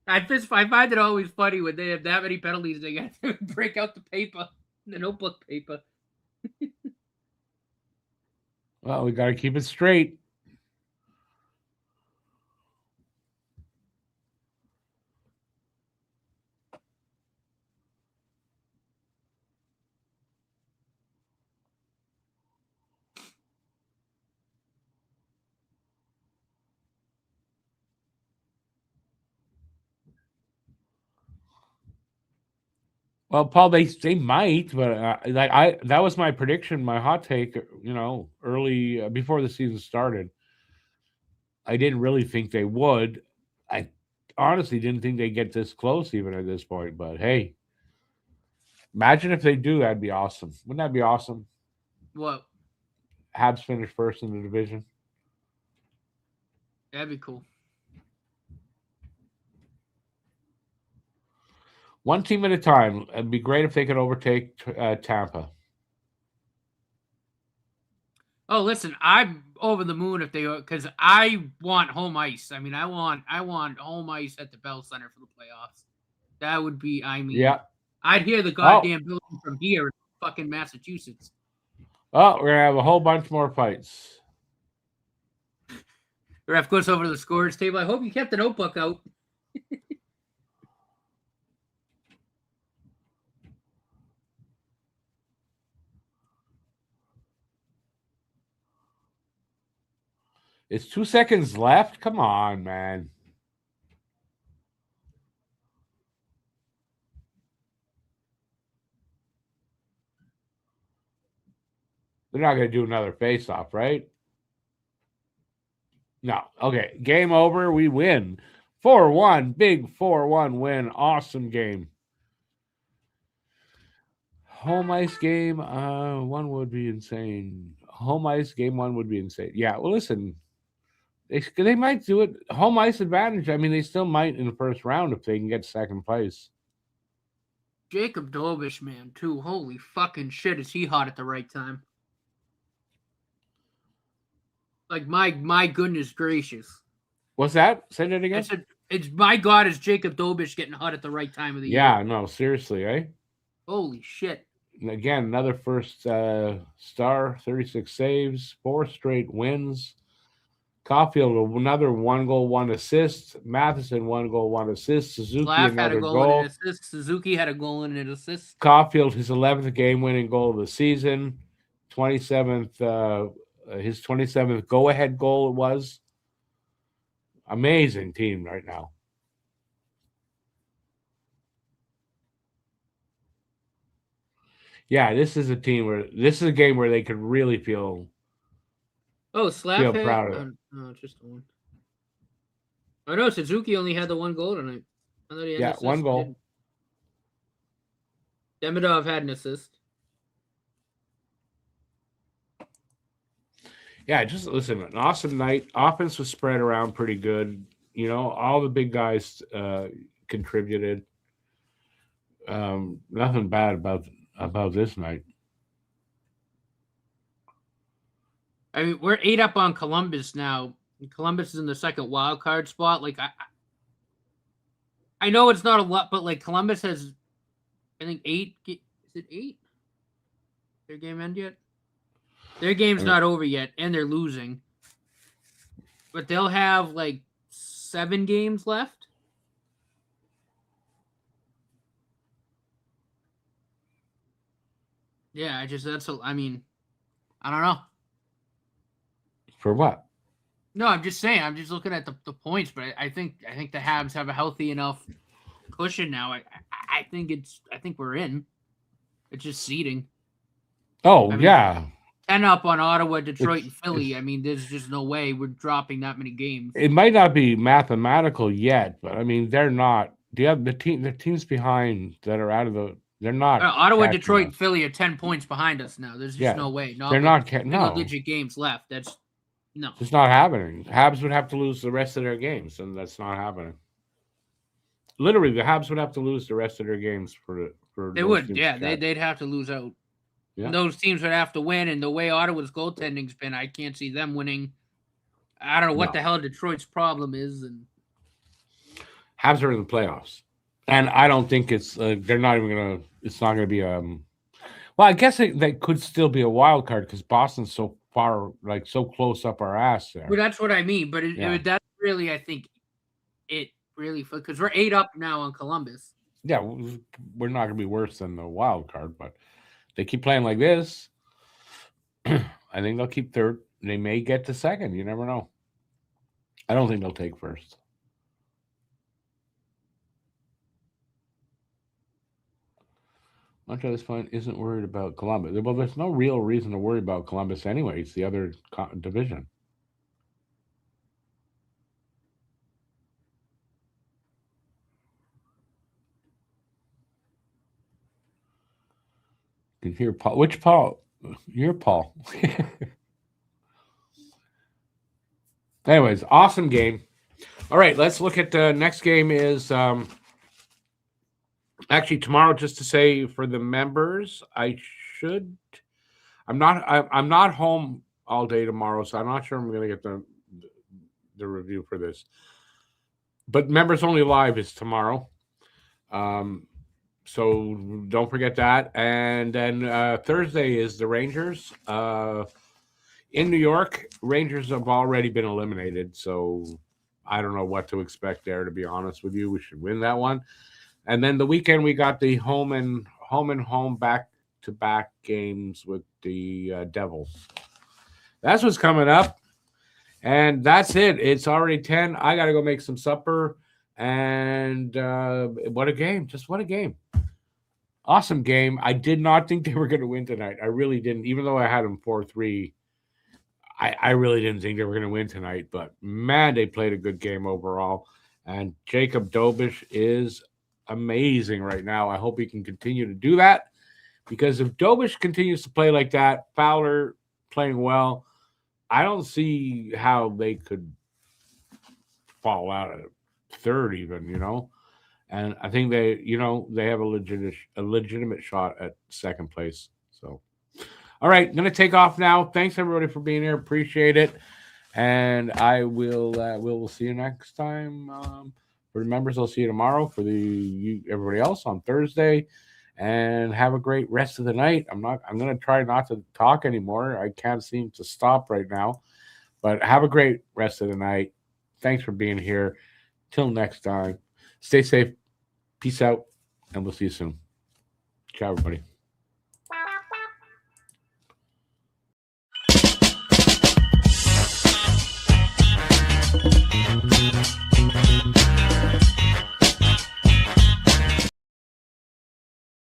I find it always funny when they have that many penalties. They got to break out the paper, the notebook paper.
Well, we got to keep it straight. Well, Paul, they might, but that was my prediction, my hot take. Early before the season started, I didn't really think they would. I honestly didn't think they'd get this close even at this point. But hey, imagine if they do. That'd be awesome. Wouldn't that be awesome?
What?
Habs finish first in the division.
That'd be cool.
One team at a time. It'd be great if they could overtake Tampa.
Oh, listen, I'm over the moon if they, because I want home ice. I mean, I want home ice at the Bell Center for the playoffs. That would be,
Yeah.
I'd hear the goddamn building from here in fucking Massachusetts.
Oh, we're gonna have a whole bunch more fights.
The ref goes over to the scores table. I hope you kept the notebook out.
It's 2 seconds left. Come on, man. They're not going to do another face-off, right? No. Okay. Game over. We win. 4-1. Big 4-1 win. Awesome game. Home ice game. One would be insane. Home ice game one would be insane. Yeah. Well, listen. They might do it. Home ice advantage. I mean, they still might in the first round if they can get second place.
Jacob Dobish, man, too. Holy fucking shit, is he hot at the right time? Like, my goodness gracious.
What's that? Say that again?
I said, it's my God, is Jacob Dobish getting hot at the right time of the year?
Yeah, no, seriously, eh?
Holy shit.
And again, another first star, 36 saves, 4 straight wins. Caulfield, another 1 goal, 1 assist. Matheson, 1 goal, 1 assist. Suzuki,
Laugh
another
had a goal and an assist. Suzuki had a goal and an assist.
Caulfield, his 11th game-winning goal of the season. 27th, his 27th go-ahead goal it was. Amazing team right now. Yeah, this is a game where they could really feel
Slav
feel proud of it.
Oh, just one. Oh no, Suzuki only had the 1 goal tonight. I thought he had an assist.
1 goal.
Demidov had an assist.
Yeah, just listen, an awesome night. Offense was spread around pretty good. All the big guys contributed. Nothing bad about this night.
I mean, we're 8 up on Columbus now. Columbus is in the second wild card spot. Like, I know it's not a lot, but like Columbus has, I think, it 8? Their game end yet? Their game's not over yet, and they're losing. But they'll have like 7 games left. Yeah, I mean, I don't know.
For what?
No, I'm just saying. I'm just looking at the points, but I think the Habs have a healthy enough cushion now. I think we're in. It's just seeding.
Oh,
I mean,
yeah.
10 up on Ottawa, Detroit, and Philly. I mean, there's just no way we're dropping that many games.
It might not be mathematical yet, but I mean, they're not. The teams behind that are out of the. They're not.
Ottawa, Detroit, and Philly are 10 points behind us now. There's just no way.
They're not.
Single-digit games left. That's no.
It's not happening. Habs would have to lose the rest of their games, and that's not happening. Literally, the Habs would have to lose the rest of their games for.
They would, yeah. They'd have to lose out. Yeah. Those teams would have to win, and the way Ottawa's goaltending's been, I can't see them winning. I don't know what the hell Detroit's problem is, and
Habs are in the playoffs, and I don't think it's. They're not even gonna. It's not gonna be. Well, I guess they could still be a wild card because Boston's so far, like so close up our ass there.
Well, that's what I mean. But that's really, I think, it really because we're 8 up now on Columbus.
Yeah, we're not gonna be worse than the wild card, but. They keep playing like this, I think they'll keep third. They may get to second. You never know. I don't think they'll take first. Montreal at this point isn't worried about Columbus. Well, there's no real reason to worry about Columbus anyway. It's the other division. You can hear Paul. Which Paul? You're Paul. Anyways, awesome game. All right, let's look at the next game is actually tomorrow, just to say for the members, I'm not home all day tomorrow, so I'm not sure I'm going to get the review for this. But members only live is tomorrow. So don't forget that. And then Thursday is the Rangers. In New York, Rangers have already been eliminated. So I don't know what to expect there, to be honest with you. We should win that one. And then the weekend, we got the home and home back-to-back games with the Devils. That's what's coming up. And that's it. It's already 10. I got to go make some supper. And what a game. Just what a game. Awesome game. I did not think they were going to win tonight. I really didn't. Even though I had them 4-3, I really didn't think they were going to win tonight. But, man, they played a good game overall. And Jacob Dobish is amazing right now. I hope he can continue to do that. Because if Dobish continues to play like that, Fowler playing well, I don't see how they could fall out of third even, And I think they have a legitimate shot at second place. So, all right, going to take off now. Thanks everybody for being here. Appreciate it. And I we'll see you next time. For the members, I'll see you tomorrow. For everybody else on Thursday. And have a great rest of the night. I'm going to try not to talk anymore. I can't seem to stop right now. But have a great rest of the night. Thanks for being here. Till next time. Stay safe. Peace out. And we'll see you soon. Ciao, everybody.